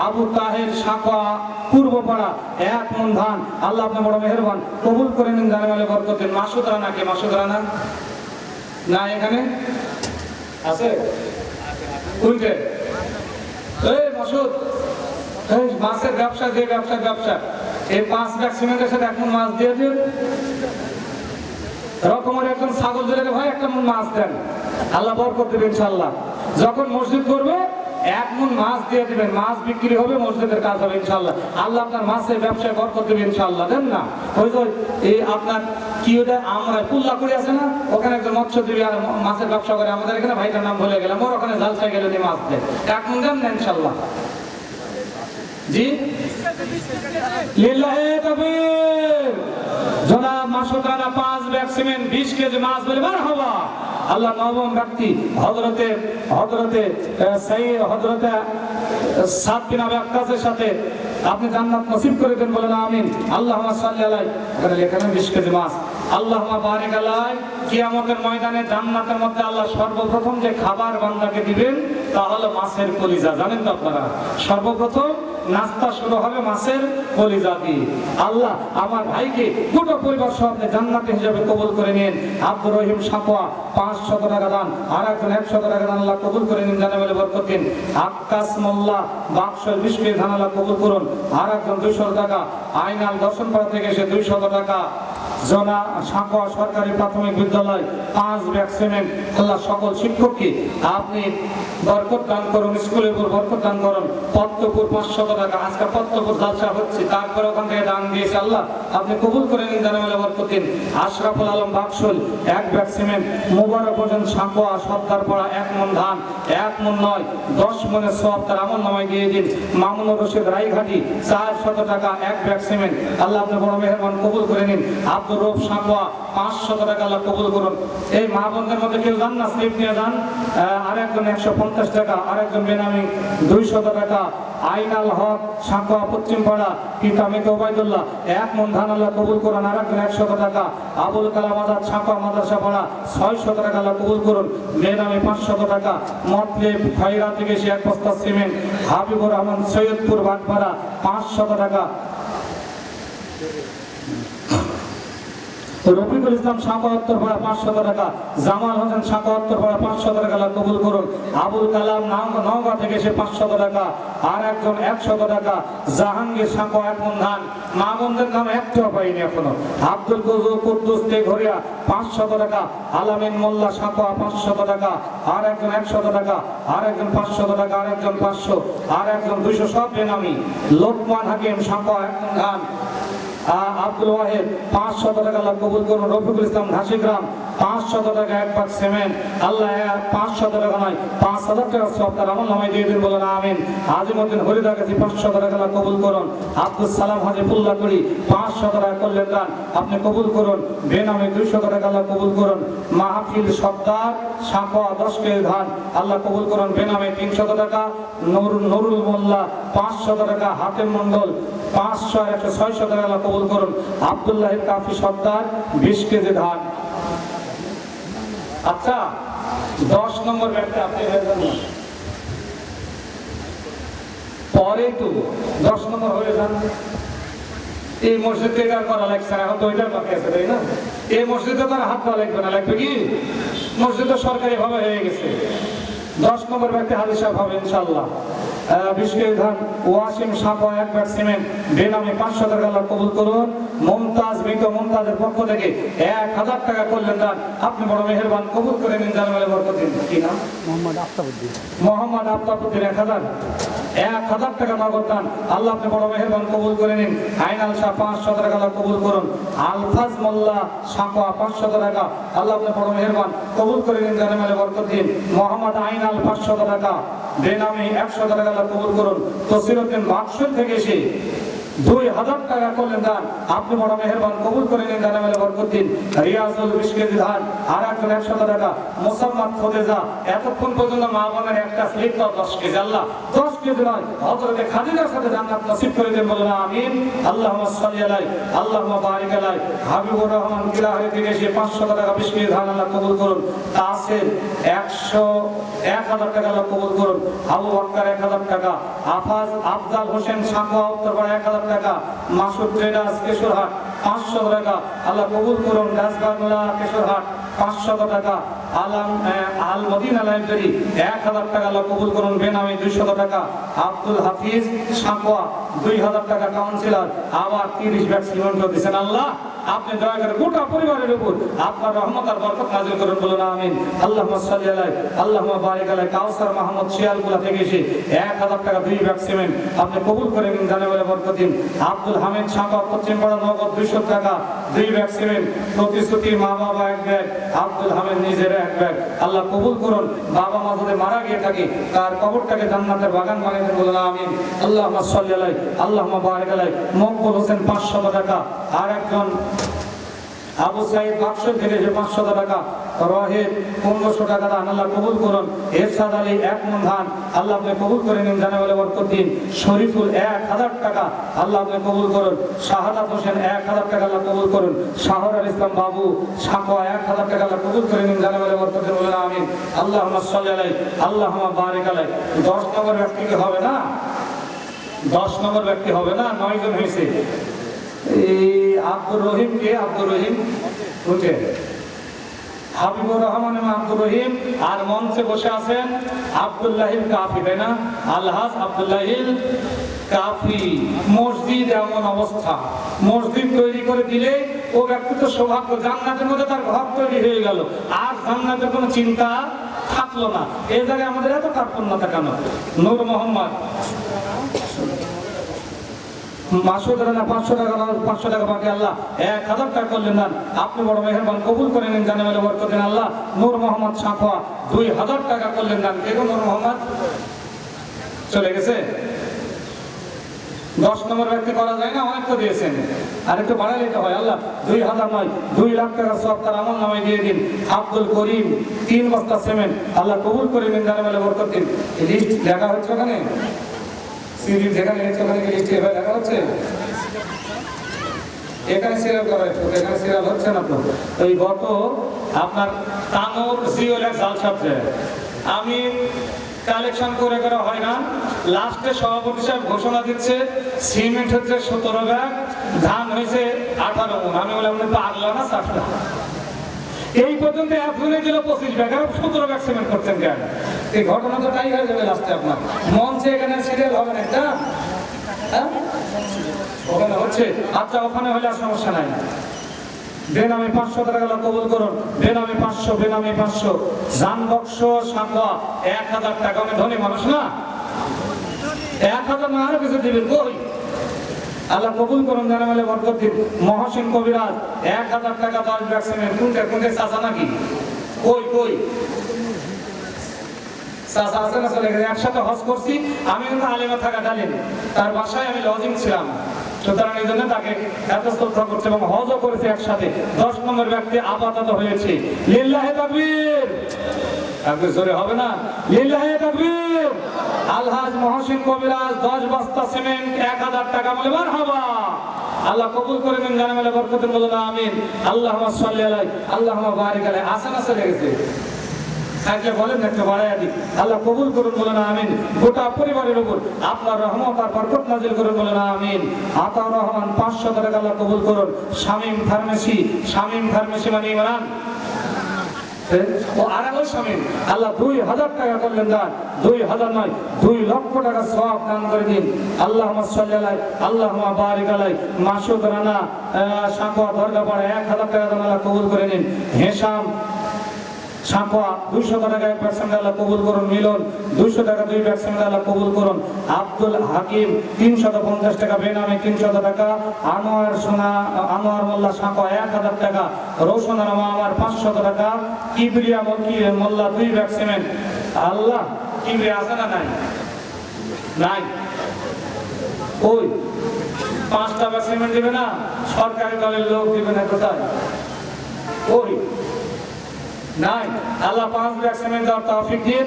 আবু তাহের সাকোয়া পূর্বপাড়া 1 মণ ধান, আল্লাহ আপনি বড় মেহেরবান, কবুল করে নিন, জানালে বরকত দিন। মাসুদ রানা কে? মাসুদ রানা না এখানে আছে? কোনটা? এই মাসুদ, এই মাছের ব্যবসা, যে ব্যবসা এই 5 ব্যাগ সিমেন্টের সাথে 1 মণ মাছ দিয়ে দিন। রকমের একজন ছাগল দিলে ভাই 1 মণ মাছ দেন, আল্লাহ বরকত দিবেন ইনশাআল্লাহ। যখন মসজিদ করবে 1 মণ মাছ দিয়ে দিবেন, মাছ বিক্রি হবে, মসজিদের কাজ হবে ইনশাআল্লাহ। আল্লাহ আপনার মাছের ব্যবসায় বরকত দিবেন ইনশাআল্লাহ। দেন না ওই যে এই আপনার কি ওটা আমরা পুল্লা করে আছে না, ওখানে একজন মৎস্যজীবী আর মাছের ব্যবসা করে, আমাদের এখানে ভাইটার নাম ভুলে গেলাম, ওর ওখানে জাল সাইকেলে দিয়ে মাছ দেয়। 1 মণ দেন না ইনশাআল্লাহ। জি লিল্লাহি তাকবীর। জনাব Masud Rana 5 bag cement, 20 kg মাছ, বলে মারহাবা। আল্লাহ 9ম ব্যক্তি হযরতে সাদ বিন আবি ওয়াক্কাসের সাথে আপনি জান্নাত নসিব করে দেন, বলেন আমিন। আল্লাহুম্মা সাল্লি আলাইহি, এখানে 20 কেজি মাছ। আল্লাহুম্মা বারিক আলাইহি। কিয়ামতের ময়দানে জান্নাতের মধ্যে আল্লাহ সর্বপ্রথম যে খাবার বান্দাকে দিবেন তা হলো মাছের কলিজা। জানেন তো আপনারা, সর্বপ্রথম নাস্তা শুরু হবে মাছের কলিজা দিয়ে। আল্লাহ আমার ভাইকে গোটা পরিবার সহ আপনি জান্নাতি হিসেবে কবুল করে নিন। আব্দুর রহিম সাকোয়া 500 টাকা দান, আর একজন 100 টাকা দান, আল্লাহ কবুল করে নিন, জানালে বরকত দিন। আক্কাস মোল্লা বাক্সের 20 কেজি ধান, আল্লাহ কবুল করুন। আর একজন 200 টাকা। আইনাল দর্শনপাড়া থেকে এসে 200 টাকা। জনা সাঁকোয়া সরকারি প্রাথমিক বিদ্যালয় 5 ব্যাগ সিমেন্ট। আল্লাহ সকল শিক্ষককে আপনি বরকত দান করুন, স্কুলের উপর বরকত দান করুন। পদ্মপুর 500 টাকা, আজকে পদ্মপুর জালসা হচ্ছে, তারপরে ওখান থেকে দান দিয়েছে, আল্লাহ আপনি কবুল করে নিন, জানালে বরকত দিন। Ashraful Alam Bakshal 1 bag cement. মোবারক হোসেন সাঁকোয়া সর্দারপাড়া 1 মণ ধান, 1 মণ নয় 10 মণের সওয়াব তার আমল নামায় দিয়ে দিন। মামুনুর রশিদ রায়ঘাটি 400 টাকা 1 ব্যাগ সিমেন্ট। আল্লাহ আপনি বড় মেহেরবান, কবুল করে নিন। আব্দুর রব সাঁকোয়া 500 টাকা, আল্লাহ কবুল করুন। এই মা বোনদের মধ্যে কেউ যান না, স্লিপ নিয়ে যান। আরেকজন 150 টাকা, আরেকজন বেনামি 200 টাকা। আইনাল হক সাঁকোয়া পশ্চিমপাড়া পিতা মেকে ওবায়দুল্লাহ 1 মণ ধান, আল্লাহ কবুল করুন। আরেকজন 100 টাকা। আবুল কালাম আজাদ সাঁকোয়া মাদ্রাসা পাড়া 600 টাকা, আল্লাহ কবুল করুন। বেনামি 500 টাকা। মতলেব খয়রা থেকে সে 1 বস্তা সিমেন্ট। হাবিবুর রহমান সৈয়দপুর বাগপাড়া 500 টাকা। রফিকুল ইসলাম সাঁকোয়া উত্তরপাড়া 500 টাকা। জামাল হোসেন সাঁকোয়া উত্তরপাড়া 500 টাকা, আল্লাহ কবুল করুন। আবুল কালাম নওগাঁ থেকে সে 500 টাকা। আর একজন 100 টাকা। জাহাঙ্গীর সাঁকোয়া 1 মণ ধান। মা বোনদের নাম একটাও পাইনি এখনো। আব্দুল কুদ্দুস তেঘরিয়া 500 টাকা। আলামিন মোল্লা সাঁকোয়া 500 টাকা। আর একজন 100 টাকা। আর একজন 500 টাকা। আর একজন 500। আর একজন 200, সব বেনামি। লোকমান হাকিম সাঁকোয়া 1 মণ ধান। আব্দুল ওয়াহিদ 500 টাকা, আল্লাহ কবুল করুন। রফিকুল ইসলাম ঘাসিগ্রাম 500 টাকা 1 ব্যাগ সিমেন্ট। আল্লাহ 500 টাকা নয় 5000 টাকা সওয়াব তার আমল নামায় দিয়ে দিন, বলেন আমিন। আজিমউদ্দিন হরিদা কাছে 500 টাকা, আল্লাহ কবুল করুন। আব্দুল সালাম হাজিফুল্লাহ করি 500 টাকা করলেন দান, আপনি কবুল করুন। বেনামে 200 টাকা, আল্লাহ কবুল করুন। মাহফিল সর্দার সাঁকোয়া 10 কেজি ধান, আল্লাহ কবুল করুন। বেনামে 300 টাকা। নুরুল মোল্লা 500 টাকা। হাতেম মন্ডল 500 600 টাকা, আল্লাহ কবুল করুন। আব্দুল্লাহ কাফি সর্দার 20 কেজি ধান। আচ্ছা, 10 নম্বর ব্যাগটা আপনি পরে তো 10 নম্বর হয়ে যান। এই মসজিদে করা লাগছে না, এখন তো ওইটার বাকি আছে, তাই না? এই মসজিদে তো হাত দেওয়া লাগবে না, লাগবে কি? মসজিদ তো সরকারি ভাবে হয়ে গেছে। 10 নম্বর ব্যাগটা হাজির সাহেব হবে ইনশাল্লাহ। 20 কেজি ধান। Wasim Sankoa 1 bag cement. বেনামে 500 টাকা, আল্লাহ কবুল করুন। মুমতাজ মৃত মুমতাজের পক্ষ থেকে 1000 টাকা করলেন দান, আপনি বড় মেহেরবান, কবুল করে নিন, জানালে বরকত দিন। কি নাম? মোহাম্মদ আফতাবউদ্দিন। 1000 টাকা নগদ দান, আল্লাহ আপনি বড় মেহেরবান, কবুল করে নিন। আইনাল শাহ 500 টাকা, আল্লাহ কবুল করুন। আলফাজ মোল্লা সাঁকোয়া 500 টাকা, আল্লাহ আপনি বড় মেহেরবান, কবুল করে নিন, জানালে বরকত দিন। মোহাম্মদ আইনাল 500 টাকা। বেনামে 100 টাকা, আল্লাহ কবুল করুন। তসিরউদ্দিন বাক্সল থেকে এসে 2000 টাকা করলেন দান, আপনি বড় মেহেরবান, কবুল করে নিন, জানালে বরকত দিন। রিয়াজুল 20 কেজি ধান। আর একজন 100 টাকা। মোসাম্মদ খোদেজা এতক্ষণ পর্যন্ত মা বোনের একটা স্লিপ 10 কেজি, আল্লাহ 10 কেজি নয় হযরতে খাদিজার সাথে জান্নাত নসিব করে দেন, বলেন আমিন। আল্লাহুম্মা সাল্লি আলাইহি আল্লাহুম্মা বারিক আলাইহি। হাবিবুর রহমান কিলাহারি থেকে এসে 500 টাকা 20 কেজি ধান, আল্লাহ কবুল করুন। তাসির 1000 টাকা, আল্লাহ কবুল করুন। আবু বকর 1000 টাকা। আফজাল হোসেন সাঁকোয়া উত্তরপাড়া 1000 টাকা। মাসুদ ট্রেডার্স কেশরহাট 500 টাকা, আল্লাহ কবুল করুন। গাছবাংলা কেশরহাট 500 টাকা। আল মদিনা লাইব্রেরি 1000 টাকা, আল্লাহ কবুল করুন। বেনামে 200 টাকা। আব্দুল হাফিজ সাঁকোয়া 2000 টাকা কাউন্সিলর, আবার 30 ব্যাগ সিমেন্ট দিয়েছেন, আল্লাহ আপনি দয়া করে গোটা পরিবারের উপর আপনার রহমত আর বরকত নাযিল করুন, বলুন আমিন। আল্লাহুম্মা সাল্লি আলাইহি আল্লাহুম্মা বারিক আলাইহি। কাউসার মাহমুদ শিয়ালগুলা থেকে এসে 1000 টাকা 2 ব্যাগ সিমেন্ট, আপনি কবুল করে নিন, জানালে বরকত দিন। আব্দুল হামিদ সাঁকোয়া পশ্চিমপাড়া নগদ 200 টাকা 2 ব্যাগ সিমেন্ট। প্রতিশ্রুতি মা বাবা 1 ব্যাগ, আব্দুল হামিদ নিজের 1 ব্যাগ, আল্লাহ কবুল করুন। বাবা মা যদি মারা গিয়ে থাকে তার কবরটাকে জান্নাতের বাগান বানিয়ে দেন, বলুন আমিন। আল্লাহুম্মা সাল্লি আলাইহি আল্লাহুম্মা বারিক আলাইহি। মকবুল হোসেন 500 টাকা। আর একজন আবু সাইদ বাক্সল থেকে 500 টাকা। রহিদ 1500 টাকা দান, আল্লাহ কবুল করুন। এরশাদ আলী 1 মণ ধান, আল্লাহ আপনি কবুল করে নিন, জানালে বরকত দিন। শরীফুল 1000 টাকা, আল্লাহ আপনি কবুল করুন। শাহাদাত হোসেন 1000 টাকা, আল্লাহ কবুল করুন। শাহরুল ইসলাম বাবু সাঁকোয়া 1000 টাকা, আল্লাহ কবুল করে নিন, জানালে বরকত দিন, বলেন আমিন। আল্লাহুম্মা সাল্লি আলাইহি আল্লাহুম্মা বারিক আলাইহি। 10 নম্বর ব্যক্তি কি হবে না? 10 নম্বর ব্যক্তি হবে না? 9 জন হয়েছে। আব্দুর রহিম কে? আব্দুর রহিম উঠে। হাবিবুর রহমান এবং আব্দুর রহিম। আর মঞ্চে বসে আছেন আব্দুল্লাহিল কাফি, তাই না? আলহাজ আব্দুল্লাহিল কাফি। মসজিদ এমন অবস্থা, মসজিদ তৈরি করে দিলে ও ব্যক্তি তো সৌভাগ্য, জান্নাতের মধ্যে তার ঘর তৈরি হয়ে গেল, আর জান্নাতের কোনো চিন্তা থাকলো না। এই জায়গায় আমাদের এত কার্পণ্যতা কেন? নূর মোহাম্মদ মাসুদ রানা 500 টাকা বাকি, আল্লাহ 1000 টাকা করলেন দান, আপনি বড় মেহেরবান, কবুল করে নিন, জানে বলে বরকত দিন। আল্লাহ নূর মোহাম্মদ সাঁকোয়া 2000 টাকা করলেন দান। কে গো নূর মোহাম্মদ? চলে গেছে। 10 নম্বর ব্যক্তি করা যায় না, অনেক তো দিয়েছেন, আর একটু বাড়ালে তো হয়। আল্লাহ 2000 নয় 2 লাখ টাকা সব তার আমল নামায় দিয়ে দিন। আব্দুল করিম 3 বস্তা সিমেন্ট, আল্লাহ কবুল করে নিন, জানে বলে বরকত দিন। লিস্ট লেখা হচ্ছে ওখানে, সিরিজ যেখানে লিখছে ওখানে লিস্ট এভাবে লেখা হচ্ছে, এখানে সিরিয়াল করা হচ্ছে, এখানে সিরিয়াল হচ্ছে না তো। এই গত আপনার তানোর জিওলের জালসাতে আমি কালেকশন করে করা হয় না, লাস্টে সভাপতি সাহেব ঘোষণা দিচ্ছে সিমেন্ট হচ্ছে 17 ব্যাগ, ধান হয়েছে 18 মণ। আমি বললাম পাগলা না চাষটা, এই পর্যন্ত এখনই দিল 25 ব্যাগ, আর 17 ব্যাগ সিমেন্ট করছেন কেন? এই ঘটনা তো তাই হয়ে যাবে লাস্টে। আপনার মঞ্চে এখানে সিরিয়াল হবে না একটা, হ্যাঁ ওখানে হচ্ছে, আচ্ছা ওখানে হলে আর সমস্যা নাই। বেনামে 500 টাকা কবুল করুন, বেনামে 500, বেনামে 500, জান বক্স সাঁকোয়া 1000 টাকা। আমি ধনী মানুষ না, 1000 না আরো কিছু দিবেন কই? আল্লাহ কবুল করুন, জানে বলে বরকত দিন। মহসিন কবিরাজ 1000 টাকা 10 ব্যাগ সিমেন্ট। কোনটা চাচা নাকি? কই কই চাচা আছে না? চলে গেছে। একসাথে হজ করছি আমি, কিন্তু আলেমা থাকা ডালিম, তার বাসায় আমি লজিং ছিলাম, সুতরাং এই জন্য তাকে এত শ্রদ্ধা করছে এবং হজও করেছে একসাথে। 10 নম্বর ব্যক্তি আপাতত হয়েছে। লিল্লাহে তাকবীর, আপনি জোরে হবে না? লিল্লাহে তাকবীর। আলহাজ মহসিন কবিরাজ 10 বস্তা সিমেন্ট 1000 টাকা, বলে মারহাবা। আল্লাহ কবুল করে নিন, জানে বলে বরকত দিন, বলুন আমিন। আল্লাহুম্মা সাল্লি আলাইহি, আল্লাহুম্মা বারিক আলাইহি। আসান আছে লেগেছে থাকলে বলেন একটু বাড়াইয়া দিই। আল্লাহ কবুল করুন, বলেন আমিন। গোটা পরিবারের উপর আপনার রহমত আর বরকত নাজিল করুন, বলেন আমিন। আতাউর রহমান 500 টাকা আল্লাহ কবুল করুন। শামীম ফার্মেসি, শামীম ফার্মেসি মানে ইমরান ও আরাগল শামীম, আল্লাহ 2000 টাকা করলেন দান। 2000 নয় 2 লক্ষ টাকা সওয়াব দান করে দিন। আল্লাহুম্মা সাল্লি আলাইহি, আল্লাহুম্মা বারিক আলাইহি। মাসুদ রানা সাঁকোয়া দরগাপাড়া 1000 টাকা দান, আল্লাহ কবুল করে নিন। হেশাম সাঁকোয়া 200 টাকা 1 ব্যাগ সিমেন্ট, আল্লাহ কবুল করুন। মিলন 200 টাকা 2 ব্যাগ সিমেন্ট, আল্লাহ কবুল করুন। আব্দুল হাকিম 350 টাকা, বেনামে 300 টাকা। আনোয়ার মোল্লা সাঁকোয়া 1000 টাকা। রোশন রামা আমার 500 টাকা। কিবরিয়া মোল্লা 2 ব্যাগ সিমেন্ট। আল্লাহ কিবরিয়া আছে না? নাই নাই, ওই 5টা ব্যাগ সিমেন্ট দিবে না, সরকারি দলের লোক দিবে না, কোথায় ওই নাই। আল্লাহ 5 ব্যাগ সিমেন্ট দেওয়ার তৌফিক দিন।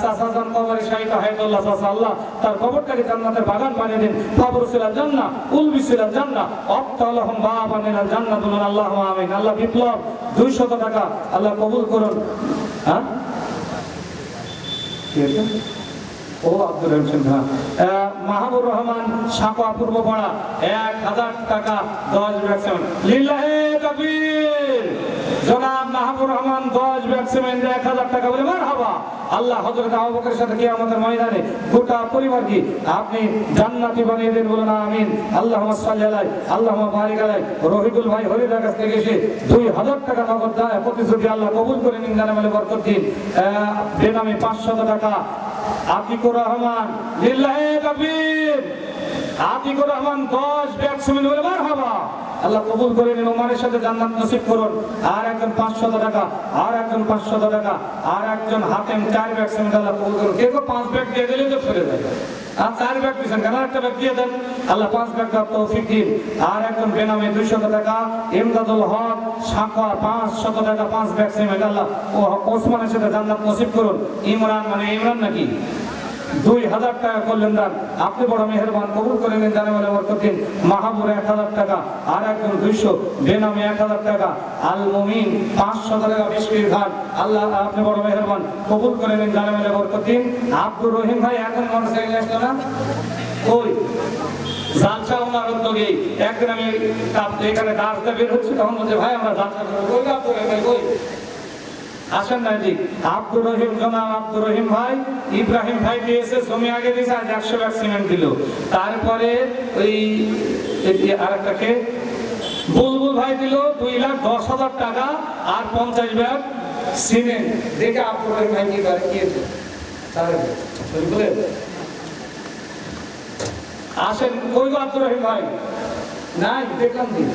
চাচাজান কবরে শাহিদ হায়দুল্লাহ চাচা, আল্লাহ তার কবরটাকে জান্নাতের বাগান বানিয়ে দিন। কবর ছিল জান্নাত, উলবি ছিল জান্নাত, আফতালাহুম বাবান ইলাল জান্নাত, বলুন আল্লাহুম্মা আমিন। আল্লাহ বিপ্লব 200 টাকা, আল্লাহ কবুল করুন। হ্যাঁ ও আব্দুল রহমান, মাহবুর রহমান সাঁকোয়া পূর্বপাড়া 1000 টাকা 10 ব্যাগ সিমেন্ট। লিল্লাহে তাকবীর। জনাব মাহবুর রহমান 10 ব্যাগ সিমেন্ট 1000 টাকা, বলে মারহাবা। আল্লাহ হযরত আবু বকরের সাথে কিয়ামতের ময়দানে গোটা পরিবারকে আপনি জান্নাতি বানিয়ে দেন, বলুন আমিন। আল্লাহুম্মা সাল্লি আলাইহি, আল্লাহুম্মা বারিক আলাইহি। রহিদুল ভাই হরিদার কাছ থেকে এসে 2000 টাকা নগদ দেয় প্রতিশ্রুতি, আল্লাহ কবুল করে নিন, জানে বলে বরকত দিন। বেনামে 500 টাকা। আতিকুর রহমান, লিল্লাহে তাকবীর। আতিকুর রহমান 10 ব্যাগ সিমেন্ট, বলে মারহাবা। আল্লাহ কবুল করে নিন, ওমানের সাথে জান্নাত নসিব করুন। আর একজন 500 টাকা, আর একজন 500 টাকা, আর একজন হাতেম 4 ব্যাগ সিমেন্ট, আল্লাহ কবুল করুন। কেউ 5 ব্যাগ দিয়ে দিলে তো ফিরে যায়, আর 4 ব্যাগ দিয়েছেন কেন? একটা ব্যাগ দিয়ে দেন, আল্লাহ 5 ব্যাগ দেওয়ার তৌফিক দিন। আর একজন বেনামে 200 টাকা। ইমদাদুল হক সাঁকোয়া 500 টাকা 5 ব্যাগ সিমেন্ট, আল্লাহ ও ওসমানের সাথে জান্নাত নসিব করুন। ইমরান মানে ইমরান নাকি 2000 টাকা করলেন দান, আপনি বড় মেহেরবান, কবুল করে নিন, জানে বলে বরকত দিন। মাহবুর 1000 টাকা, আর একজন 200, বেনামে 1000 টাকা। আল মুমিন 500 টাকা বিস্কিট ঘাট, আল্লাহ আপনি বড় মেহেরবান, কবুল করে নিন, জানে বলে বরকত দিন। আব্দুর রহিম ভাই এখন মোটরসাইকেল আসলো না, ওই জালসা ওনার উদ্যোগে একদিন আমি এখানে রাস্তা বের হচ্ছে, তখন বলছে ভাই আমরা জালসা করবো। আসেন না এদিক। আব্দুর রহিম, জনাব আব্দুর রহিম ভাই, ইব্রাহিম ভাই দিয়েছে জমি আগে দিয়েছে, আজ 100 ব্যাগ সিমেন্ট দিল। তারপরে ওই আরেকটাকে বুলবুল ভাই দিল 2,10,000 টাকা আর 50 ব্যাগ সিমেন্ট। দেখে আব্দুর রহিম ভাই কি করে, কি আসেন। কই গো আব্দুর রহিম ভাই? নাই, দেখলাম দিন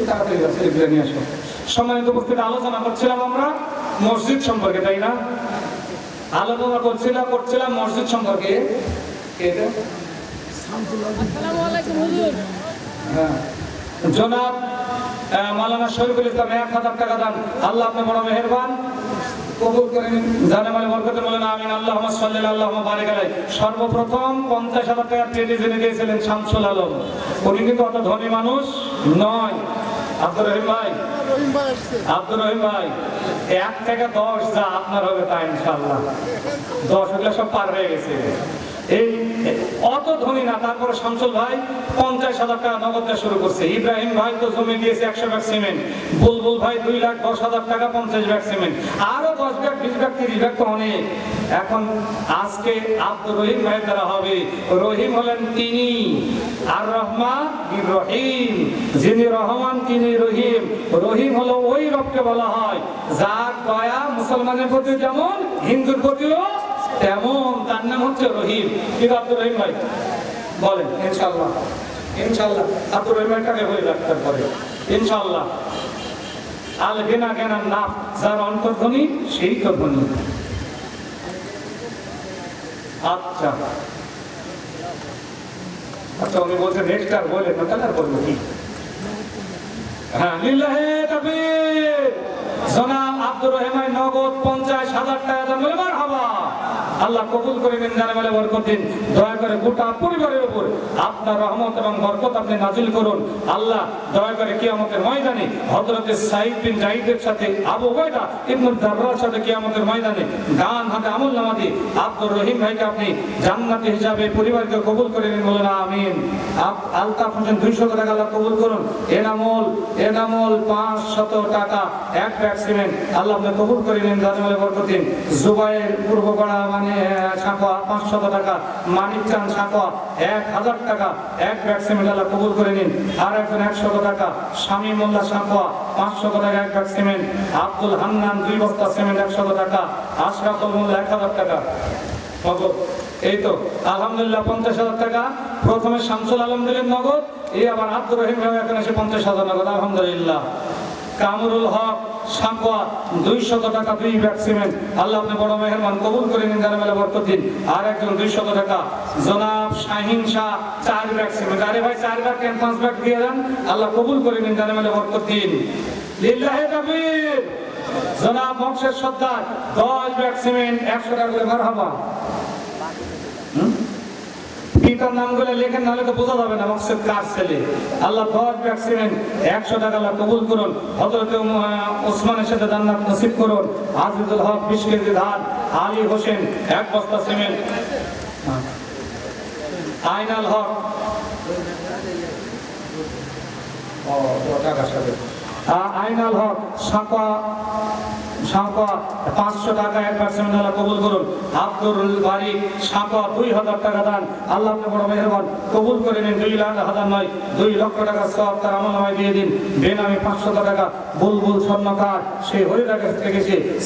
তাড়াতাড়ি ছেলেগুলো নিয়ে আসো। সম্মানিত উপস্থিতি, আলোচনা করছিলাম আমরা মসজিদ সম্পর্কে, তাই না? আলোচনা করছিলাম মসজিদ সম্পর্কে। হ্যাঁ, জনাব মাওলানা শরীফুল ইসলাম 1,000 টাকা দান। আল্লাহ আপনি বড় মেহেরবান, কবুল করেন, জানে মানে বরকতে বলেন আমিন। আল্লাহুম্মা সাল্লি আল্লাহুম্মা বারিক আলাইহি। সর্বপ্রথম 50,000 টাকা ক্রেডিট জেনে দিয়েছিলেন শামসুল আলম। উনি কিন্তু অত ধনী মানুষ নয়। আব্দুর রহিম ভাই, আব্দুর রহিম ভাই, 1 থেকে 10 যা আপনার হবে তা ইনশাআল্লাহ। 10 হলে সব পার হয়ে গেছে। এই অত ধনী না, তারপরে শামসুল ভাই 50,000 টাকা নগদ দেওয়া শুরু করছে। ইব্রাহিম ভাই তো জমি দিয়েছে 100 ব্যাগ সিমেন্ট। বুলবুল ভাই 2,10,000 টাকা 50 ব্যাগ সিমেন্ট। আরো 10 ব্যাগ, 20 ব্যাগ, 30 ব্যাগ তো অনেক। এখন আজকে আব্দুর রহিম ভাই দ্বারা হবে। রহিম হলেন তিনি, আর রহমান রহিম, যিনি রহমান তিনি রহিম। রহিম হলো ওই রবকে বলা হয় যার দয়া মুসলমানের প্রতি যেমন হিন্দুর প্রতিও তেমন, তার নাম হচ্ছে রহিম। কি আব্দুর রহিম ভাই বলেন? ইনশাআল্লাহ, ইনশাআল্লাহ আব্দুর রহিম ভাইটাকে হয়ে রাখতে পারে ইনশাআল্লাহ। আল গিনা গিনা না, যার অন্তর্ধ্বনি সেই তো ধ্বনি। আচ্ছা আচ্ছা, উনি বলছেন নেক্সট আর বলেন না, তাহলে আর বলবো কি? হ্যাঁ, লিল্লাহে তাকবীর। জনাব আব্দুর রহিম ভাই নগদ 50,000 টাকা দান। বলে মারহাবা। আল্লাহ কবুল করে নিন, জানে বলে বরকত দিন। দয়া করে গোটা পরিবারের উপর আপনার রহমত এবং বরকত আপনি নাজিল করুন। আল্লাহ দয়া করে কিয়ামতের ময়দানে হযরত সাঈদ বিন জাইদের সাথে আবু উবাইদা ইবনে জাররাহর সাথে কিয়ামতের ময়দানে ডান হাতে আমলনামা দিয়ে আব্দুর রহিম ভাইকে আপনি জান্নাতি হিসাবে পরিবারকে কবুল করে নিন, বলেন আমিন। আলতাফ হোসেন 200 টাকা আল্লাহ কবুল করুন। এনামুল 500 টাকা 1 ব্যাগ সিমেন্ট আল্লাহ আপনি কবুল করে নিন, জানে বলে বরকত দিন। জুবাইর পূর্বপাড়া সাঁকোয়া 500 টাকা। মানিক চান সাঁকোয়া 1,000 টাকা 1 ব্যাগ সিমেন্ট আল্লাহ কবুল করে নিন। আর একজন 100 টাকা। স্বামী মোল্লা সাঁকোয়া 500 টাকা 1 ব্যাগ সিমেন্ট। আব্দুল হান্নান 2 বস্তা সিমেন্ট 100 টাকা। আশরাফুল মোল্লা 1,000 টাকা। এই তো আলহামদুলিল্লাহ 50,000 টাকা প্রথমে শামসুল আলম দিলেন নগদ, এই আবার আব্দুর রহিম ভাই এখন এসে 50,000 নগদ। আলহামদুলিল্লাহ। কামরুল হক সাঁকোয়া 200 টাকা 2 ব্যাগ সিমেন্ট আল্লাহ আপনি বড় মেহেরবান, কবুল করে নিন, জানে মেলা বরকত দিন। আর একজন 200 টাকা। জনাব শাহিন শাহ 4 ব্যাগ সিমেন্ট। আরে ভাই 4 ব্যাগ কেন, 5 ব্যাগ দিয়ে দেন, আল্লাহ কবুল করে নিন, জানে মেলা বরকত দিন। লিল্লাহে তাকবীর। জনাব মকসেদ সর্দার 10 ব্যাগ সিমেন্ট 100 টাকা করে। মারহাবা। পিতার নামগুলো লেখেন, নাহলে তো বোঝা যাবে না মকসেদ কার ছেলে। আল্লাহ 10 ব্যাগ সিমেন্ট 100 টাকা আল্লাহ কবুল করুন। হযরত ওসমানের সাথে জান্নাত নসিব করুন। আজিজুল হক 20 কেজি ধান। আলী হোসেন 1 বস্তা সিমেন্ট। আইনাল হক আইনাল হক সাঁকোয়া 500 টাকা 1 ব্যাগ সিমেন্ট আল্লাহ কবুল করুন। আব্দুল বারি সাঁকোয়া 2,000 টাকা দান আল্লাহ আপনি বড় মেহেরবান, কবুল করে নিন। 2,000 নয় 2 লক্ষ টাকা সওয়াব তার আমলনামায় দিয়ে দিন। বেনামে 500 টাকা। বুলবুল স্বর্ণকার সেই হরিদাকে থেকে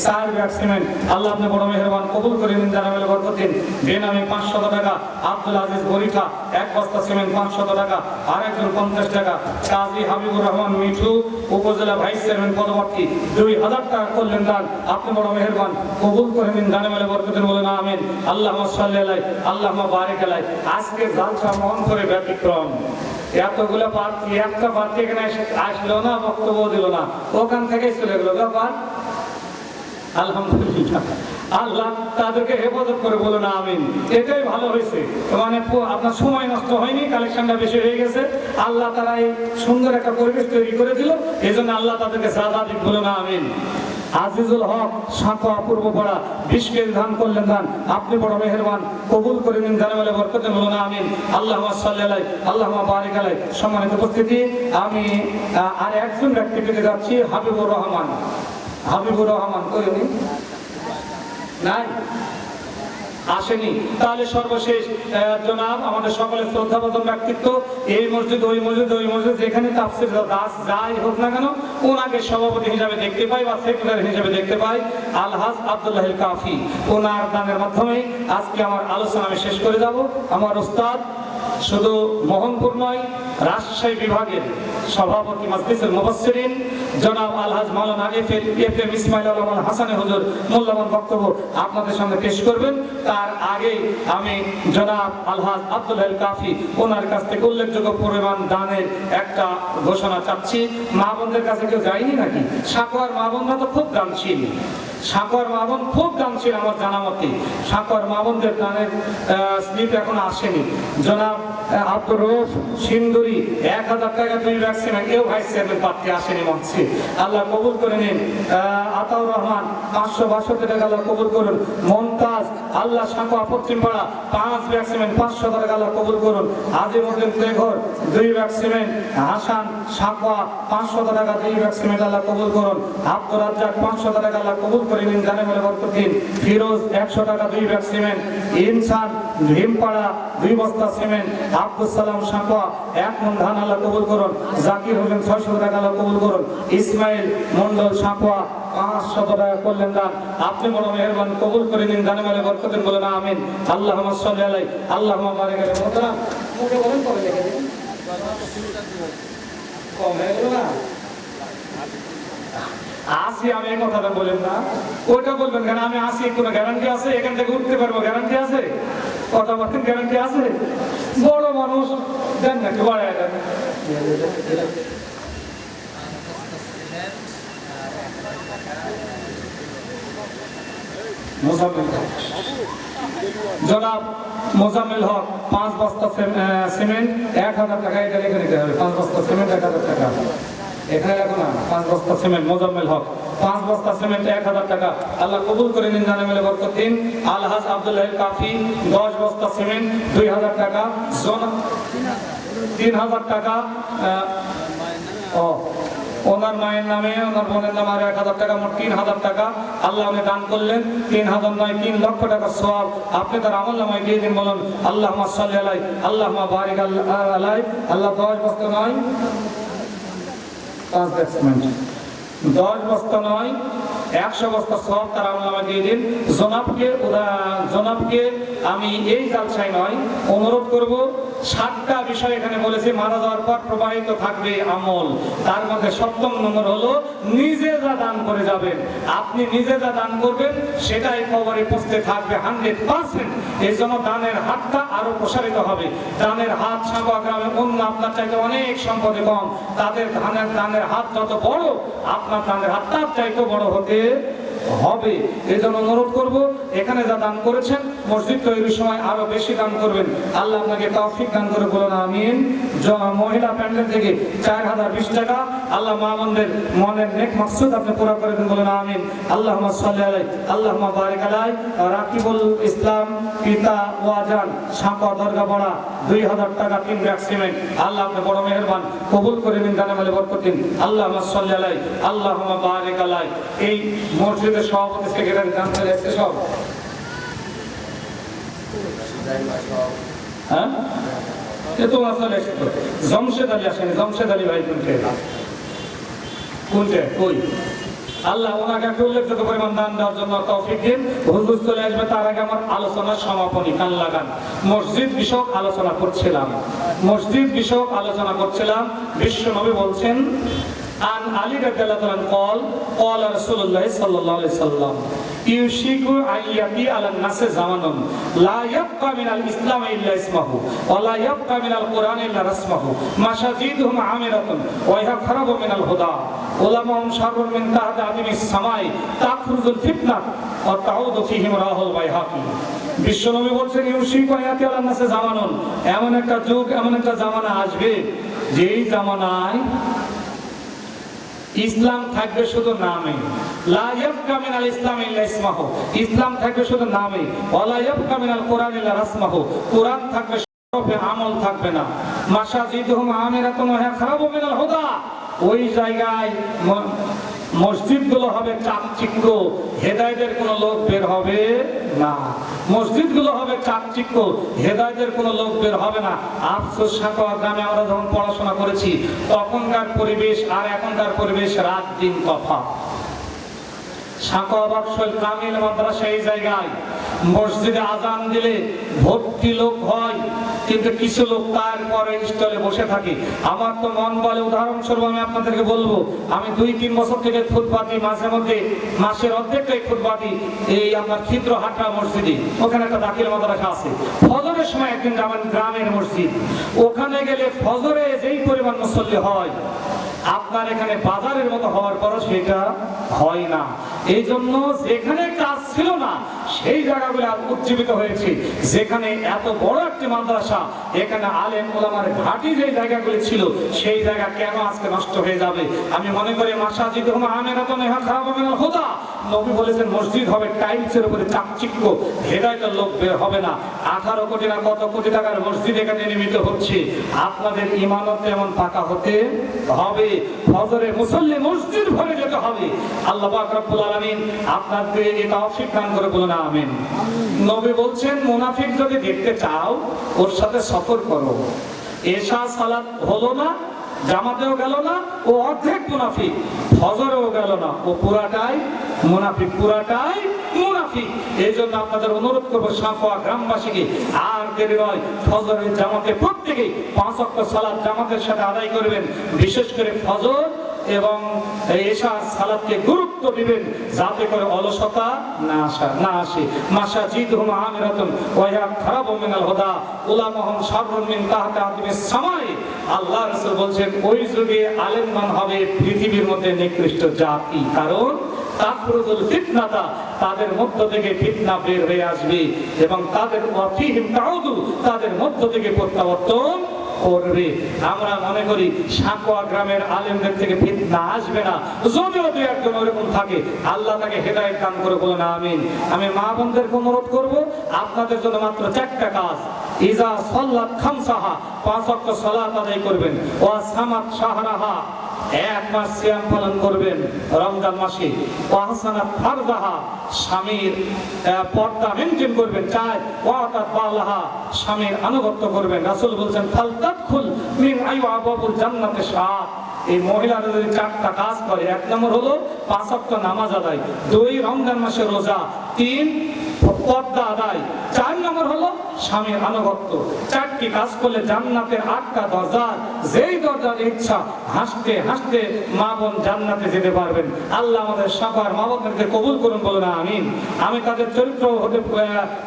4 ব্যাগ সিমেন্ট আল্লাহ আপনি বড় মেহেরবান, কবুল করে নিন, জানে মেলা বরকত দিন। বেনামে 500 টাকা। আব্দুল আজিজ বরিঠা 1 বস্তা সিমেন্ট 500 টাকা। আর একজন 50 টাকা। কাজী হাবিবুর রহমান মিঠু উপজেলা ভাইস চেয়ারম্যান পদপ্রার্থী 2,000 টাকা করলেন দান, আপনি বড় মেহেরবান, কবুল করে নিন, জানে মেলা বরকত দিন, বলেন আমিন। আল্লাহুম্মা সাল্লি আলাইহি আল্লাহুম্মা বারিক আলাইহি। আজকে জালসা মন করে ব্যতিক্রম। এতগুলো প্রার্থী, একটা প্রার্থী এখানে আসলো না, বক্তব্য দিল না, ওখান থেকেই চলে গেল ব্যাপার। আলহামদুলিল্লাহ, আল্লাহ তাদেরকে হেফাজত করে, বলুন আমিন। এটাই ভালো হয়েছে, মানে আপনার সময় নষ্ট হয়নি, কালেকশনটা বেশি হয়ে গেছে। আল্লাহ তারা এই সুন্দর একটা পরিবেশ তৈরি করে দিল, এই জন্য আল্লাহ তাদেরকে সাদা দিক, বলুন আমিন। আজিজুল হক সাঁকোয়া পূর্বপাড়া 20 কেজি ধান করলেন দান, আপনি বড় মেহেরবান, কবুল করে নিন, জানে বলে বরকত দিন, বলুন আমিন। আল্লাহুম্মা সাল্লি আলাইহি আল্লাহুম্মা বারিক আলাইহি। সম্মানিত উপস্থিতি, আমি আর একজন ব্যক্তি পেতে যাচ্ছি, হাবিবুর রহমান। হাবিবুর রহমান করেনি, নাই, আসেনি। তাহলে সর্বশেষ জনাব আমাদের সকলের শ্রদ্ধাভাজন ব্যক্তিত্ব, এই মসজিদ ওই মসজিদ ওই মসজিদ যেখানে তাফসীর দাস যাই হোক না কেন, ওনাকে সভাপতি হিসাবে দেখতে পাই বা সেক্রেটারি হিসাবে দেখতে পাই আলহাজ আব্দুল্লাহ আল কাফি। ওনার দানের মাধ্যমে আজকে আমার আলোচনা আমি শেষ করে যাব। আমার উস্তাদ শুধু মোহনপুর নয়, রাজশাহী বিভাগের সভাপতি মাজলিসুল মুফাসসিরিন জনাব আলহাজ মাওলানা এফএম ইসমাইল আলম আল হাসানী হুজুর মূল্যবান বক্তব্য আপনাদের সামনে পেশ করবেন। তার আগে আমি জনাব আলহাজ আব্দুল আল কাফি ওনার কাছ থেকে উল্লেখযোগ্য পরিমাণ দানের একটা ঘোষণা চাচ্ছি। মা বোনদের কাছে কেউ যায়নি নাকি? সাকোয়ার মা বোনরা তো খুব দানশীল, সাকোয়ার মা বোন খুব দানশীল আমার জানা মতে। সাকোয়ার মা বোনদের দানের স্লিপ এখন আসেনি। জনাব আব্দুর রউফ সিন্দুরি 1000 টাকা 2 ভ্যাকসিন, কেউ ভাইস চেয়ারম্যান প্রার্থী আসেনি মঞ্চে, আল্লাহ কবুল করে নিন। আতাউর রহমান 562 টাকা, আল্লাহ কবুল করুন। মমতাজ আল্লাহ সাকোয়া পশ্চিমপাড়া 5 ভ্যাকসিন 500 টাকা, আল্লাহ কবুল করুন। আজিমউদ্দিন তেঘর 2 ভ্যাকসিন, হাসান সাকোয়া 500 টাকা 2 ভ্যাকসিন, আল্লাহ কবুল করুন। আব্দুর রাজ্জাক 500 টাকা, আল্লাহ কবুল করে নিন, জানে বলে বরকত দিন। ফিরোজ 100 টাকা 2 ভ্যাকসিন, ইনসান ভীমপাড়া 2 বস্তা সিমেন্ট, আব্দুল সালাম সাকোয়া 1 মণ ধান, আল্লাহ কবুল করুন। জাকির হোসেন 600 টাকা, আল্লাহ কবুল করুন। ইসমাইল মন্ডল সাকোয়া 500 টাকা করলেন দান, আপনি বড় মেহেরবান, কবুল করে নিন, জানে বলে বরকত দিন, বলেন আমিন। আল্লাহুম্মা সাল্লি আলাইহি আল্লাহুম্মা বারিক আলাইহি। মোহতারাম মুখে বলেন, পরে লিখে দিন, কম হয়ে গেল না? আসি আমি এই কথাটা বলেন না, ওইটা বলবেন কেন? আমি আসি, কোনো গ্যারান্টি আছে এখান থেকে উঠতে পারবো? গ্যারান্টি আছে? কথা বলেন, গ্যারান্টি আছে? বড় মানুষ দেন নাকি বাড়ায় দেন। জনাব মোজাম্মেল হক 5 বস্তা সিমেন্ট 1000 টাকা, এটা লিখে নিতে হবে। 5 বস্তা সিমেন্ট 1000 টাকা, এখানে রাখো না। 5 বস্তা সিমেন্ট মোজাম্মেল হক 5 বস্তা সিমেন্ট 1000 টাকা, আল্লাহ কবুল করে নিন, জানে মেলে বরকত দিন। আলহাজ আব্দুল্লাহ আল কাফি 10 বস্তা সিমেন্ট 2000 টাকা, 3000 টাকা। ওনার মায়ের নামে ওনার বোনের নামে আর 1000 টাকা, মোট 3000 টাকা আল্লাহ উনি দান করলেন। 3000 নয় 3 লক্ষ টাকা সওয়াব আপনি তার আমল নামায় দিয়ে দিন, বলুন আল্লাহুম্মা সাল্লি আলাইহি আল্লাহুম্মা বারিক আলাইহি। আল্লাহ 10 বস্তা নয় 5 ভ্যাকসিন, 10 বস্তা নয় 100 বস্তা সওয়াব তার আমল নামায় দিয়ে দিন। জনাবকে আমি এই জালসায় নয় অনুরোধ করব, 7টা বিষয় এখানে বলেছি, মারা যাওয়ার পর প্রবাহিত থাকবে আমল। তার মধ্যে 7ম নম্বর হলো নিজে যা দান করে যাবেন, আপনি নিজে যা দান করবেন সেটাই কবরে পৌঁছতে থাকবে 100%। এই জন্য দানের হাতটা আরো প্রসারিত হবে। দানের হাত সাগর গ্রামে অন্য আপনার চাইতে অনেক সম্পদে কম, তাদের দানের হাত যত বড়, আপনার দানের হাত তার চাইতে বড় হতে হবে। এই জন্য অনুরোধ করব, এখানে যা দান করেছেন মসজিদ তৈরির সময় আরো বেশি দান করবেন, আল্লাহ আপনাকে তৌফিক দান করে, বলুন আমিন। মহিলা প্যান্ডেল থেকে 4020 টাকা, আল্লাহ মা বোনদের মনের নেক মাকসুদ আপনি পুরো করে দেন, বলুন আমিন। আল্লাহুম্মা সাল্লি আলাইহি আল্লাহুম্মা বারিক আলাইহি। রাকিবুল ইসলাম পিতা ওয়াজান সাঁকোয়া দরগাপাড়া 2000 টাকা 3 ব্যাগ সিমেন্ট, আল্লাহ আপনি বড় মেহেরবান, কবুল করে নিন, জানে বলে বরকত দিন। আল্লাহুম্মা সাল্লি আলাইহি আল্লাহুম্মা বারিক আলাইহি। এই মসজিদের সভাপতি সেক্রেটারি দান করে এসে সব, হ্যাঁ এ তো আসলে জমশেদ আলী আসেনি, জমশেদ আলী ভাই কোনটা কই? আল্লাহ ওনাকে একটা উল্লেখযোগ্য পরিমাণ দান দেওয়ার জন্য তৌফিক দিন। হুজুর চলে আসবে, তার আগে আমার আলোচনার সমাপনী, কান লাগান। মসজিদ বিষয়ক আলোচনা করছিলাম, বিশ্ব নবী বলছেন, আন আলী রাদিয়াল্লাহু তাআলা قال قال رسول الله صلى الله عليه وسلم يوشك أن يأتي على الناس زمان لا يبقى من الإسلام إلا اسمه ولا يبقى من القرآن إلا رسمه مساجدهم عامرة وهي خراب من الهدى علماءهم شر من تحت عدم السماء تخرج الفتنة وتعود فيهم رواه البيهقي। বিশ্বনবী বলছেন, ইউশিকু আন ইয়াতি আলান নাসে জামানুন, এমন একটা যুগ, এমন একটা জামানা আসবে, যেই জামানায় ইসলাম থাকবে শুধু নামে, লা ইয়াবকা মিনাল ইসলাম ইল্লা ইসমাহু, ইসলাম থাকবে শুধু নামে, ওয়ালা ইয়াবকা মিনাল কুরআন ইল্লা রাসমাহু, কুরআন থাকবে সবে আমল থাকবে না। মাসাজিদুহুম আমিরাতুন ওয়া খারাবু মিনাল হুদা, ওই জায়গায় মসজিদগুলো হবে চাকচিক্য, হেদায়েতের কোনো লোক বের হবে না। মসজিদগুলো হবে চাকচিক্য, হেদায়েতের কোনো লোক বের হবে না। আফসোস, সাঁকোয়া গ্রামে আমরা যখন পড়াশোনা করেছি তখনকার পরিবেশ আর এখনকার পরিবেশ রাত দিন তফাৎ। সাঁকোয়া বাকশাল কামিল মাদ্রাসা এই জায়গায় মসজিদে আজান দিলে ভর্তি লোক হয়, কিন্তু কিছু লোক তারপরে স্টলে বসে থাকে। আমার তো মন বলে, উদাহরণস্বরূপ আমি আপনাদেরকে বলবো, আমি 2-3 বছর থেকে খুতবা দিই, মাঝে মধ্যে মাসের অর্ধেকটাই খুতবা দিই এই আপনার খিদ্রহাটা মসজিদে। ওখানে একটা দাখিল মাদ্রাসা আছে। ফজরের সময় একদিন যাবেন গ্রামের মসজিদ, ওখানে গেলে ফজরে যেই পরিমাণ মুসল্লি হয় আপনার এখানে বাজারের মতো হওয়ার পরও সেটা হয় না। এই জন্য যেখানে কাজ ছিল না সেই জায়গাগুলো উজ্জীবিত হয়েছে। যেখানে এত বড় একটি মাদ্রাসা, এখানে আলেম ওলামার ঘাঁটি যে জায়গাগুলি ছিল সেই জায়গা কেন আজকে নষ্ট হয়ে যাবে? আমি মনে করি মাসাজিদ খারাপ হবে না। খোদা নবী বলেছেন মসজিদ হবে টাইলসের উপরে চাকচিক্য, হেদায়েতের লোক বের হবে না। 18 কোটি না কত কোটি টাকার মসজিদ এখানে নির্মিত হচ্ছে। আপনাদের ইমানত এমন পাকা হতে হবে, ফজরে মুসল্লি মসজিদ ভরে যেতে হবে। আল্লাহ পাক রব্বুল আলামিন আপনাদের এই তৌফিক দান করে বলুন আমিন। নবী বলছেন মুনাফিক যদি দেখতে চাও ওর সাথে সফর করো। এশা সালাত হলো না, জামাতেও গেল না, ও অর্ধেক মুনাফিক। ফজরেও গেল না, ও পুরাটাই মুনাফিক, পুরাটাই মুনাফিক। এই জন্য আপনাদের অনুরোধ করবো সাঁকোয়া গ্রামবাসীকে, আর দেরি নয়, ফজরের জামাতে প্রত্যেকেই 5 ওয়াক্ত সালাত জামাতের সাথে আদায় করবেন। বিশেষ করে ফজর এবং এশা সালাতকে গুরুত্ব দিবেন যাতে করে অলসতা না আসে। মাসাজিদুহুম আমিরাতুন ওয়া ইয়াখরাবু মিনাল হুদা উলামাহুম শাররুন মিন তাহতি আদিমিস সামাই। আল্লাহ রাসূল বলেন ওই যুগে আলেমগণ হবে পৃথিবীর মধ্যে নিকৃষ্ট জাতি, কারণ তাখরুজুল ফিতনাতা, তাদের মধ্য থেকে ফিতনা বের হয়ে আসবে এবং তাদের ওয়াফিহিম তাউদু, তাদের মধ্য থেকে প্রত্যাবর্তন করবে। আমরা মনে করি সাঁকোয়া গ্রামের আলেমদের থেকে ফিতনা আসবে না। যদিও দুই একজন ওরকম থাকে, আল্লাহ তাকে হেদায়েত দান করে বলেন আমিন। আমি মা বোনদেরকে অনুরোধ করব, আপনাদের জন্য মাত্র 4টা কাজ। ইজা সাল্লাত খামসাহা, 5 ওয়াক্ত সালাত আদায় করবেন। ওয়া সামাত শাহরাহা, 1 মাস সিয়াম পালন করবেন রমজান মাসে। ওয়া হাসানাত ফারদাহা, স্বামীর পর্দা মেইনটেইন করবেন। 4 ওয়াতাত বালাহা, স্বামীর আনুগত্য করবেন। রাসূল বলেন ফালতাদখুল মিন আইয়াবাবুল জান্নাতে 7। এই মহিলারা যদি 4টা কাজ করে, 1 নম্বর হলো 5 ওয়াক্ত নামাজ আদায়, 2 রমজান মাসে রোজা, 3 পর্দা আদায়, 4 নম্বর হলো স্বামীর আনুগত্য। 4টি কাজ করলে জান্নাতের 8টা দরজা, যেই দরজার ইচ্ছা হাসতে হাসতে মা বোন জান্নাতে যেতে পারবেন। আল্লাহ আমাদের সবার মা বোনদেরকে কবুল করুন বলুন আমিন। আমি তাদের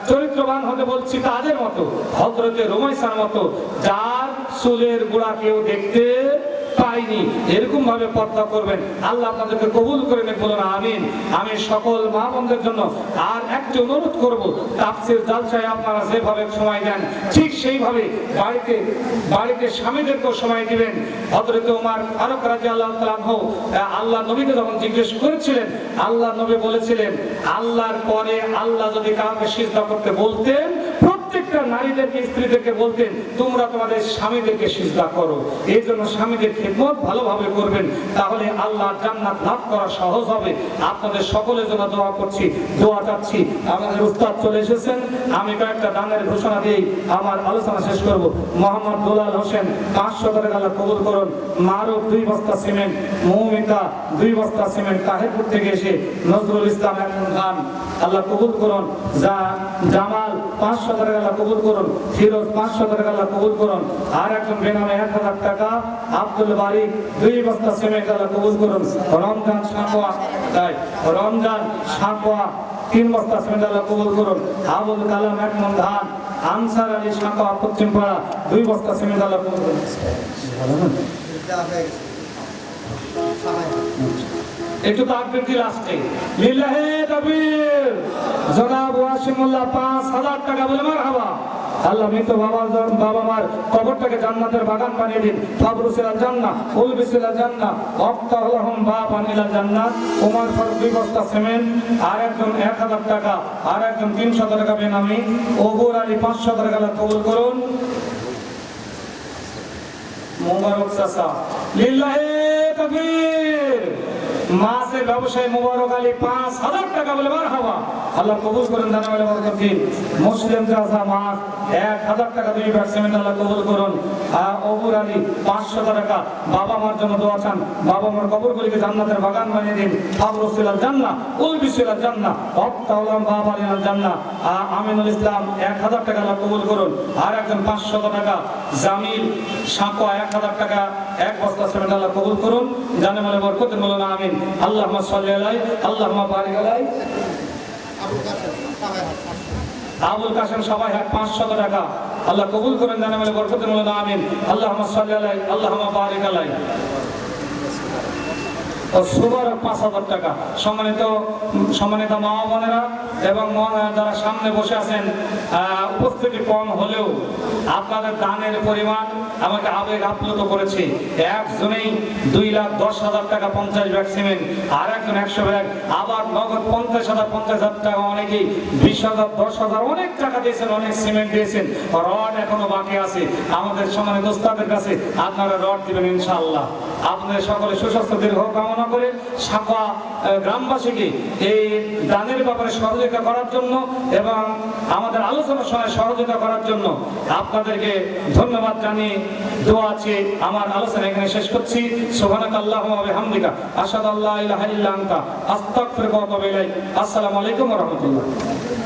চরিত্রবান হতে বলছি তাদের মতো, হযরতে রুমাইসার মতো, যার চুলের গোড়া কেউ দেখতে পাইনি, এরকম ভাবে পর্দা করবেন। আল্লাহ আপনাদেরকে কবুল করে নেন বলুন আমিন। আমি সকল মা বোনদের জন্য আর একটু অনুরোধ করব, তাফসীর জালসায় আপনারা যেভাবে সময় দেন ঠিক সেইভাবে বাড়িতে স্বামীদেরকেও সময় দিবেন। হযরত ওমর ফারুক রাদিয়াল্লাহু তাআলা আনহু আল্লাহ নবীকে যখন জিজ্ঞেস করেছিলেন, আল্লাহ নবী বলেছিলেন আল্লাহর পরে আল্লাহ যদি কাউকে সিজদা করতে বলতেন, প্রত্যেকটা নারীদেরকে স্ত্রীদেরকে বলতেন তোমরা তোমাদের স্বামীদেরকে সিজদা করো। এই জন্য স্বামীদের খিদমত ভালোভাবে করবেন, তাহলে আল্লাহর জান্নাত লাভ করা সহজ হবে। আপনাদের সকলের জন্য দোয়া করছি, দোয়া চাচ্ছি। আমাদের উস্তাদ চলে এসেছেন, আমি কয়েকটা দানের ঘোষণা দিই আমার আলোচনা শেষ করব। মোহাম্মদ দুলাল হোসেন 500 টাকা আল্লাহ কবুল করুন। মারুফ 2 বস্তা সিমেন্ট, মৌমিতা 2 বস্তা সিমেন্ট তাহেরপুর থেকে এসে, নজরুল ইসলাম 1 খান আল্লাহ কবুল করুন। জামাল 500 টাকা আল্লাহ কবুল করুন। ফিরোজ 500 টাকা আল্লাহ কবুল করুন। আর একজন বেনামে 1000 টাকা, আব্দুল বারিক 2 বস্তা সিমেন্ট আল্লাহ কবুল করুন। রমজান সাঁকোয়া 3 বস্তা সিমেন্ট আল্লাহ কবুল করুন। আবুল কালাম 1 মণ ধান, আনসার আলী সাঁকোয়া পশ্চিমপাড়া 2 বস্তা সিমেন্ট আল্লাহ কবুল করুন। একটু তাকবীর কি লাস্টে লিল্লাহি তাকবীর। জনাব ওয়াসিমুল্লাহ 5000 টাকা বলে মারহাবা। আল্লাহ মৃত বাবা মার কবরটাকে জান্নাতের বাগান বানিয়ে দিন। ফাবরুসিলা জান্নাত, উলবিসিলা জান্নাত, ওয়াফতাহলাহুম বাবান ইলা জান্নাত। ওমর ফারুক 2 বস্তা সিমেন্ট, আর একজন 1000 টাকা, আর একজন 300 টাকা বেনামি। ওগর আলী 500 টাকা কবুল করুন। মোবারক চাচা লিল্লাহি তাকবীর, মাছের ব্যবসায়ী মোবারক আলী 5,000 টাকা বলে মারহাবা। আল্লাহ কবুল করেন দানা বলে বরকত দিন। মুসলিম রাজা মাছ 1,000 টাকা 2 ব্যাগ সিমেন্ট আল্লাহ কবুল করুন। অবুর আলী 500 টাকা, বাবা মার জন্য দোয়া চান, বাবা মার কবরগুলিকে জান্নাতের বাগান বানিয়ে দিন। আবরুসিলাল জান্নাহ উলবিসিলাল জান্নাহ ওয়াক্তাউলাম বাবালিনাল জান্নাহ। আমিনুল ইসলাম 1,000 টাকা আল্লাহ কবুল করুন। আর একজন 500 টাকা, জামিল সাঁকোয়া 1,000 টাকা, 1 বস্তা সিমেন্ট আল্লাহ কবুল করুন। জানে মালে বরকত বলুন আমিন। আল্লাহুম্মা সাল্লি আলাইহি আল্লাহুম্মা বারিক আলাইহি। আবুল কাসেম সবাই 500 টাকা আল্লাহ কবুল করেন, জানে মালে বরকত বলুন আমিন। আল্লাহুম্মা সাল্লি আলাইহি আল্লাহুম্মা বারিক আলাইহি। ও সুবর 5,000 টাকা। সম্মানিত মা বোনেরা এবং যারা সামনে বসে আছেন, উপস্থিতি কম হলেও আপনাদের দানের পরিমাণ আমাকে আবেগ আপ্লুত করেছে। একজনেই 2,10,000 টাকা 50 ব্যাগ সিমেন্ট, আর একজন 100 ব্যাগ, আবার নগদ 50,000 টাকা, অনেকেই 20,000 10,000 অনেক টাকা দিয়েছেন, অনেক সিমেন্ট দিয়েছেন। রড এখনো বাকি আছে। আমাদের সম্মানিত উস্তাদের কাছে আপনারা রড দিবেন ইনশাআল্লাহ। আপনাদের সকলে সুস্বাস্থ্য দীর্ঘ কামনা করে সাঁকোয়া গ্রামবাসীকে এই দানের ব্যাপারে সহযোগিতা করার জন্য এবং আমাদের আলোচনার সময় সহযোগিতা করার জন্য আপনাদেরকে ধন্যবাদ জানিয়ে দোয়া আছে আমার আলোচনা এখানে শেষ করছি। সুবহানাকাল্লাহুম্মা ওয়া বিহামদিকা আশহাদু আল্লা ইলাহা ইল্লা আনতা আস্তাগফিরুকা ওয়া আতুবু ইলাইক। আসসালামু আলাইকুম ওয়া রাহমাতুল্লাহ।